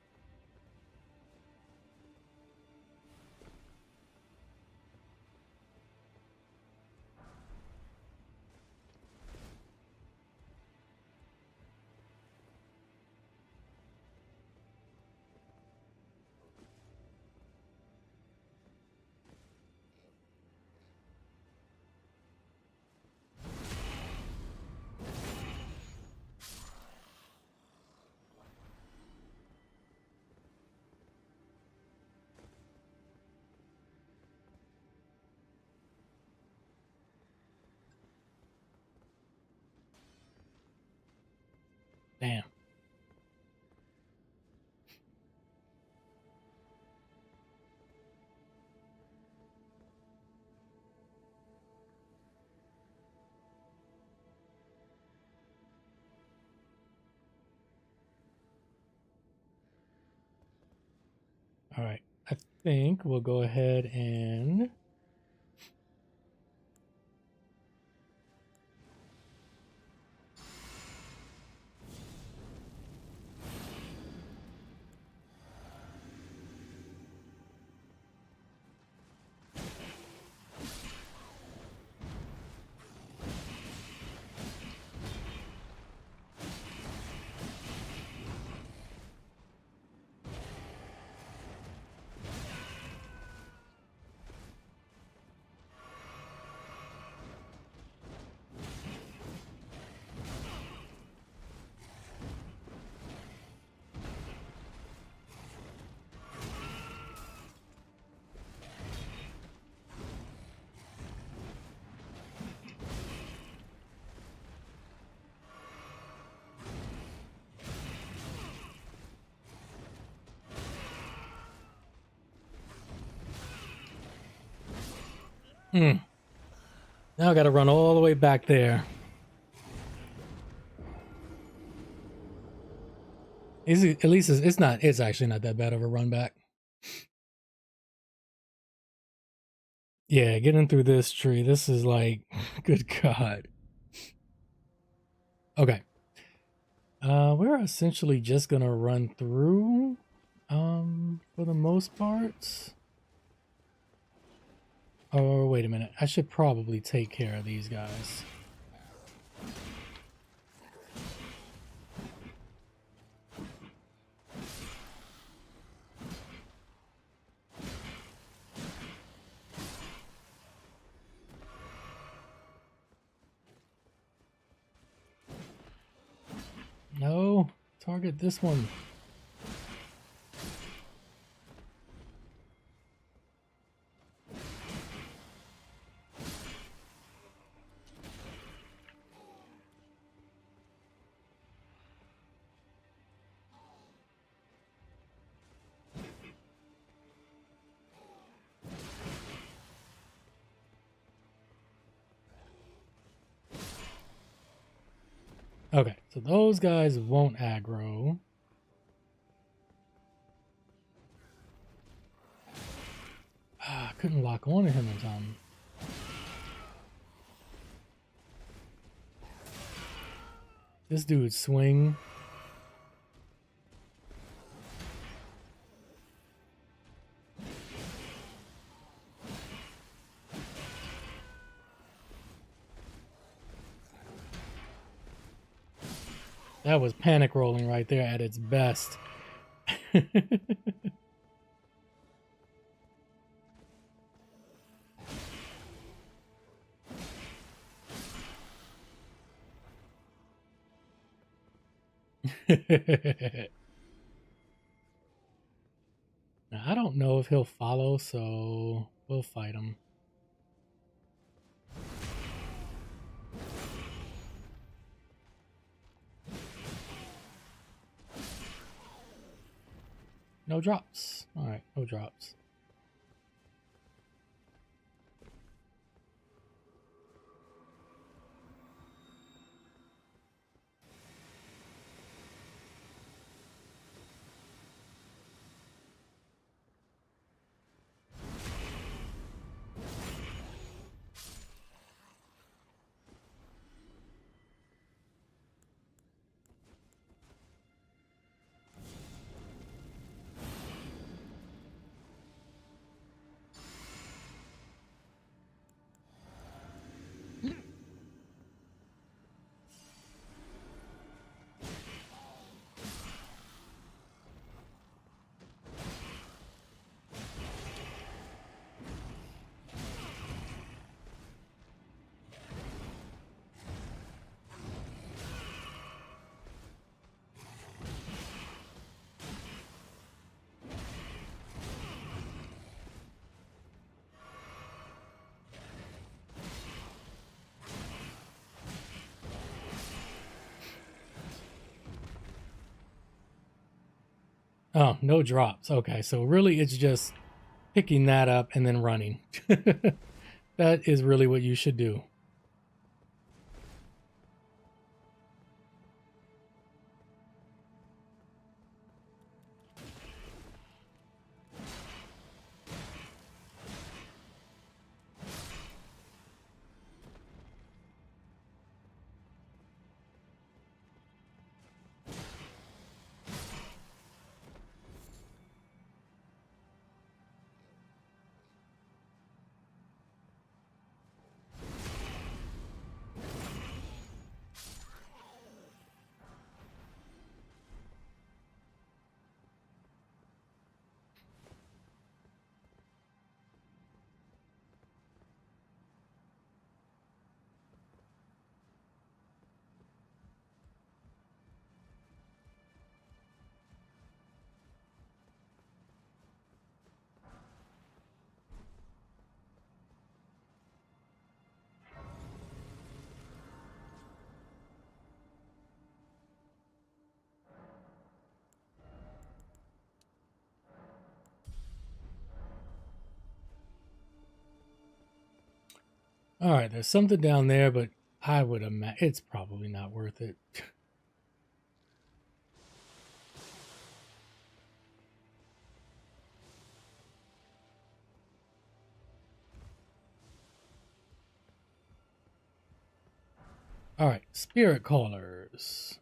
Damn. All right. I think we'll go ahead and... Mm. Now I gotta run all the way back there. At least it's not. It's actually not that bad of a run back. Yeah, getting through this tree. This is like, good God. Okay. We're essentially just gonna run through, for the most part. Oh, wait a minute. I should probably take care of these guys. No, target this one. Okay, so those guys won't aggro. I couldn't lock on to him in time. This dude's swing. That was panic rolling right there at its best. Now, I don't know if he'll follow, so we'll fight him. No drops. All right, no drops. Oh, no drops. Okay, so really it's just picking that up and then running. That is really what you should do. All right, there's something down there, but I would imagine it's probably not worth it. All right, spirit callers.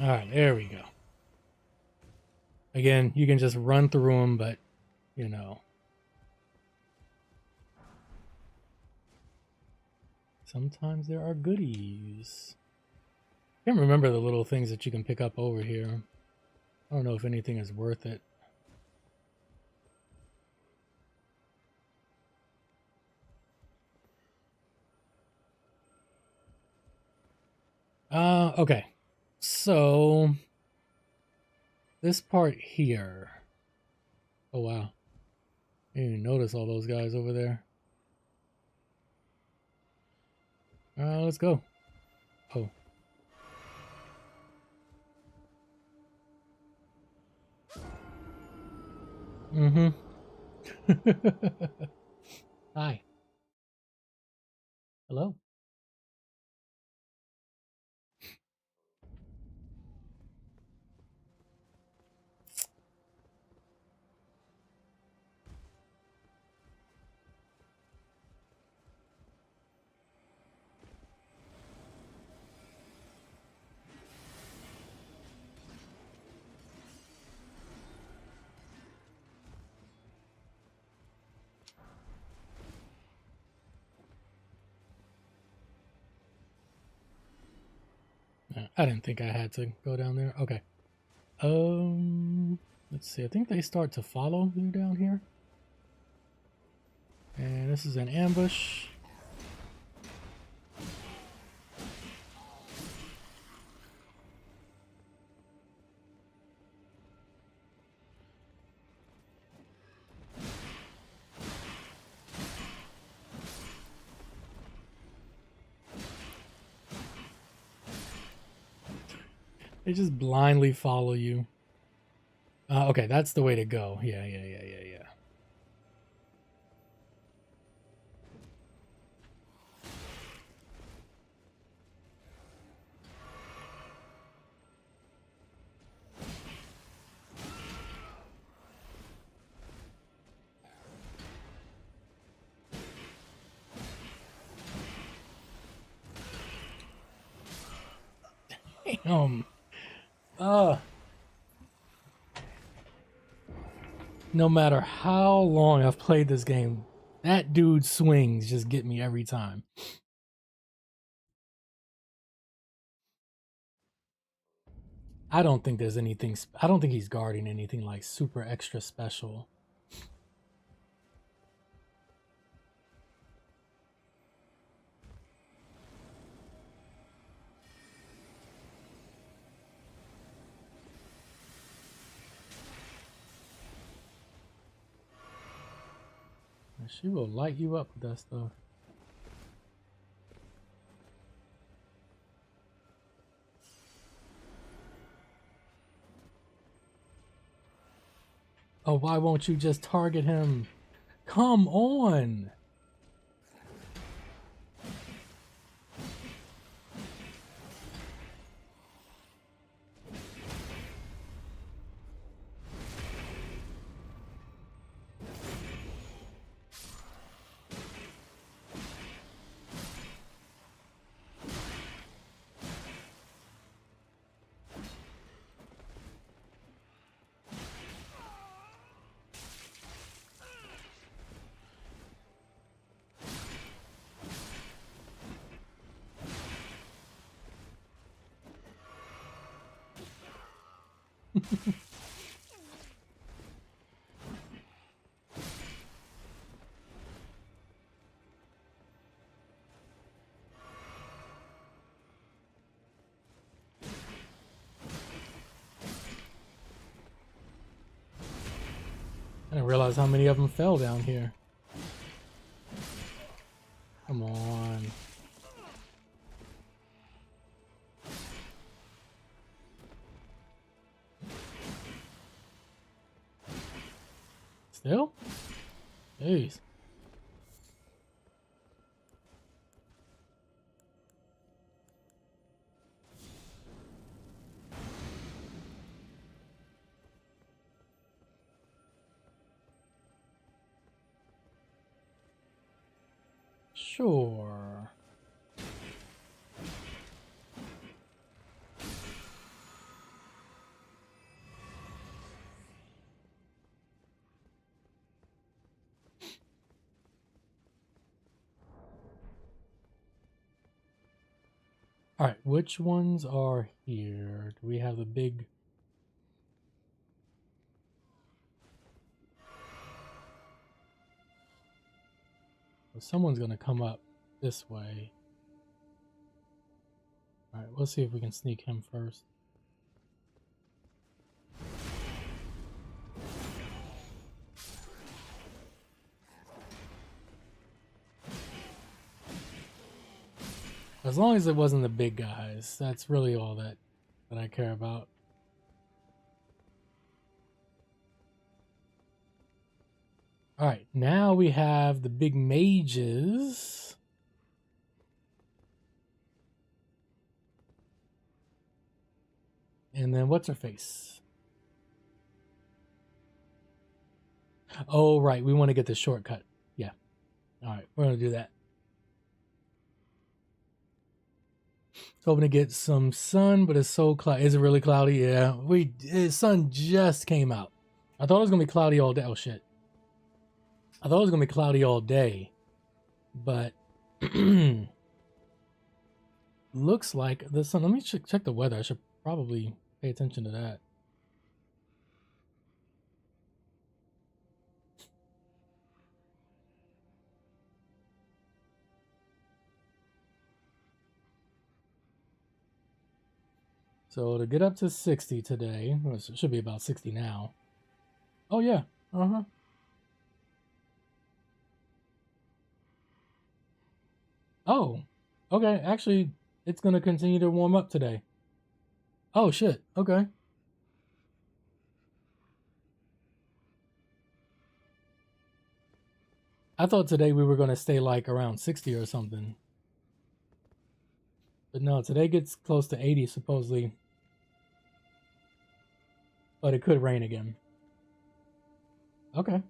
All right, there we go. Again, you can just run through them, but you know, sometimes there are goodies. Can't remember the little things that you can pick up over here. I don't know if anything is worth it. Okay. So this part here. Oh wow. I didn't even notice all those guys over there. Let's go. Oh. Mm-hmm. Hi. Hello. I didn't think I had to go down there. Okay. Let's see. I think they start to follow you down here. And this is an ambush. They just blindly follow you. Okay, that's the way to go. Yeah. Damn. No matter how long I've played this game, that dude's swings just get me every time. I don't think there's anything. I don't think he's guarding anything like super extra special. She will light you up with that stuff. Oh, why won't you just target him? Come on. I didn't realize how many of them fell down here. Come on. Still? Jeez. Sure. All right, which ones are here? Do we have the big... Well, someone's gonna come up this way. All right, let's see if we can sneak him first. As long as it wasn't the big guys, that's really all that I care about. All right, now we have the big mages. And then what's her face? Oh, right, we want to get the shortcut. Yeah. All right, we're going to do that. Hoping to get some sun, but it's so cloudy. Is it really cloudy? Yeah. The sun just came out. I thought it was going to be cloudy all day. Oh, shit. I thought it was going to be cloudy all day. But looks like the sun. Let me check the weather. I should probably pay attention to that. So to get up to 60 today, well, it should be about 60 now. Oh, yeah. Uh-huh. Oh, okay. Actually, it's going to continue to warm up today. Oh, shit. Okay. I thought today we were going to stay like around 60 or something. But no, today gets close to 80 supposedly. But it could rain again. Okay.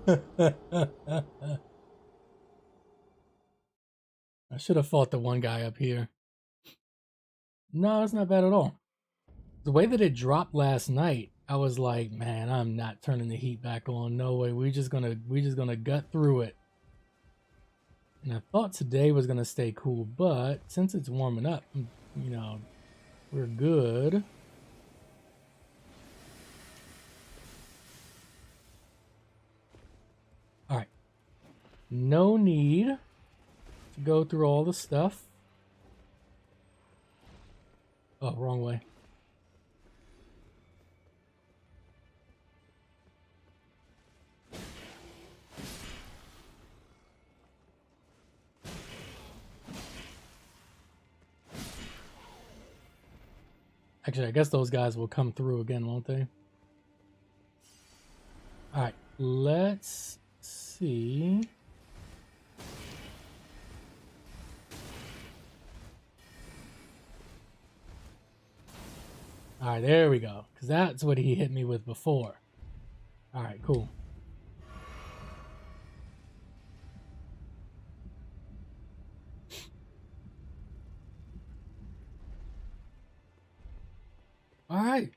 I should have fought the one guy up here. No, it's not bad at all. The way that it dropped last night, I was like, man, I'm not turning the heat back on. No way. We're just gonna gut through it. And I thought today was gonna stay cool, but since it's warming up, you know, we're good. All right. No need to go through all the stuff. Oh, wrong way. Actually, I guess those guys will come through again, won't they? All right, let's see. All right, there we go. Because that's what he hit me with before. All right, cool. All right.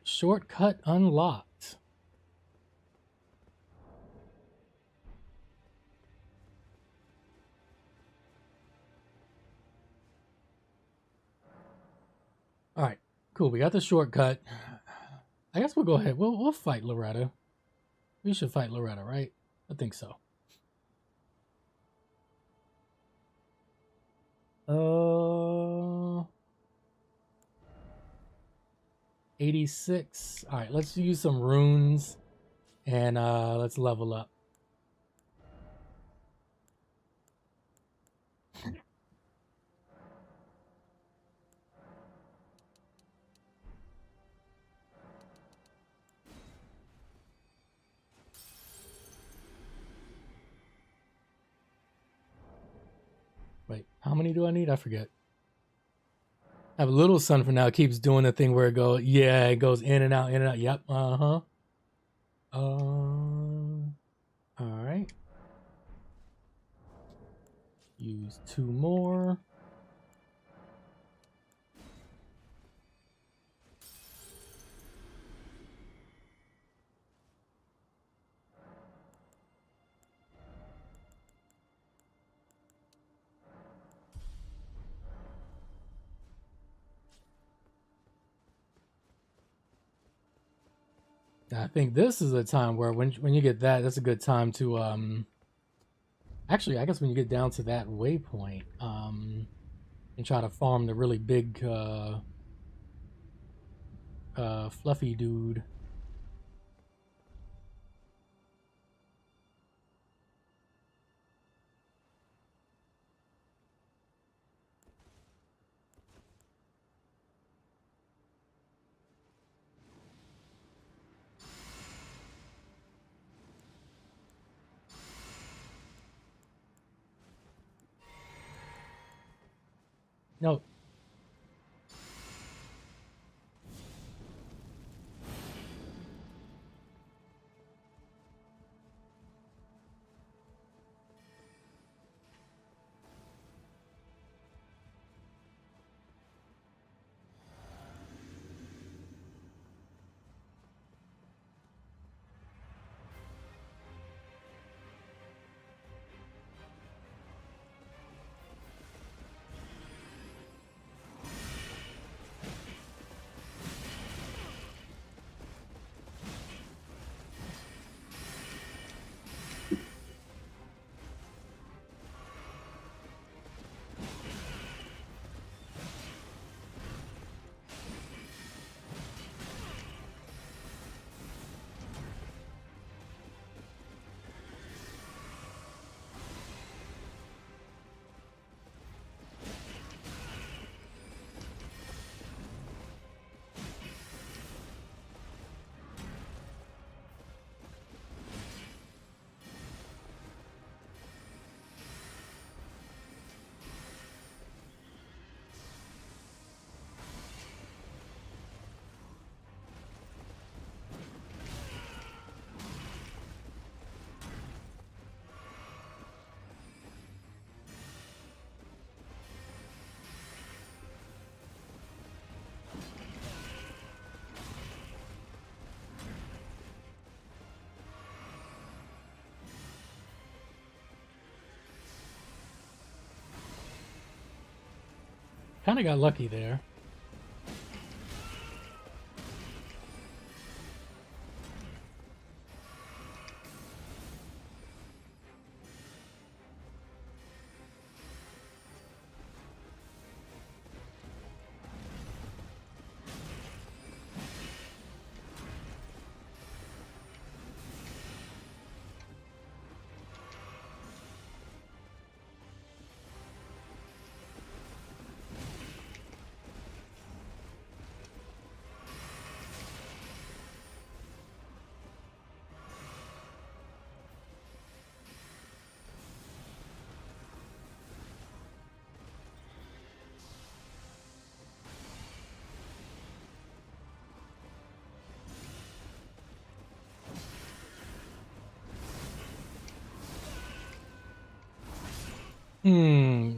Shortcut unlocked. All right. Cool. We got the shortcut. I guess we'll go ahead. We'll fight Loretta. We should fight Loretta, right? I think so. 86. All right, let's use some runes and let's level up. Wait, how many do I need? I forget. I have a little son for now. Keeps doing the thing where it goes, yeah, it goes in and out, in and out. Yep. All right. Use 2 more. I think this is a time where when you get that, that's a good time to actually I guess when you get down to that waypoint, and try to farm the really big fluffy dude. No. Kind of got lucky there.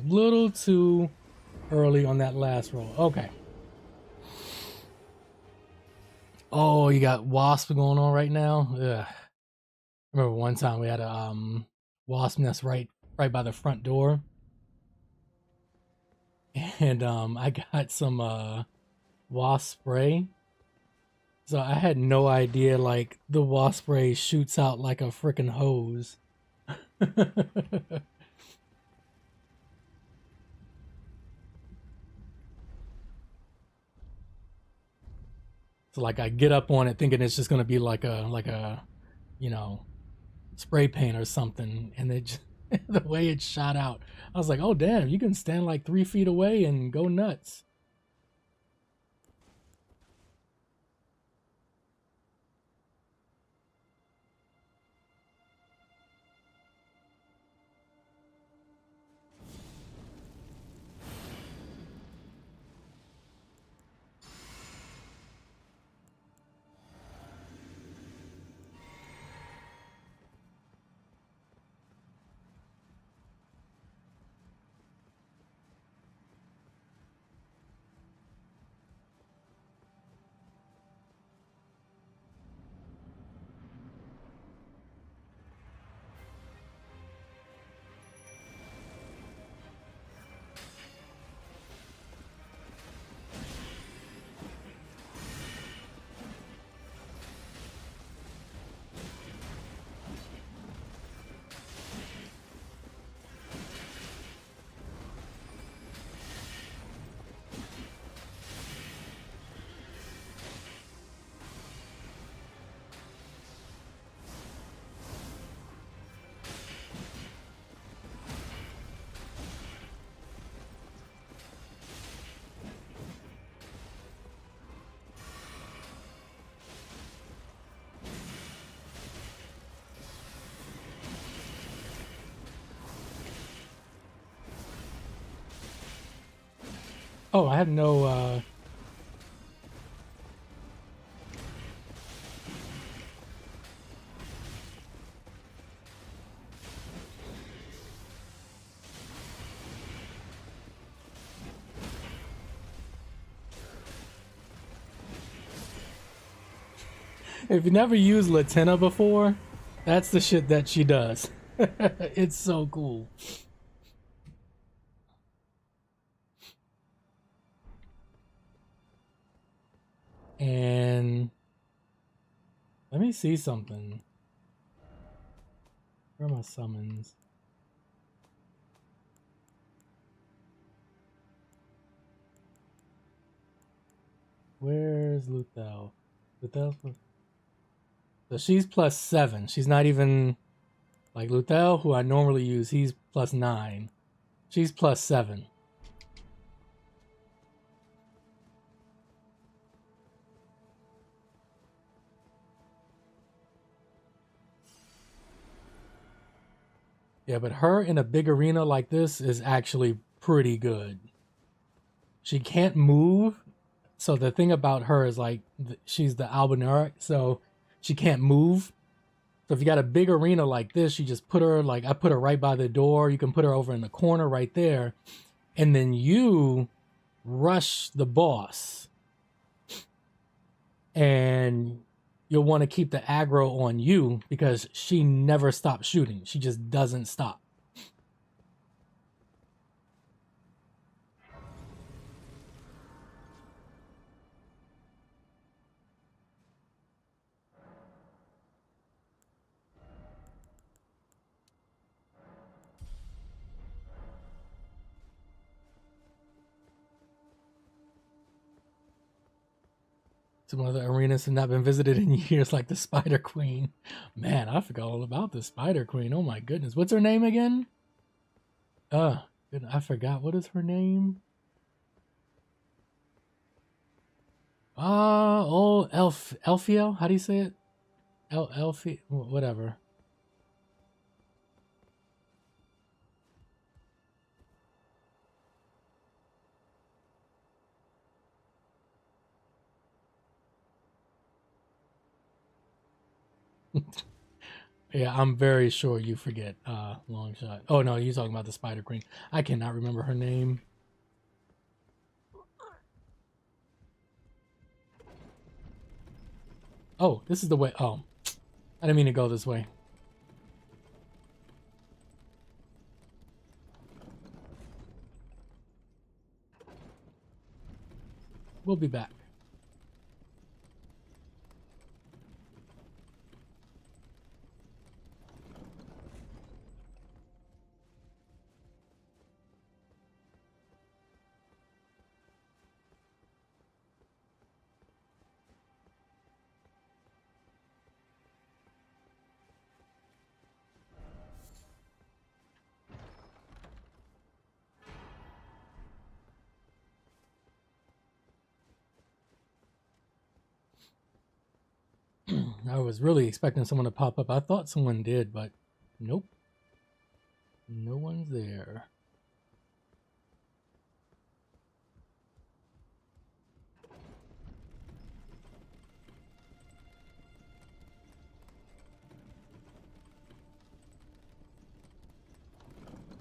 Little too early on that last roll. Okay. Oh, you got wasp going on right now. Ugh. I remember one time we had a wasp nest right by the front door, and I got some wasp spray. So I had no idea like the wasp spray shoots out like a freaking hose. So like I get up on it thinking it's just gonna be like a you know spray paint or something, and it just, the way it shot out, I was like, oh damn, you can stand like 3 feet away and go nuts. Oh, I have no if you never used Latina before, that's the shit that she does. It's so cool. And let me see something. Where are my summons? Where's Luthel? Luthel's so she's +7. She's not even like Luthel, who I normally use. He's +9. She's +7. Yeah, but her in a big arena like this is actually pretty good. She can't move. So the thing about her is like she's the Albinauric, so she can't move. So if you got a big arena like this, you just put her like I put her right by the door. You can put her over in the corner right there, and then you rush the boss, and you'll want to keep the aggro on you because she never stops shooting. She just doesn't stop. Some other arenas have not been visited in years, like the Spider Queen. Man, I forgot all about the Spider Queen. Oh my goodness. What's her name again? I forgot. What is her name? Elfiel? How do you say it? Elfie? Whatever. Yeah, I'm very sure you forget long shot. Oh no, you're talking about the Spider Queen. I cannot remember her name. Oh, this is the way. Oh, I didn't mean to go this way. We'll be back. I was really expecting someone to pop up. I thought someone did, but nope. No one's there.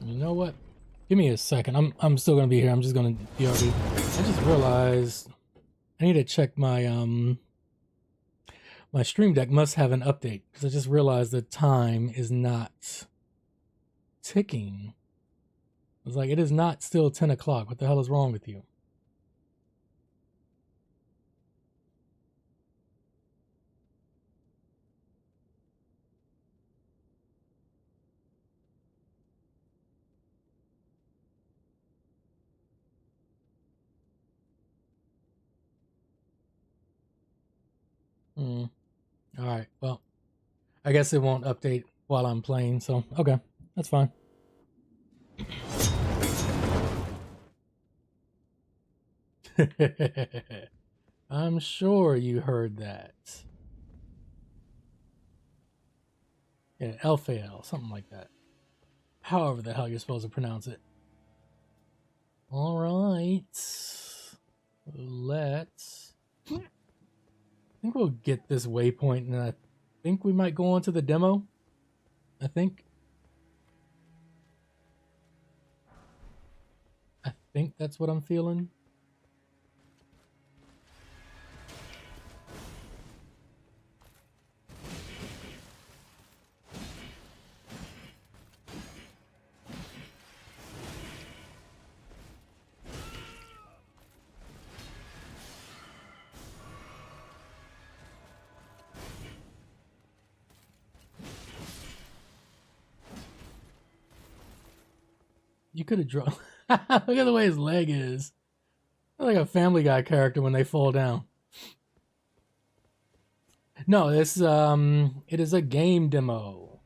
You know what? Give me a second. I'm still gonna be here. I'm just gonna BRB. I just realized I need to check my my Stream Deck must have an update because I just realized the time is not ticking. It's like it is not still 10 o'clock. What the hell is wrong with you? All right. Well, I guess it won't update while I'm playing. So, okay. That's fine. I'm sure you heard that. Yeah, Elphael, something like that. However the hell you're supposed to pronounce it. All right. Let's... I think we'll get this waypoint, and I think we might go on to the demo. I think that's what I'm feeling. You could have drawn. Look at the way his leg is. Like a Family Guy character when they fall down. No, this it is a game demo.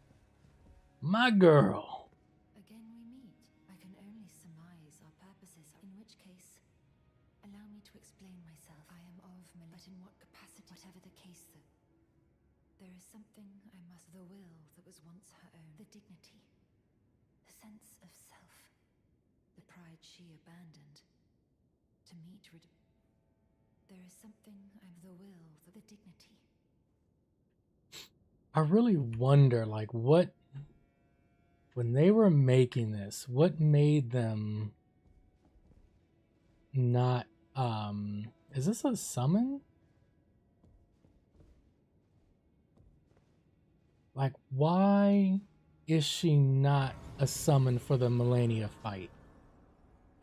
My girl. Again we meet. I can only surmise our purposes, in which case, allow me to explain myself. I am of Melania, but in what capacity? Whatever the case, there is something I must... The will that was once her own. The dignity. The sense of self. The pride she abandoned. To meet there is something I'm the will, the dignity. I really wonder, like, what, when they were making this, what made them not, is this a summon? Like, why is she not a summon for the Melania fight?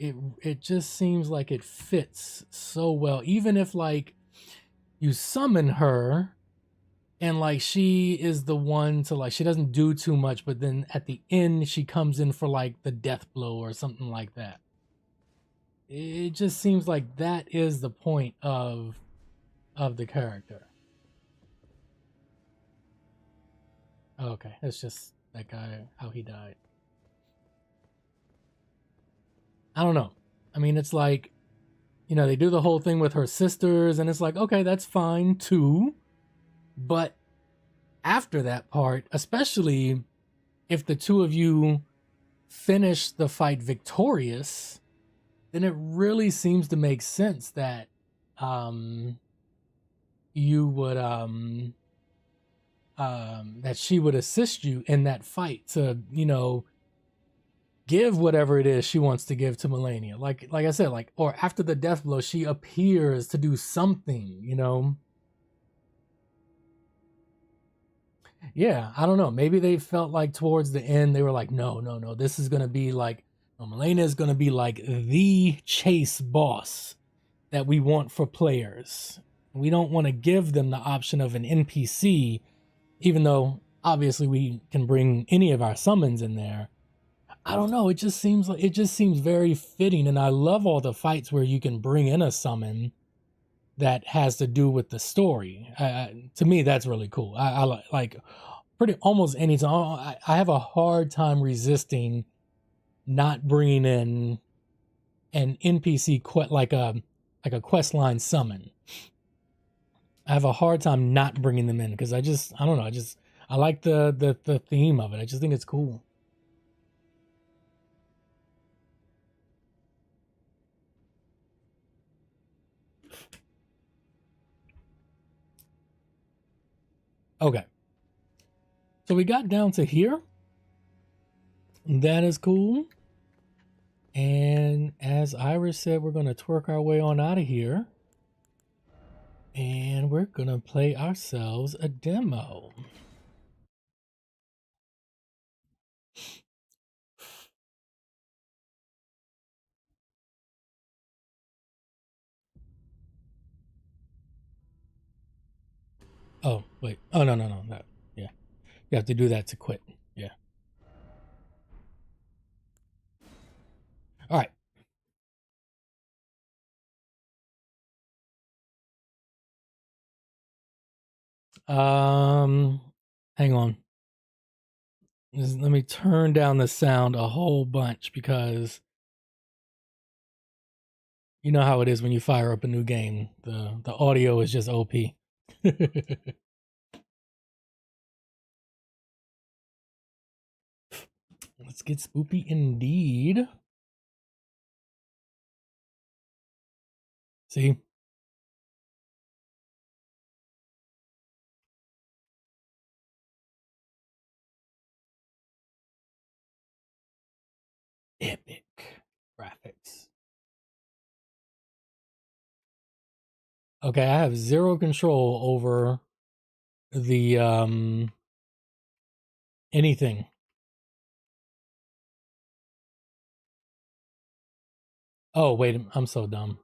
It just seems like it fits so well. Even if, like, you summon her and, like, she is the one to, like, she doesn't do too much, but then at the end she comes in for, like, the death blow or something like that. It just seems like that is the point of the character. Okay, it's just that guy, how he died. I don't know. I mean, it's like, you know, they do the whole thing with her sisters, and it's like, okay, that's fine too. But after that part, especially if the two of you finish the fight victorious, then it really seems to make sense that you would that she would assist you in that fight to, you know, give whatever it is she wants to give to Melania. Like I said, like, or after the death blow, she appears to do something, you know. Yeah, I don't know. Maybe they felt like towards the end they were like, no, no, no, this is gonna be like, no, Milena is gonna be like the chase boss that we want for players. We don't want to give them the option of an NPC, even though obviously we can bring any of our summons in there. I don't know. It just seems very fitting, and I love all the fights where you can bring in a summon that has to do with the story. To me, that's really cool. Like pretty almost any time. I have a hard time resisting not bringing in an NPC like a quest line summon. I have a hard time not bringing them in because I don't know. I like the theme of it. I just think it's cool. Okay, so we got down to here. That is cool. And as Iris said, we're gonna twerk our way on out of here. And we're gonna play ourselves a demo. Oh, wait. Oh, no, no, no, no. Yeah. You have to do that to quit. Yeah. All right. Hang on. Let me turn down the sound a whole bunch because you know how it is when you fire up a new game. The audio is just OP. Let's get spoopy indeed. See? Epic graphics. Okay, I have zero control over the anything. Oh, wait, I'm so dumb.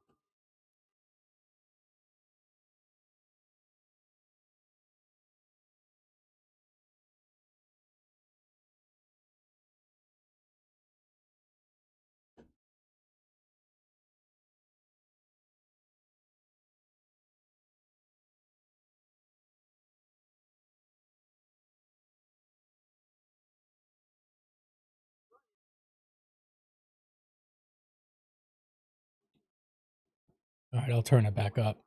All right, I'll turn it back up.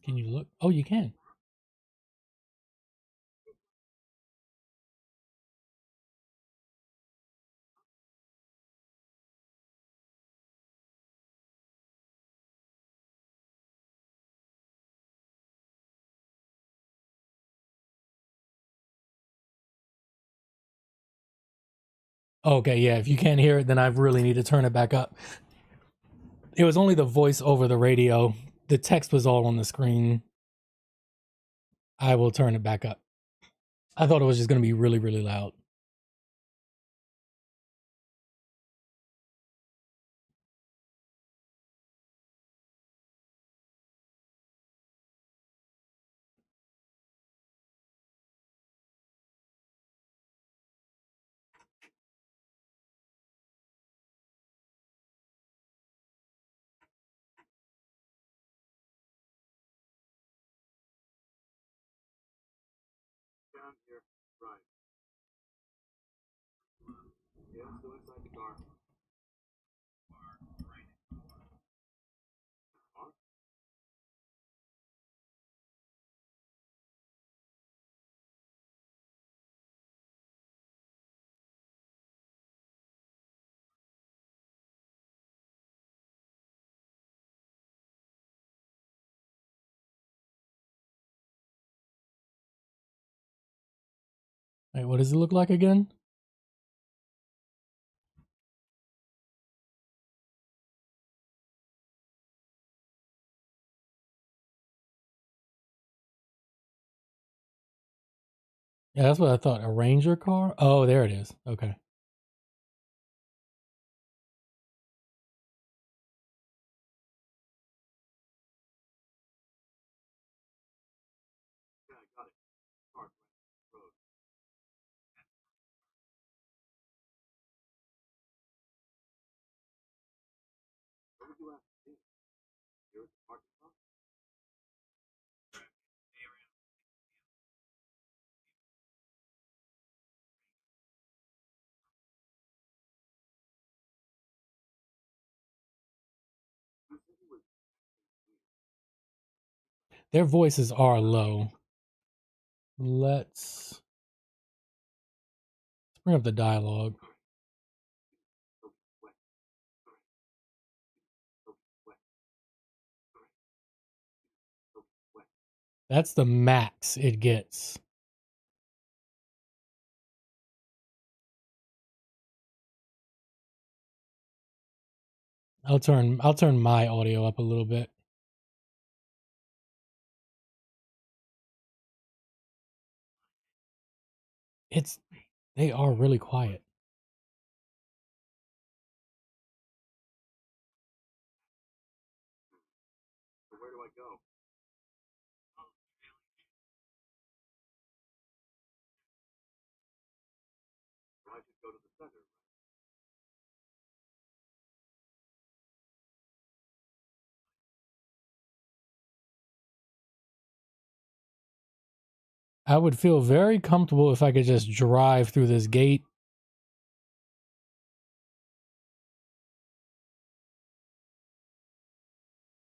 Can you look? Oh, you can. Okay, yeah, if you can't hear it, then I really need to turn it back up. It was only the voice over the radio. The text was all on the screen. I will turn it back up. I thought it was just going to be really, really loud. Wait, what does it look like again? Yeah, that's what I thought. A Ranger car? Oh, there it is. Okay. Their voices are low. Let's bring up the dialogue. That's the max it gets. I'll turn my audio up a little bit. They are really quiet. I would feel very comfortable if I could just drive through this gate.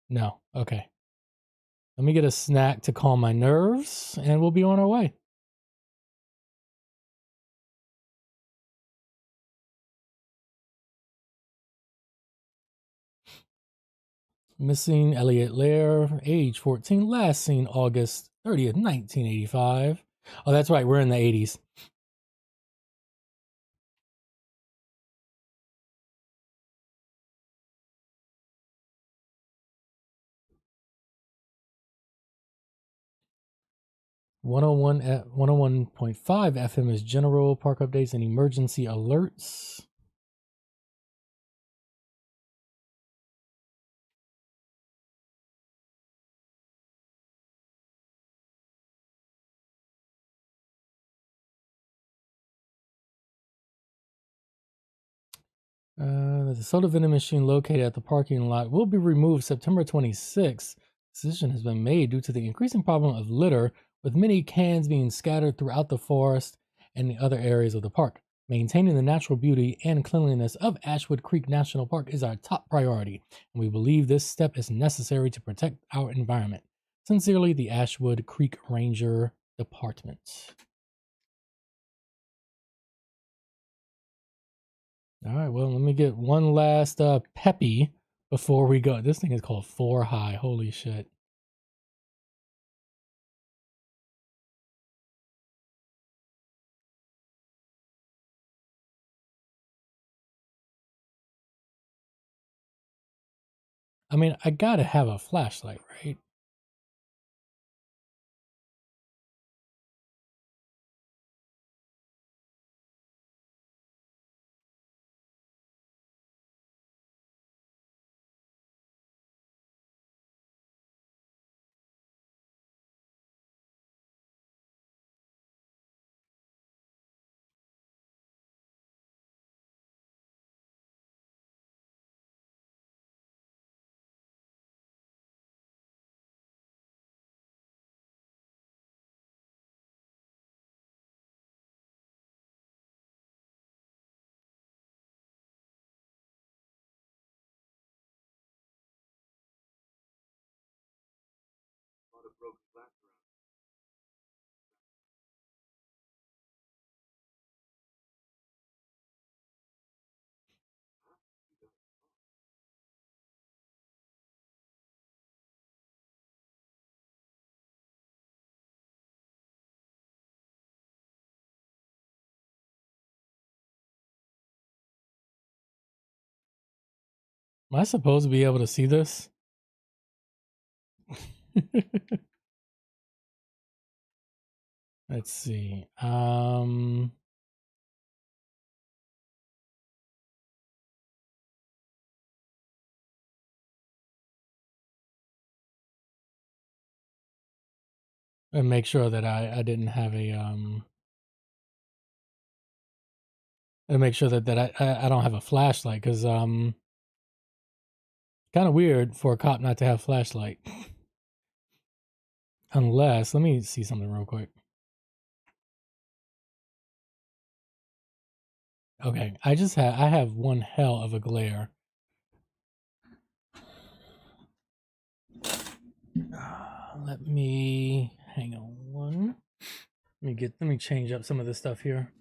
No. Okay. Let me get a snack to calm my nerves, and we'll be on our way. Missing Elliot Lair, age 14, last seen August 30th, 1985. Oh, that's right, we're in the 80s. One 101.5 FM is general park updates and emergency alerts. The soda vending machine located at the parking lot will be removed September 26th. Decision has been made due to the increasing problem of litter, with many cans being scattered throughout the forest and the other areas of the park. Maintaining the natural beauty and cleanliness of Ashwood Creek National Park is our top priority, and we believe this step is necessary to protect our environment. Sincerely, the Ashwood Creek Ranger Department. All right, well, let me get one last peppy before we go. This thing is called 4 High. Holy shit. I mean, I gotta have a flashlight, right? Am I supposed to be able to see this? Let's see. And make sure that I didn't have a and make sure that I don't have a flashlight, because kind of weird for a cop not to have flashlight. Unless, let me see something real quick. Okay, I have one hell of a glare. Let me hang on one. Let me change up some of this stuff here.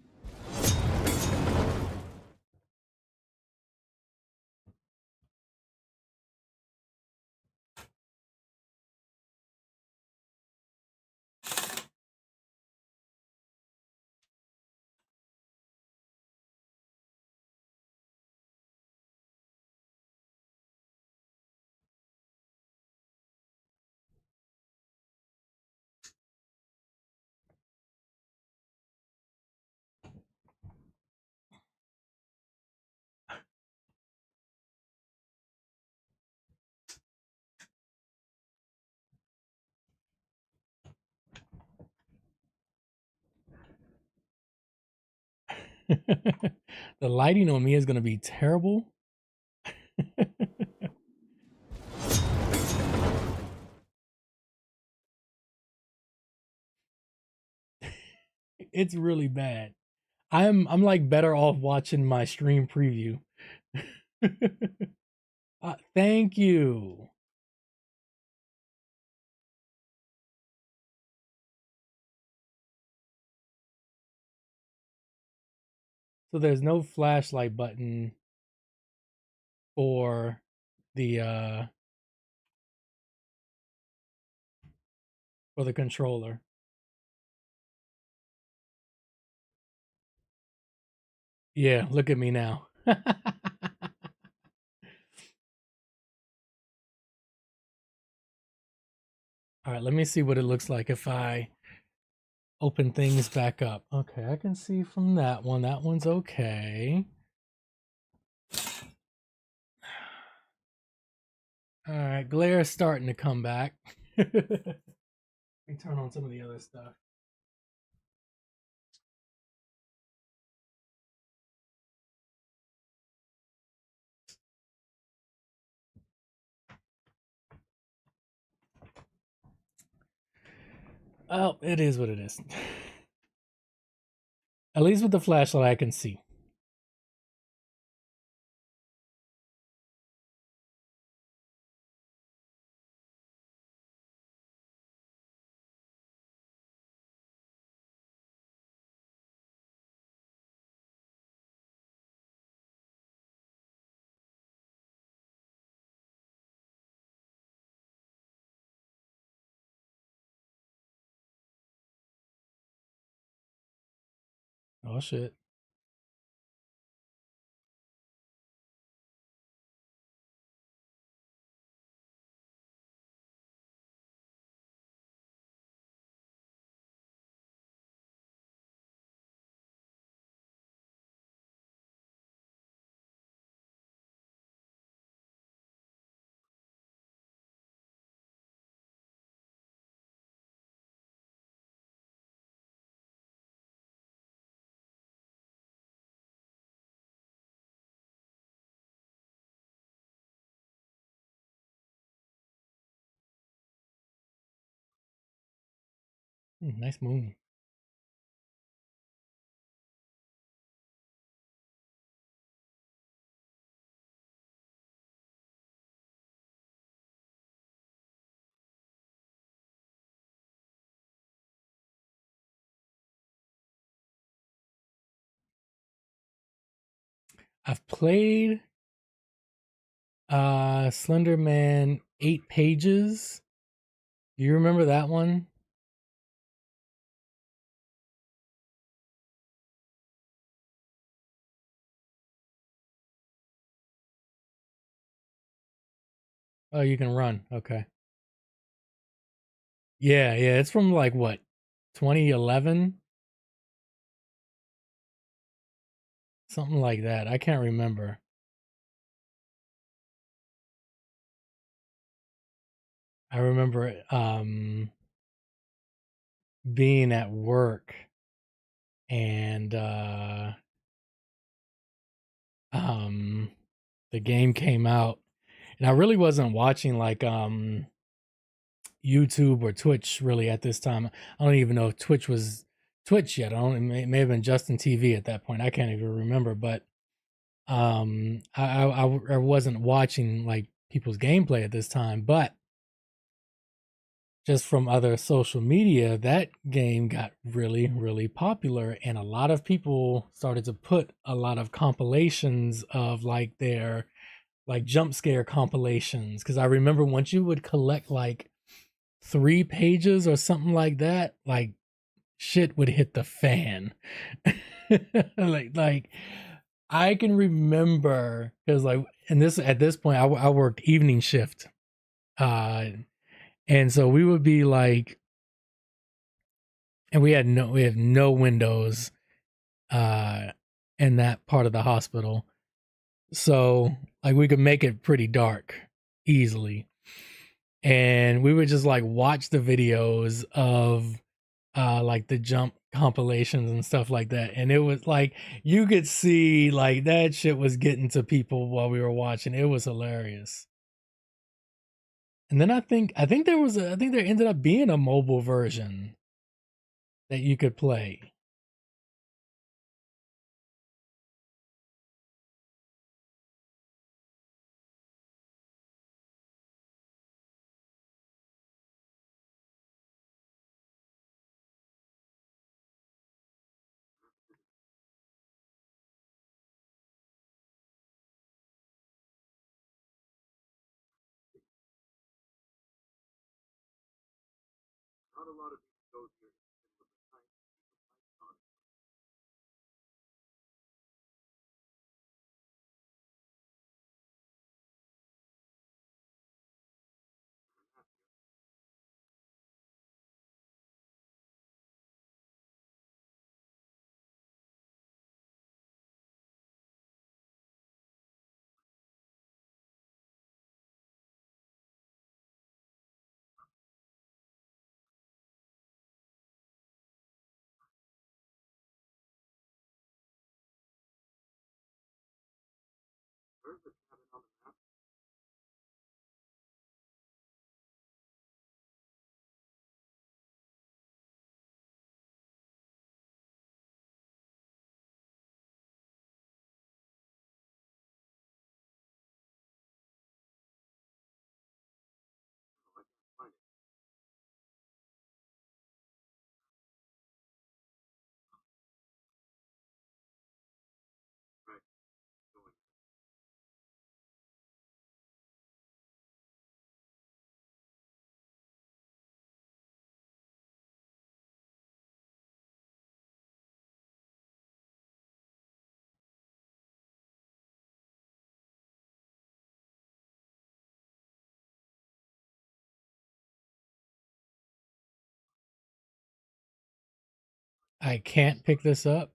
The lighting on me is gonna be terrible. It's really bad. I'm like better off watching my stream preview. Thank you. So there's no flashlight button for the controller. Yeah, look at me now. All right, let me see what it looks like if I open things back up. Okay, I can see from that one. That one's okay. All right, glare is starting to come back. Let me turn on some of the other stuff. Oh, it is what it is. At least with the flashlight, I can see. Oh, shit. Nice moon. I've played Slender Man 8 Pages. Do you remember that one? Oh, you can run. Okay. Yeah, yeah. It's from like what, 2011, something like that. I can't remember. I remember being at work and um the game came out, and I really wasn't watching like YouTube or Twitch really at this time. I don't even know if Twitch was Twitch yet. I don't. It may have been Justin TV at that point. I can't even remember. But I wasn't watching like people's gameplay at this time. But just from other social media, that game got really, really popular, and a lot of people started to put a lot of compilations of like their like jump scare compilations. Because I remember once you would collect like 3 pages or something like that, like shit would hit the fan. like I can remember because like and this at this point I worked evening shift, uh, and so we would be like, and we have no windows uh in that part of the hospital, so like we could make it pretty dark easily, and we would just like watch the videos of like the jump compilations and stuff like that, and it was like you could see like that shit was getting to people while we were watching. It was hilarious. And then I think I think there ended up being a mobile version that you could play. I can't pick this up.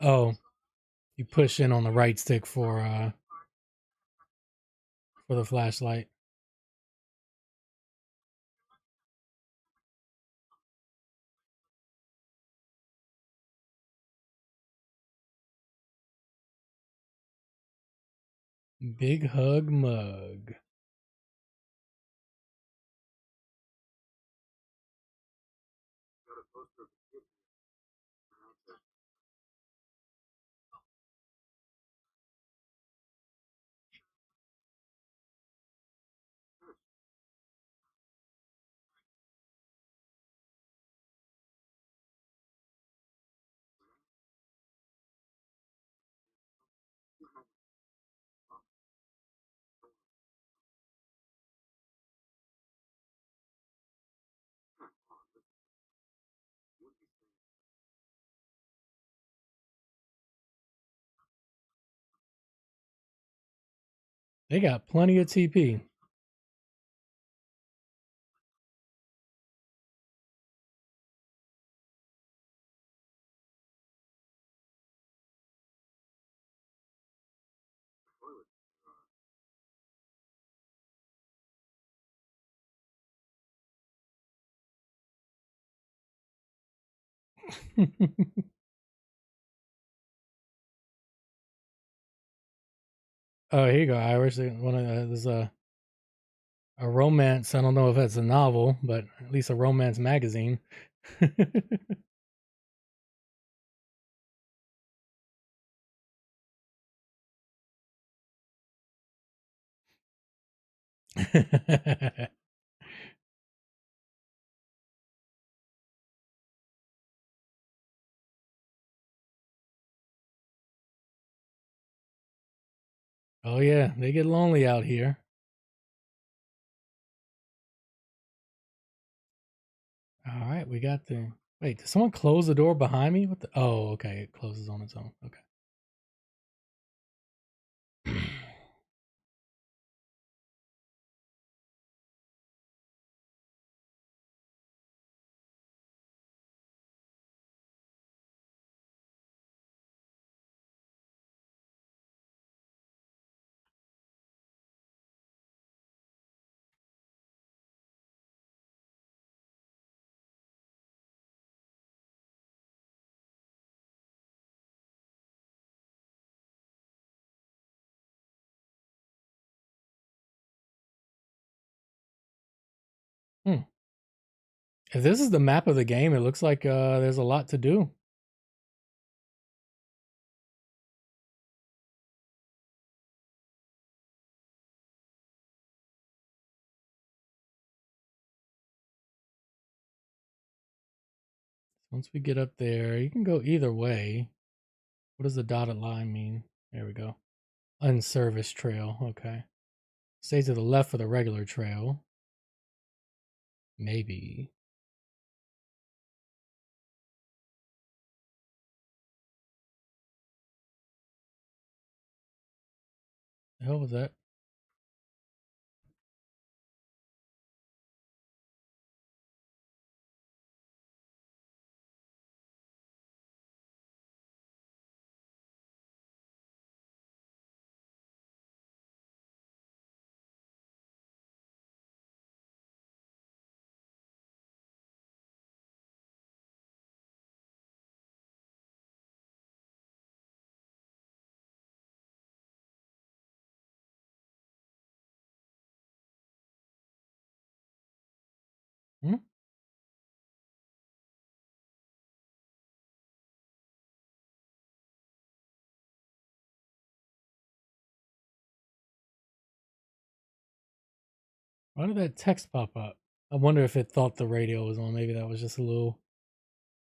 Oh, you push in on the right stick for the flashlight. Big hug mug. They got plenty of TP. Oh, here you go, Irish. One of there's a romance. I don't know if it's a novel, but at least a romance magazine. Oh yeah, they get lonely out here. All right, we got the. Wait, did someone close the door behind me? What the? Oh, okay, it closes on its own. Okay. Hmm. If this is the map of the game, it looks like there's a lot to do. Once we get up there, you can go either way. What does the dotted line mean? There we go. Unserviced trail. Okay. Stay to the left for the regular trail. Maybe. The hell was that? Hmm? Why did that text pop up? I wonder if it thought the radio was on. Maybe that was just a little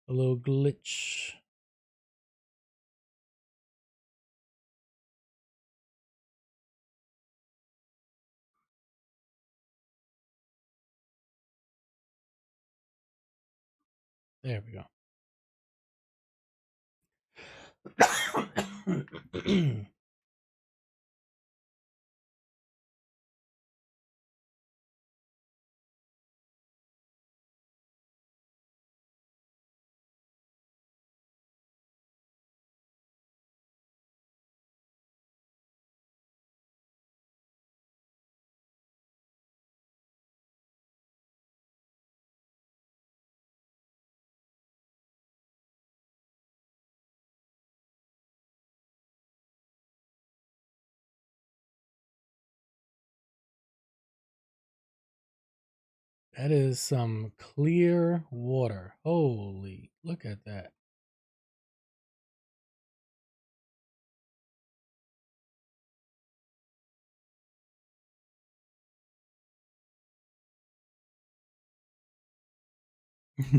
glitch. There we go. That is some clear water. Holy, look at that.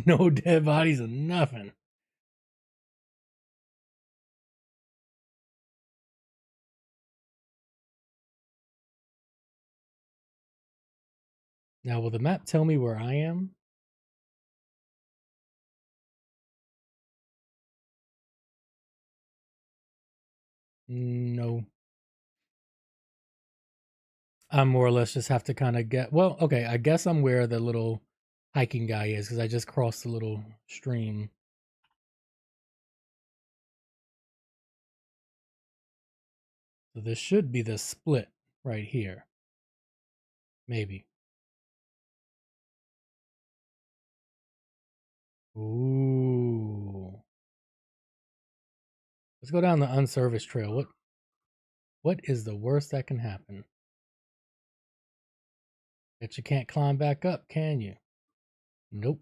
No dead bodies or nothing. Now, will the map tell me where I am? No. I more or less just have to kind of get. Well, okay, I guess I'm where the little hiking guy is because I just crossed the little stream. So this should be the split right here. Maybe. Ooh. Let's go down the unserviced trail. What is the worst that can happen? That you can't climb back up, can you? Nope.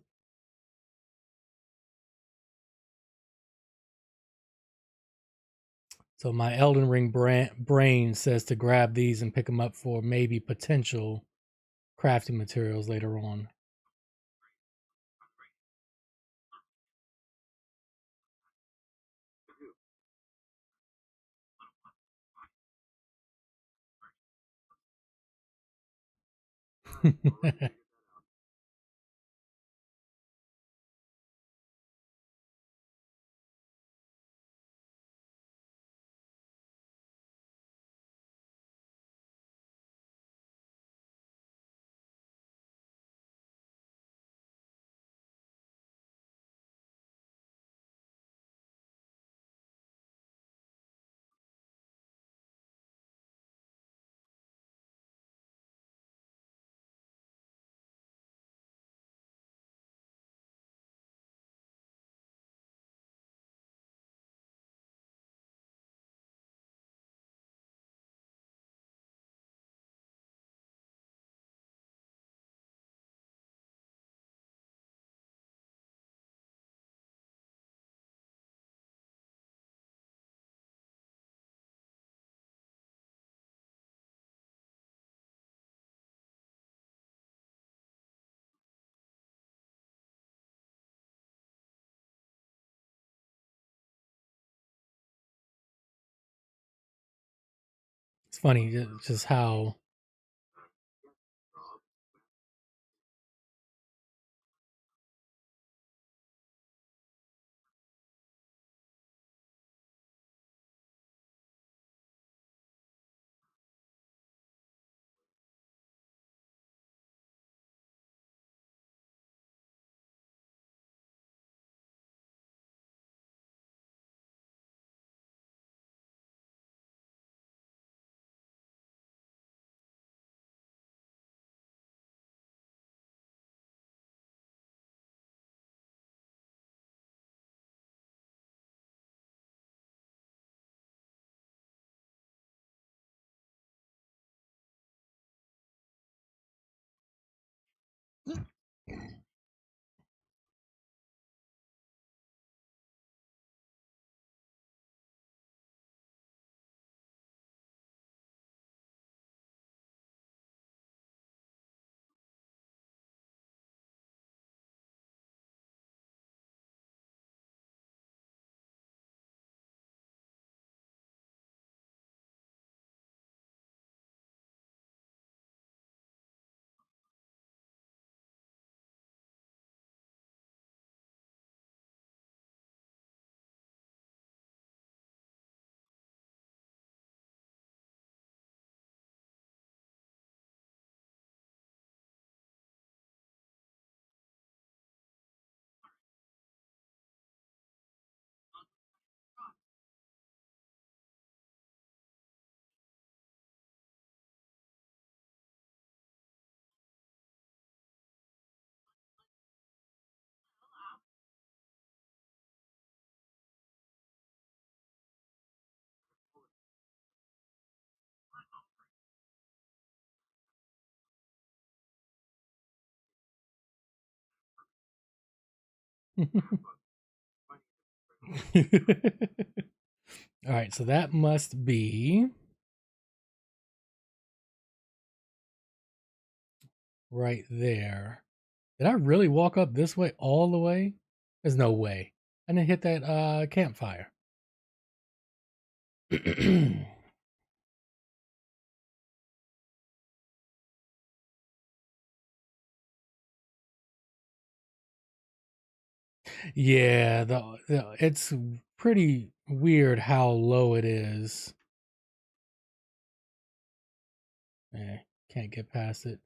So my Elden Ring brain says to grab these and pick them up for maybe potential crafting materials later on. It's funny just how All right, so that must be right there. Did I really walk up this way all the way? There's no way. I didn't hit that campfire. Yeah, it's pretty weird how low it is. Eh. can't get past it.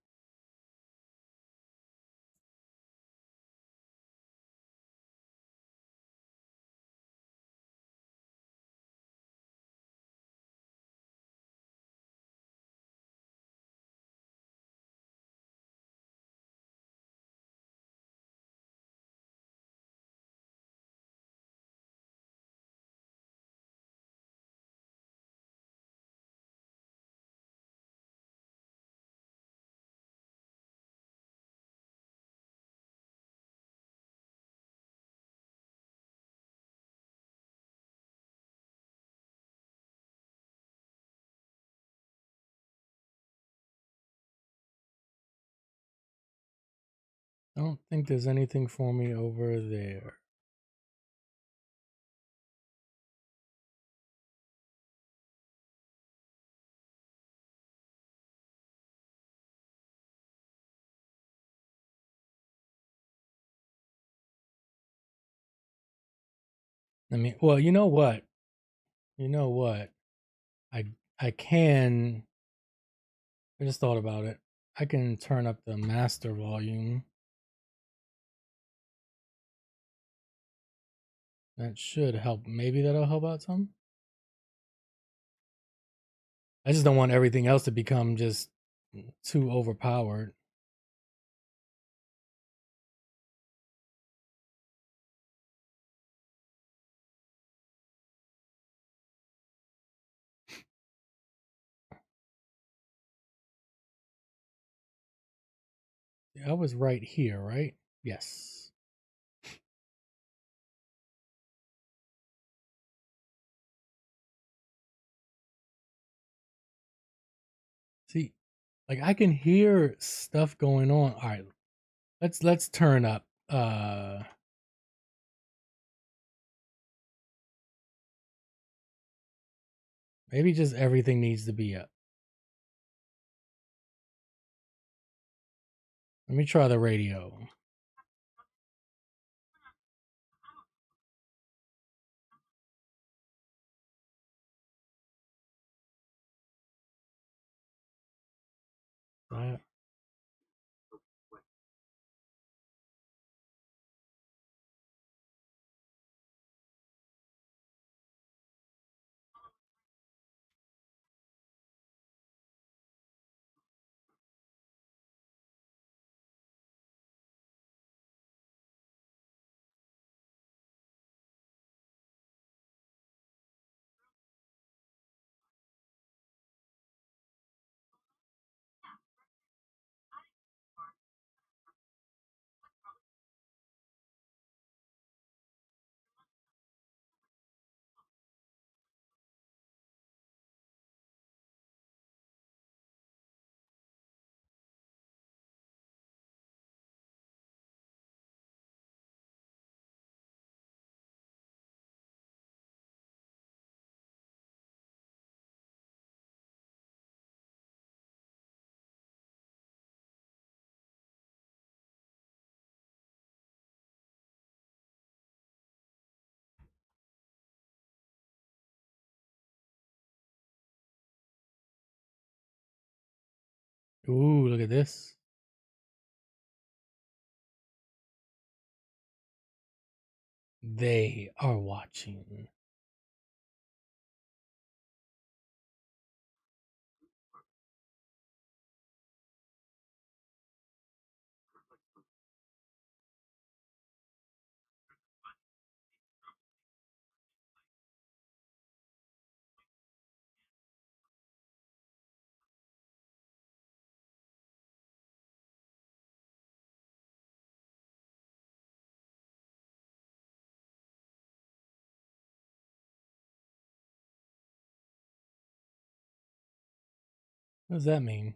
I don't think there's anything for me over there. I mean, well, you know what? You know what? I I can. I just thought about it. I can turn up the master volume. That should help. Maybe that'll help out some. I just don't want everything else to become just too overpowered. I was right here, right? Yes. See, like I can hear stuff going on. All right, let's turn up. Maybe just everything needs to be up. Let me try the radio. Uh, Ooh, look at this. They are watching. What does that mean?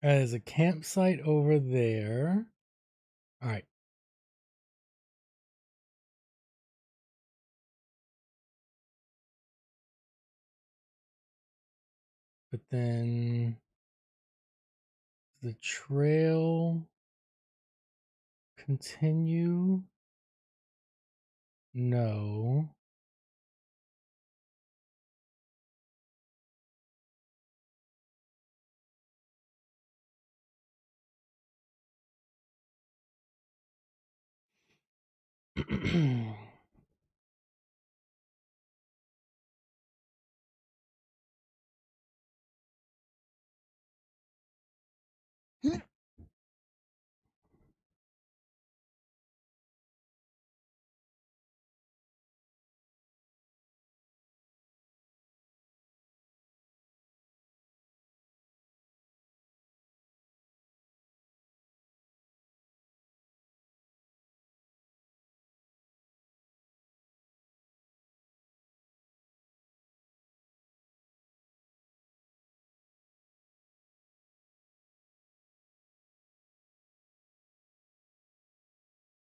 There's a campsite over there. All right. But then the trail continue? No.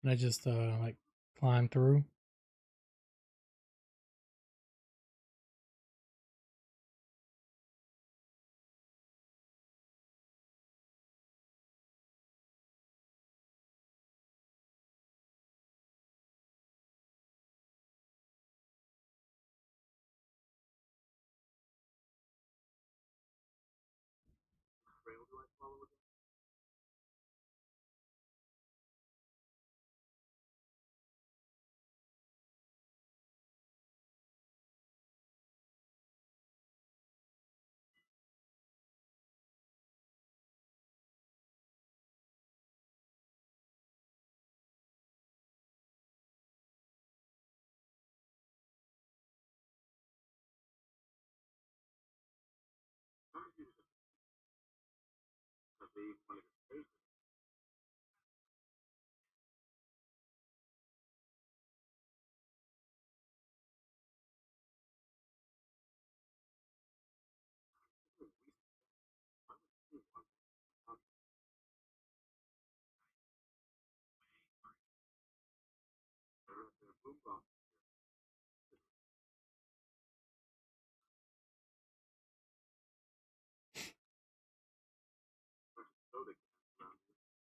And I just like climb through.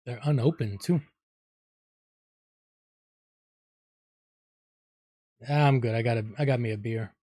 They're unopened too. I'm good. I got me a beer.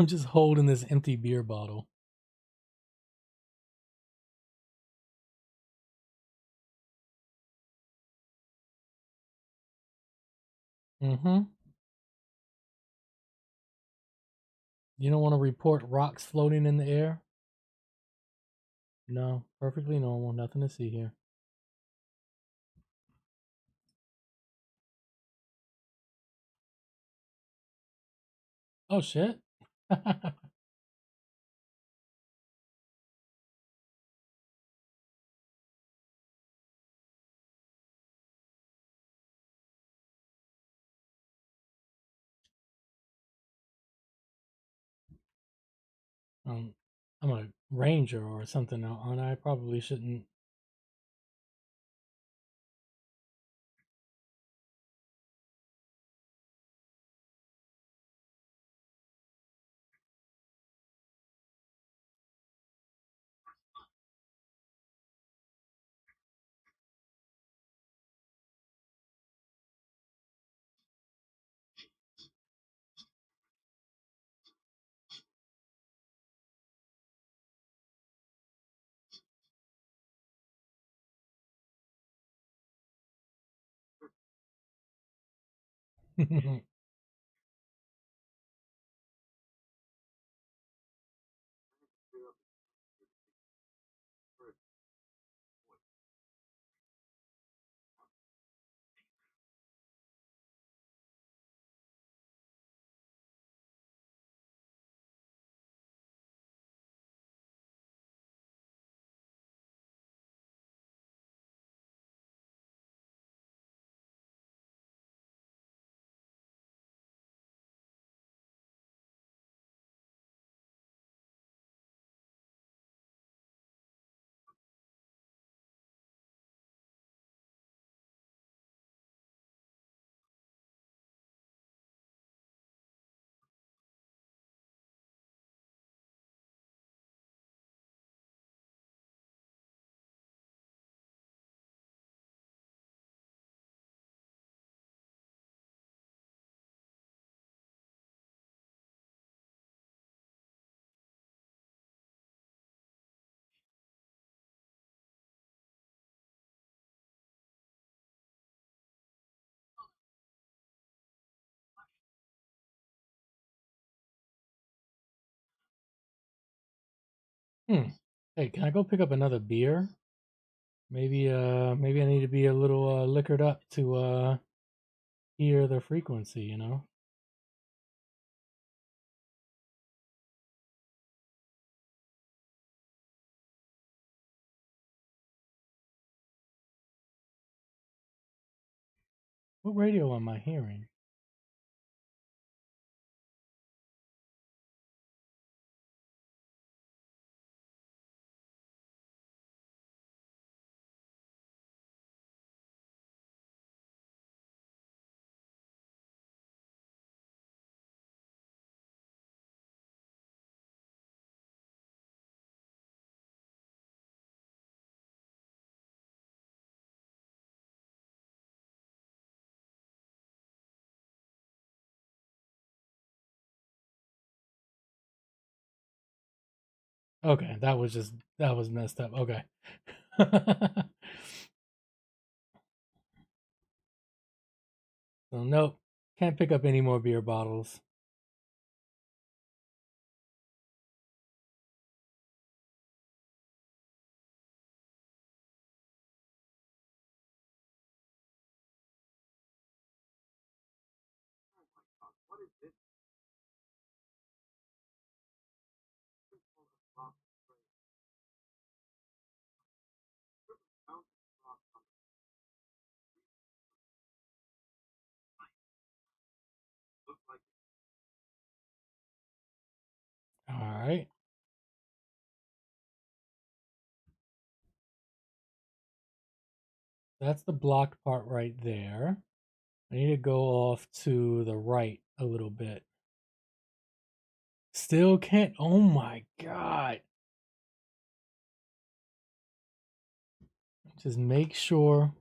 I'm just holding this empty beer bottle. Mm-hmm. You don't want to report rocks floating in the air? No, perfectly normal. Nothing to see here. Oh, shit. um, I'm a ranger or something, aren't I? Probably shouldn't. Hmm. Hey, can I go pick up another beer? Maybe I need to be a little liquored up to hear the frequency, you know? What radio am I hearing? Okay, that was messed up. Okay. So nope, can't pick up any more beer bottles. All right. That's the blocked part right there. I need to go off to the right a little bit. Still can't. Oh my god. Just make sure.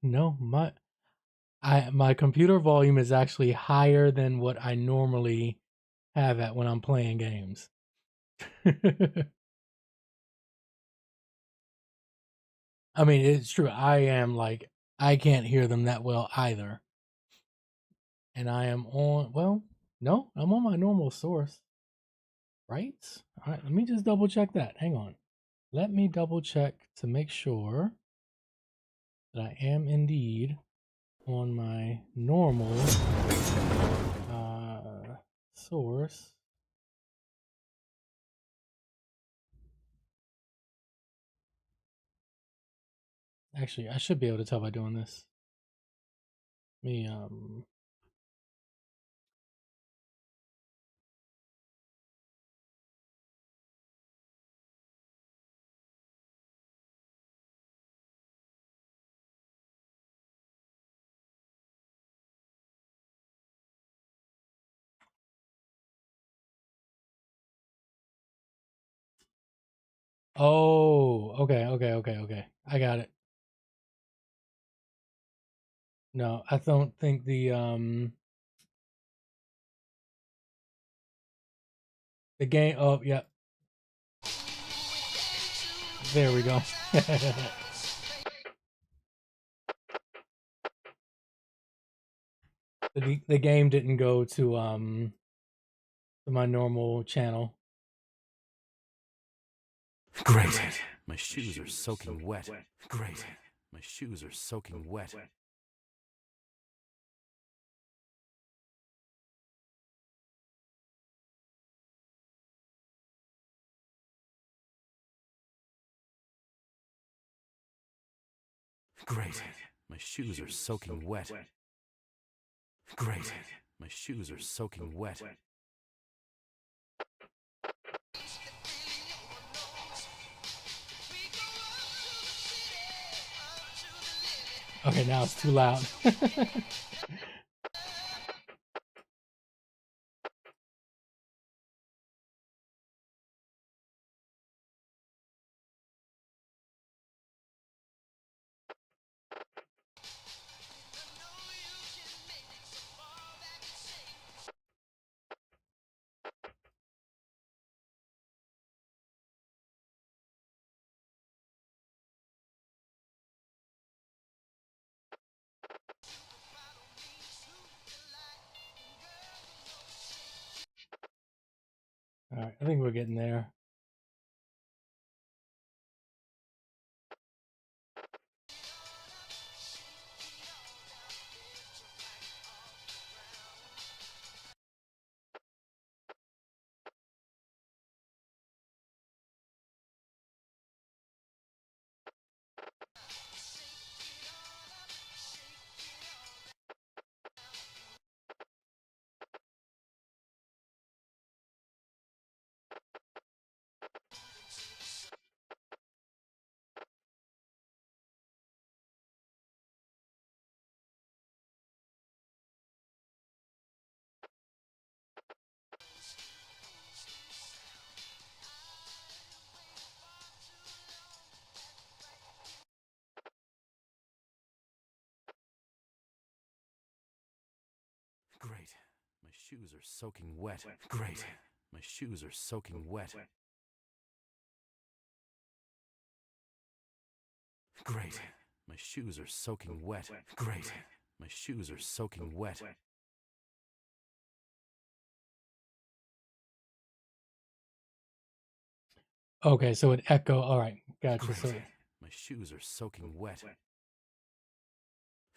No, my computer volume is actually higher than what I normally have at when I'm playing games. I mean, it's true. I am like, I can't hear them that well either. And I am on, well, no, I'm on my normal source, right? All right, let me just double check that. Hang on. Let me double check to make sure that I am indeed on my normal source. Actually, I should be able to tell by doing this. Let me Oh, okay. I got it. No, I don't think the game. Oh, yeah. There we go. The game didn't go to my normal channel. Great. My shoes are soaking wet. Great. My shoes are soaking wet. Great. My shoes are soaking wet. Great. My shoes are soaking wet. Okay, now it's too loud. All right, I think we're getting there. Great. My shoes are soaking wet. Great. My shoes are soaking wet. Great. My shoes are soaking wet. Great. My shoes are soaking wet. Okay, so it echo. All right, gotcha. Great. So My shoes are soaking wet.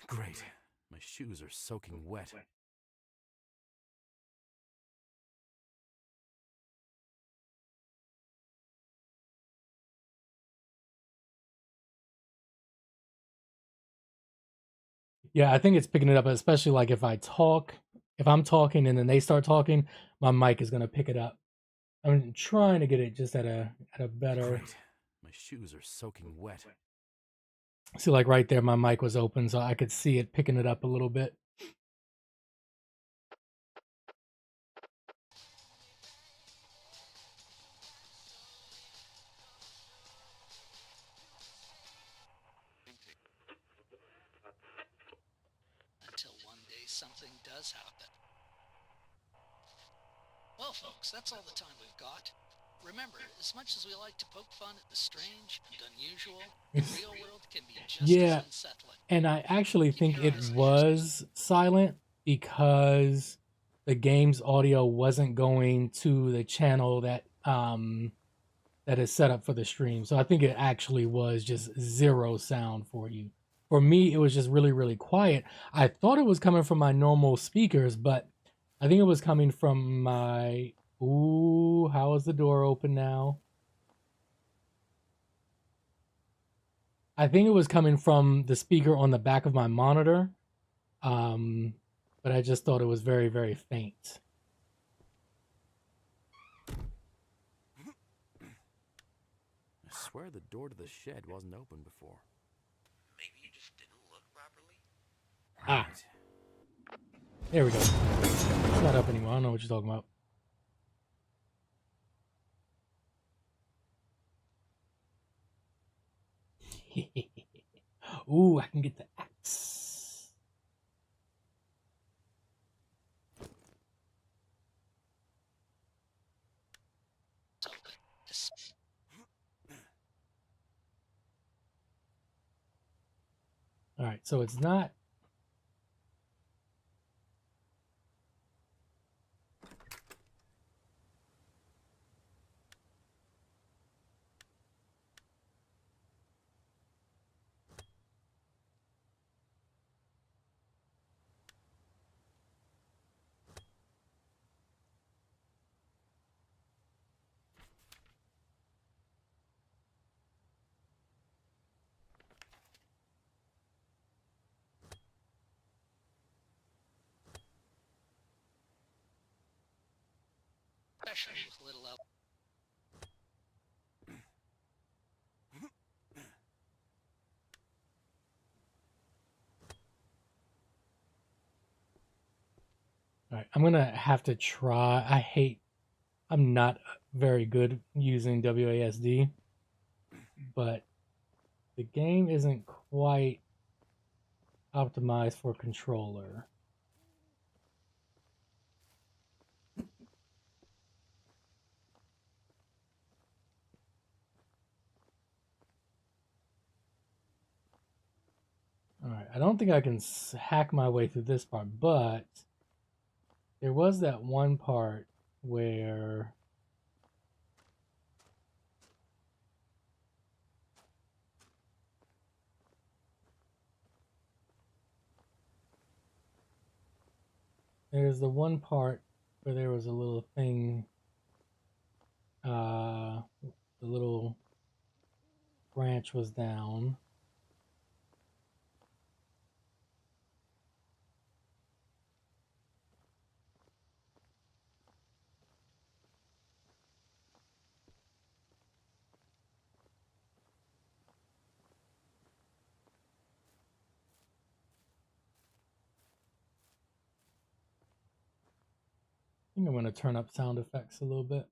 Great. My shoes are soaking wet. yeah, I think it's picking it up, especially like if I talk, if I'm talking and then they start talking, my mic is gonna pick it up. I'm trying to get it just at a better. Great. My shoes are soaking wet. See, like right there, my mic was open, so I could see it picking it up a little bit. Until one day something does happen. Well, folks, that's all the time we've got. Remember, as much as we like to poke fun at the strange and unusual, the real world can be just Yeah, as unsettling. and I actually Keep think your it eyes was silent because the game's audio wasn't going to the channel that is set up for the stream. So I think it actually was just zero sound for you. For me, it was just really, really quiet. I thought it was coming from my normal speakers, but I think it was coming from my. Ooh, how is the door open now? I think it was coming from the speaker on the back of my monitor. But I just thought it was very, very faint. I swear the door to the shed wasn't open before. Maybe you just didn't look properly? Ah, there we go. It's not up anymore. I don't know what you're talking about. Ooh, I can get the axe. So, this All right, so it's not. pressure with little help. All right, I'm gonna have to try. I'm not very good using WASD, but the game isn't quite optimized for controller. All right, I don't think I can hack my way through this part, but there was that one part where there's the one part where there was a little thing, the little branch was down. I think I'm going to turn up sound effects a little bit.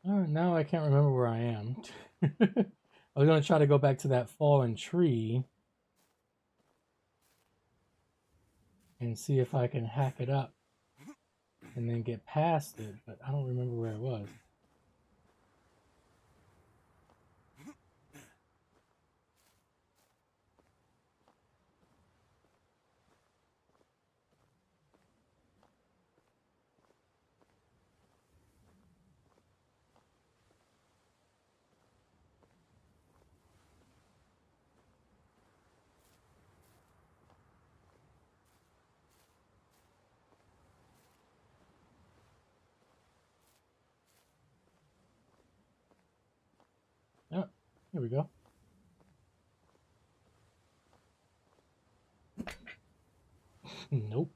All right, now I can't remember where I am. I was gonna try to go back to that fallen tree and see if I can hack it up and then get past it, but I don't remember where it was. Oh, here we go. Nope.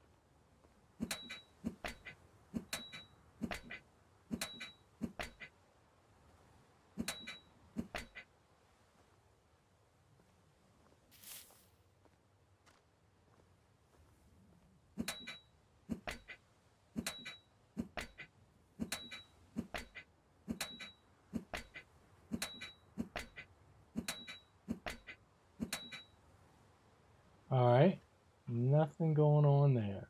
All right. Nothing going on there.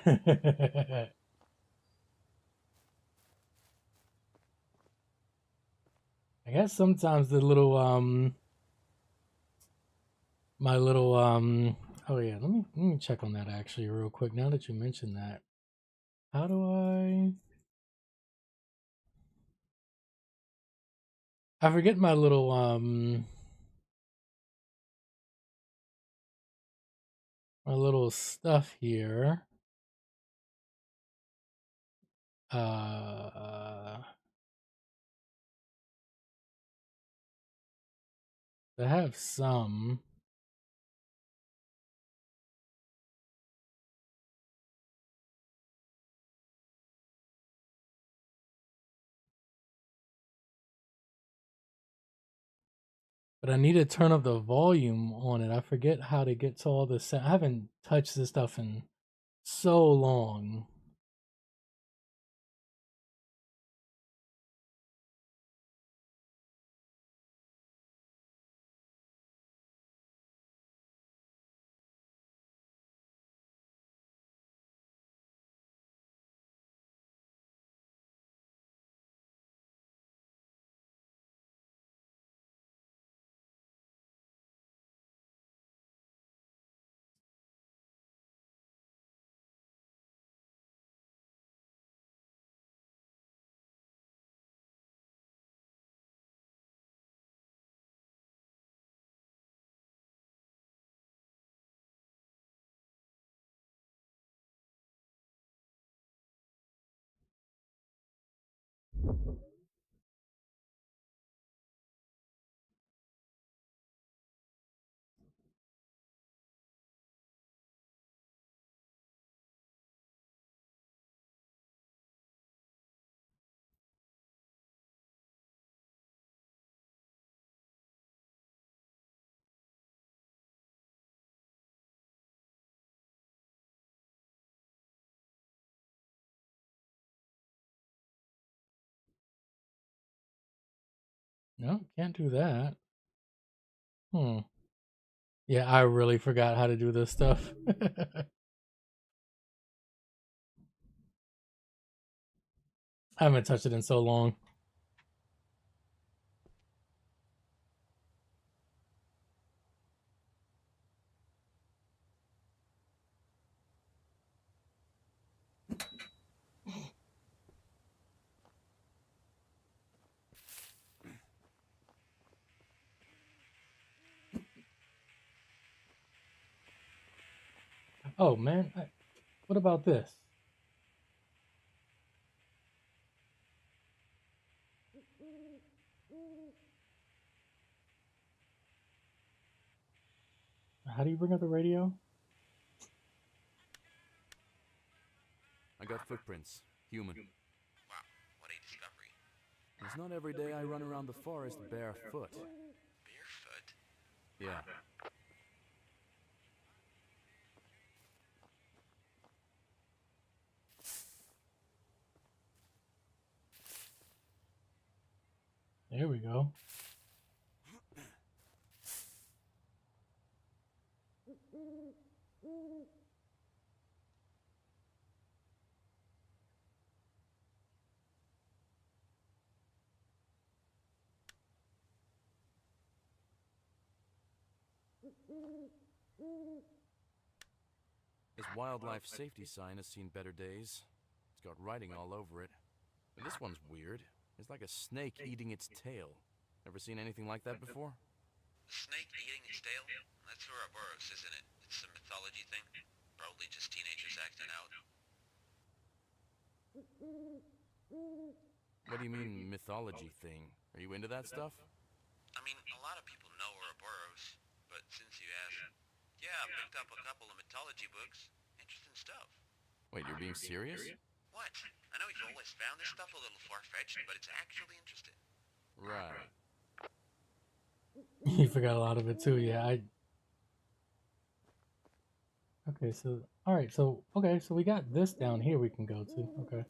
I guess sometimes the little my little oh yeah, let me check on that actually real quick now that you mentioned that. How do I forget my little stuff here. I have some. But I need to turn up the volume on it. I forget how to get to all the sound. I haven't touched this stuff in so long. No, can't do that. Hmm. Yeah, I really forgot how to do this stuff. I haven't touched it in so long. Oh man, what about this? How do you bring up the radio? I got footprints. Human. Wow, what a discovery. It's not every day I run around the forest barefoot. Barefoot? Yeah. There we go. This wildlife safety sign has seen better days. It's got writing all over it. But this one's weird. It's like a snake eating its tail. Ever seen anything like that before? The snake eating its tail? That's Ouroboros, isn't it? It's a mythology thing. Probably just teenagers acting out. What do you mean, mythology thing? Are you into that stuff? I mean, a lot of people know Ouroboros, but since you asked, yeah, I picked up a couple of mythology books. Interesting stuff. Wait, you're being serious? What? I know you've always found this stuff a little far-fetched, but it's actually interesting. Right. You forgot a lot of it too. Yeah, Okay, so all right, so okay, so we got this down here we can go to. Okay.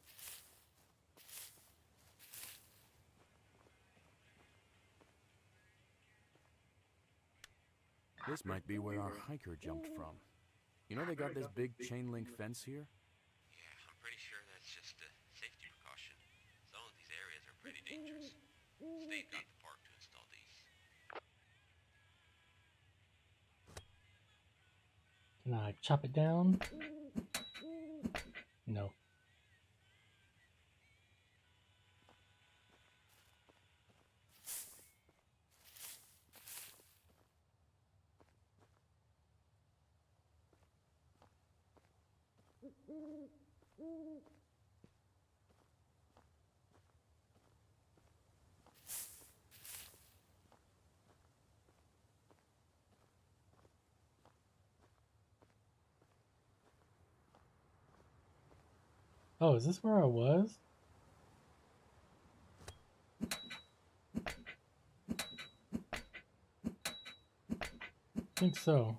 This might be where our hiker jumped from. You know they got this big chain link fence here? Yeah, I'm pretty sure that's just a safety precaution. Some of these areas are pretty dangerous. State got the park to install these. Can I chop it down? No. Oh, is this where I was? I think so.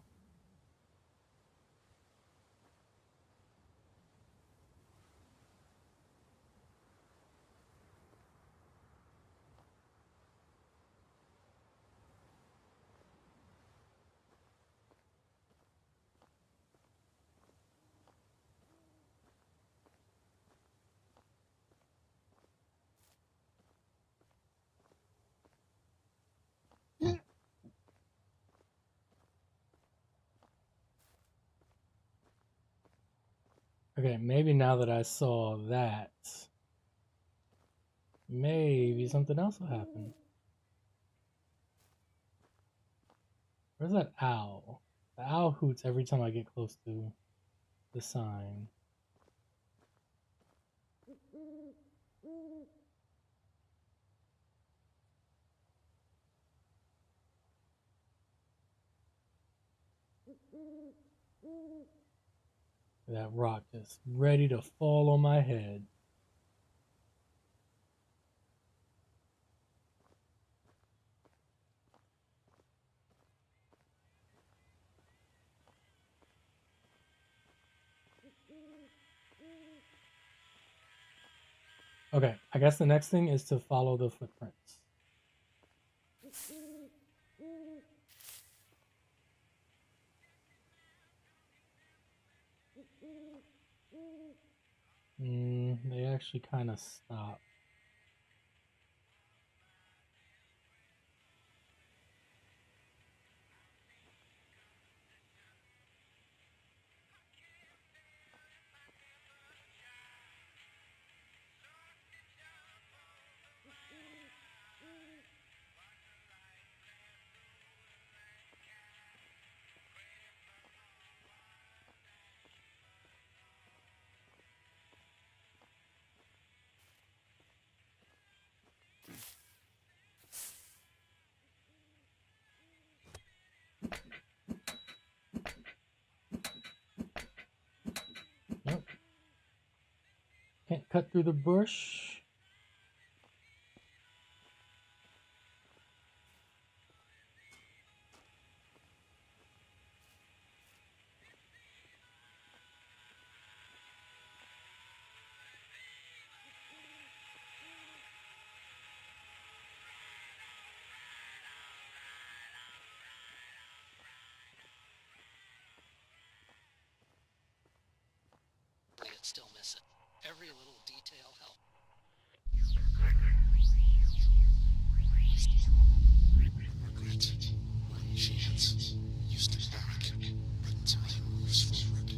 Okay, maybe now that I saw that, maybe something else will happen. Where's that owl? The owl hoots every time I get close to the sign. That rock is ready to fall on my head. Okay, I guess the next thing is to follow the footprints. They actually kind of stop. Nope. Can't cut through the bush. It still miss it. Every little detail helps. Regret. One chance. Used to back. But time moves forward.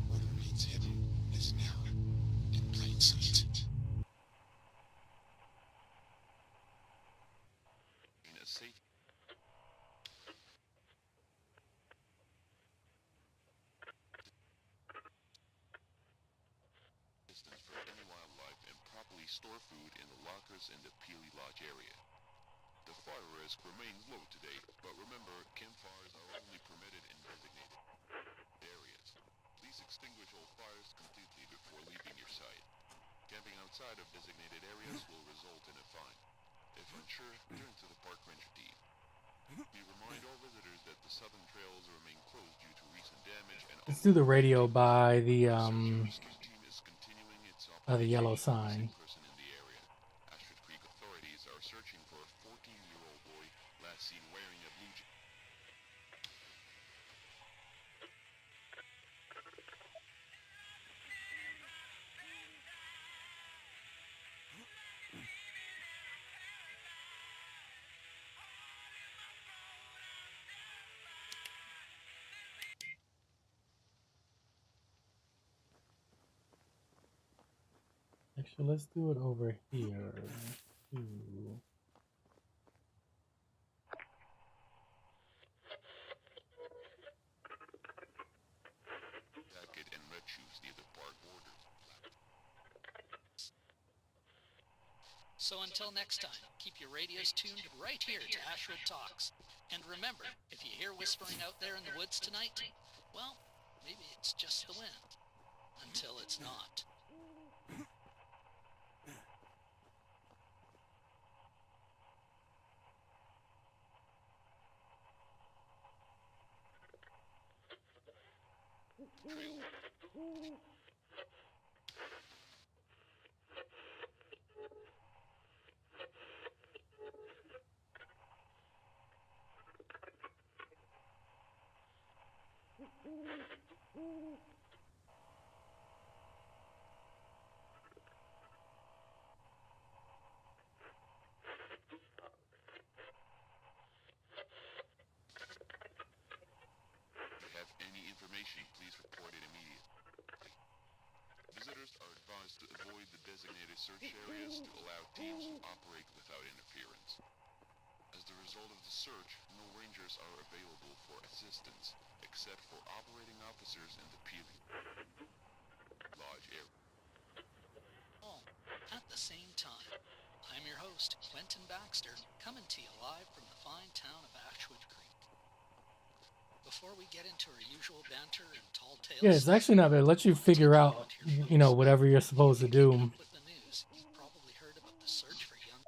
What remains hidden is now in plain sight. In a safe distance from any wildlife and properly store food in the lockers in the Peely Lodge area. The fire risk remains low today, but remember, campfires are only permitted in designated areas. Please extinguish all fires completely before leaving your site. Camping outside of designated areas will result in a fine. If unsure, turn to the park ranger team. We remind all visitors that the southern trails remain closed due to recent damage and Let's do the radio by the rescue team is continuing its yellow operation with sign. a person in the area. Ashford Creek authorities are searching for a 14-year-old boy last seen wearing a blue jacket. Actually, let's do it over here. Ooh. Jacket and red shoes near the park border. So until next time, keep your radios tuned right here to Ashwood Talks. And remember, if you hear whispering out there in the woods tonight, well, maybe it's just the wind. Until it's not. If you have any information, please report it immediately. Visitors are advised to avoid the designated search areas to allow teams to operate without interference. As the result of the search, no rangers are available for assistance, except for operating officers in the Peely Lodge area. All at the same time. I'm your host, Quentin Baxter, coming to you live from the fine town of Ashwood Creek. Before we get into our usual banter and tall tales, Yeah, it's actually not bad. It lets you figure out, you know, whatever you're supposed to do. Keeping up with the news, you've probably heard about the search for young.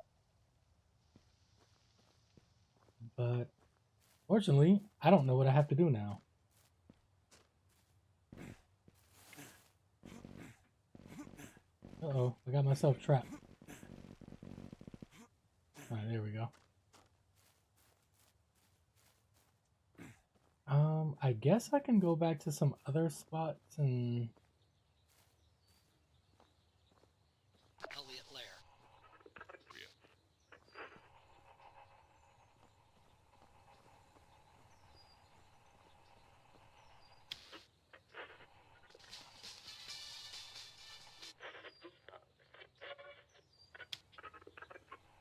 But fortunately, I don't know what I have to do now. Uh-oh, I got myself trapped. Alright, there we go. I guess I can go back to some other spots and... Elliot Lair.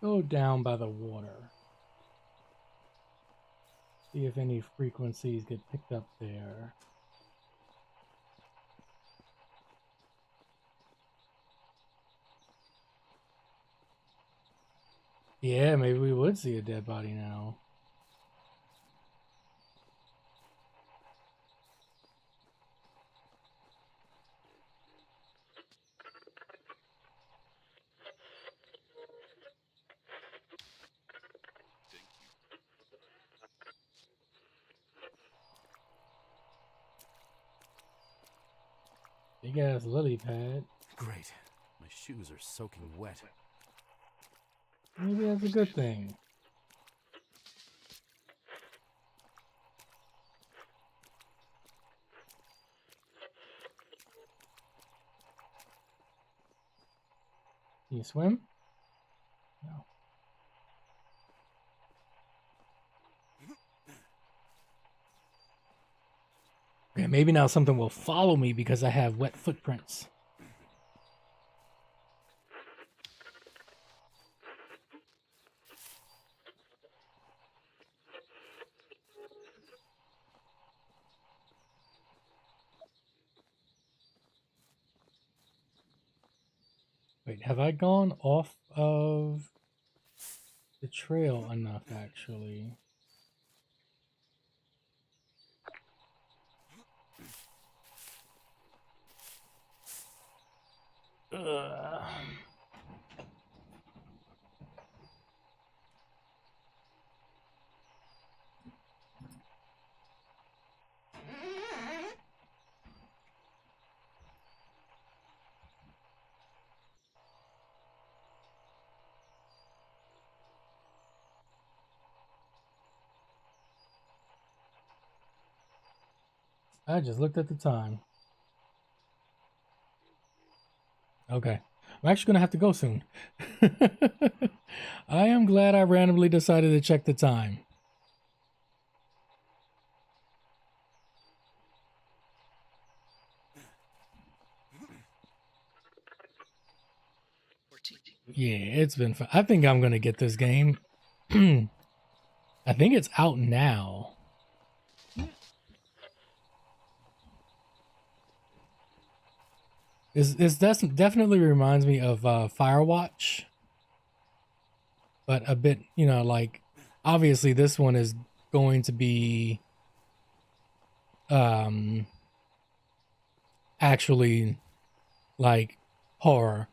Go down by the water. See if any frequencies get picked up there. Yeah, maybe we would see a dead body now. Big ass lily pad. Great. My shoes are soaking wet. Maybe that's a good thing. Can you swim? No. Okay, maybe now something will follow me because I have wet footprints. Wait, have I gone off of the trail enough, actually? Ugh. I just looked at the time. Okay. I'm actually going to have to go soon. I am glad I randomly decided to check the time. Yeah, it's been fun. I think I'm going to get this game. I think it's out now. This definitely reminds me of Firewatch, but a bit, you know, like obviously this one is going to be actually like horror.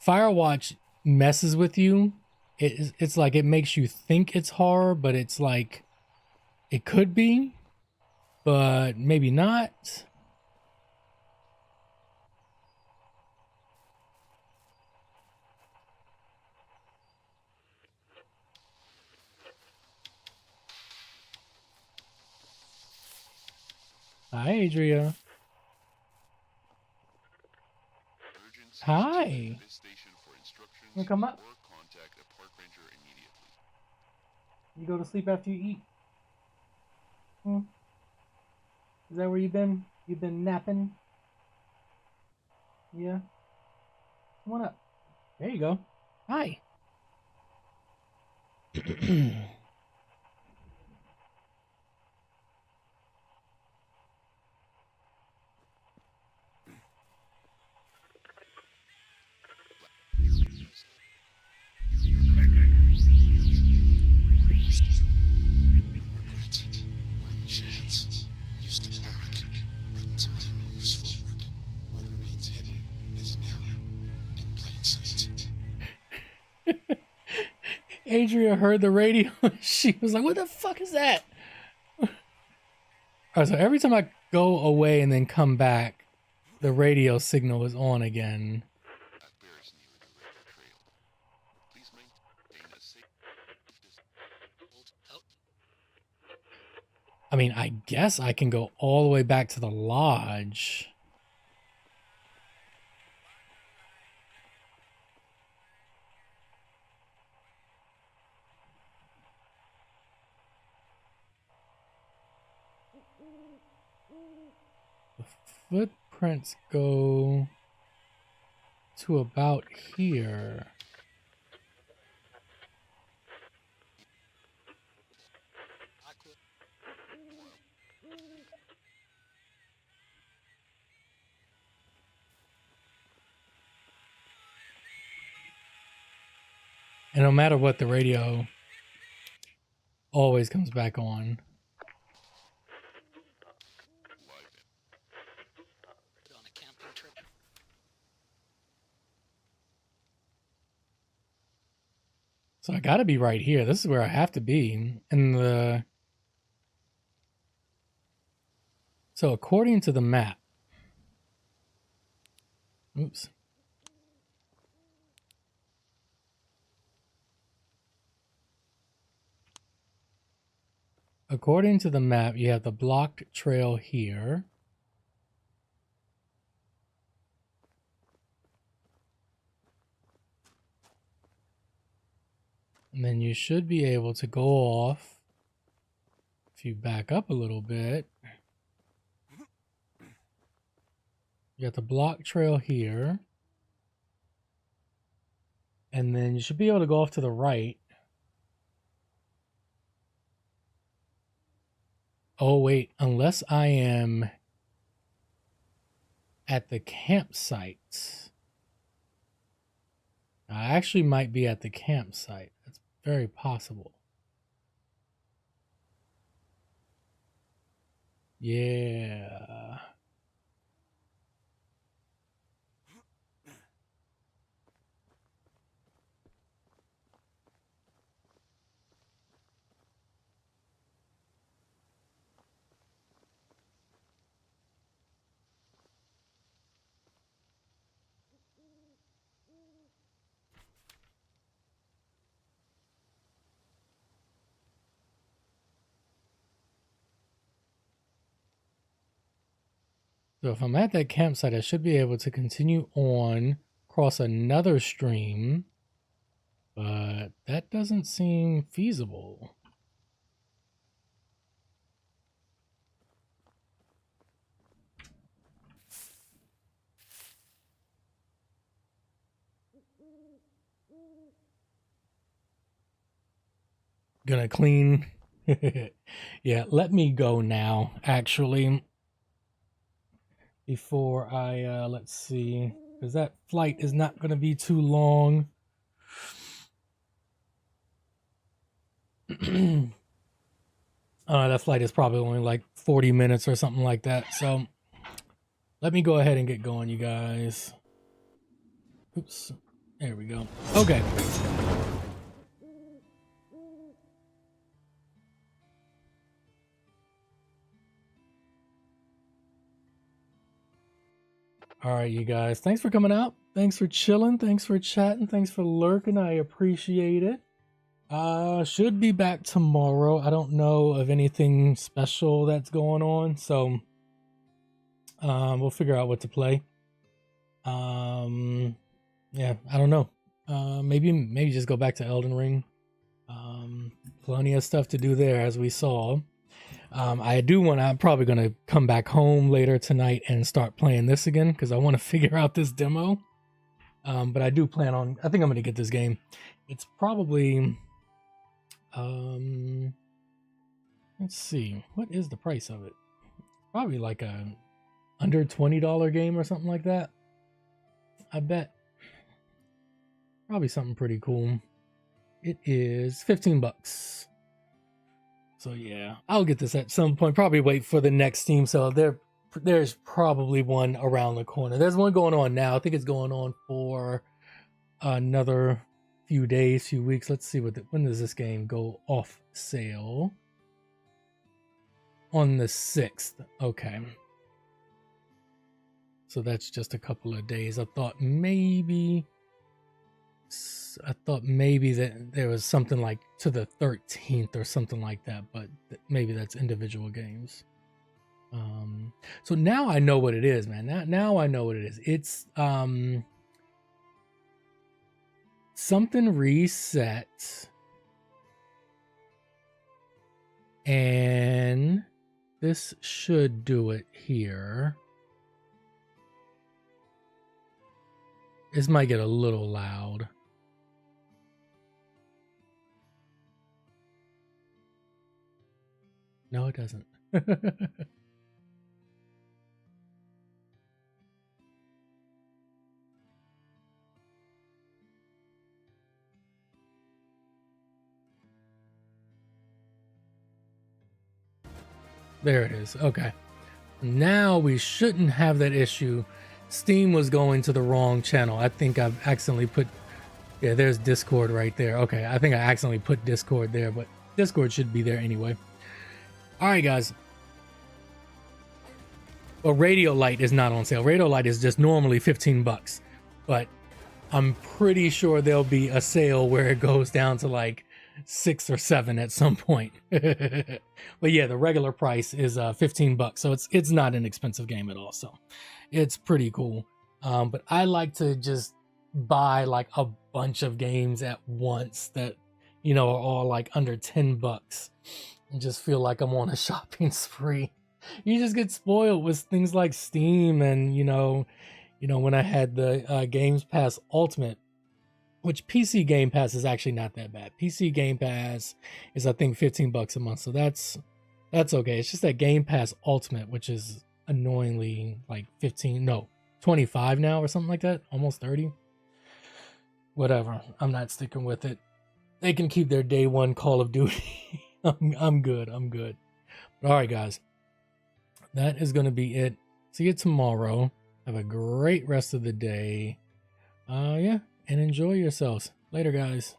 Firewatch messes with you. It's like it makes you think it's horror, but it's like it could be, but maybe not. Hi, Adria. Hi. Wanna come up? You go to sleep after you eat? Hmm? Is that where you've been? You've been napping? Yeah. Come on up. There you go. Hi. One chance. Used to barrack, but time moves forward. What remains hidden is now in plain sight. Adria heard the radio. She was like, what the fuck is that? Alright, so every time I go away and then come back, the radio signal is on again. I mean, I guess I can go all the way back to the lodge. The footprints go to about here. And no matter what, the radio always comes back on. On a camping trip. So I gotta be right here. This is where I have to be. And so according to the map, oops. According to the map, you have the blocked trail here. And then you should be able to go off. If you back up a little bit, you got the block trail here. And then you should be able to go off to the right. Oh, wait, unless I am at the campsite. I actually might be at the campsite. That's very possible. Yeah. So if I'm at that campsite, I should be able to continue on, cross another stream, but that doesn't seem feasible. Gonna clean. Yeah, let me go now, actually. Before I, let's see, because that flight is not going to be too long. That flight is probably only like 40 minutes or something like that. So let me go ahead and get going, you guys. Oops. There we go. Okay. All right, you guys. Thanks for coming out. Thanks for chilling. Thanks for chatting. Thanks for lurking. I appreciate it. Should be back tomorrow. I don't know of anything special that's going on, so we'll figure out what to play. Yeah, I don't know. Maybe just go back to Elden Ring. Plenty of stuff to do there, as we saw. I'm probably going to come back home later tonight and start playing this again, because I want to figure out this demo. But I do plan on, I think I'm going to get this game. It's probably, let's see, what is the price of it? Probably like a under $20 game or something like that. I bet. Probably something pretty cool. It is 15 bucks. So yeah, I'll get this at some point. Probably wait for the next Steam sale. There's probably one around the corner. There's one going on now. I think it's going on for another few days, few weeks. Let's see when does this game go off sale? On the 6th. Okay. So that's just a couple of days. I thought maybe I thought maybe that there was something like to the 13th or something like that, but maybe that's individual games. So now I know what it is, man. Now I know what it is. It's something reset, and this should do it here. This might get a little loud. No, it doesn't. There it is. Okay. Now we shouldn't have that issue. Steam was going to the wrong channel. I think I've accidentally put... Yeah, there's Discord right there. Okay, I think I accidentally put Discord there, but Discord should be there anyway. Alright, guys. Well, Radiolite is not on sale. Radiolite is just normally 15 bucks. But I'm pretty sure there'll be a sale where it goes down to like 6 or 7 at some point. But yeah, the regular price is 15 bucks, so it's not an expensive game at all, so it's pretty cool. But I like to just buy like a bunch of games at once that, you know, are all like under 10 bucks and just feel like I'm on a shopping spree. You just get spoiled with things like Steam, and you know when I had the Games Pass Ultimate, which PC Game Pass is actually not that bad. PC Game Pass is, I think, 15 bucks a month. So that's okay. It's just that Game Pass Ultimate, which is annoyingly like 25 now or something like that. Almost 30. Whatever. I'm not sticking with it. They can keep their day one Call of Duty. I'm good. But all right, guys. That is going to be it. See you tomorrow. Have a great rest of the day. Yeah. And enjoy yourselves. Later, guys.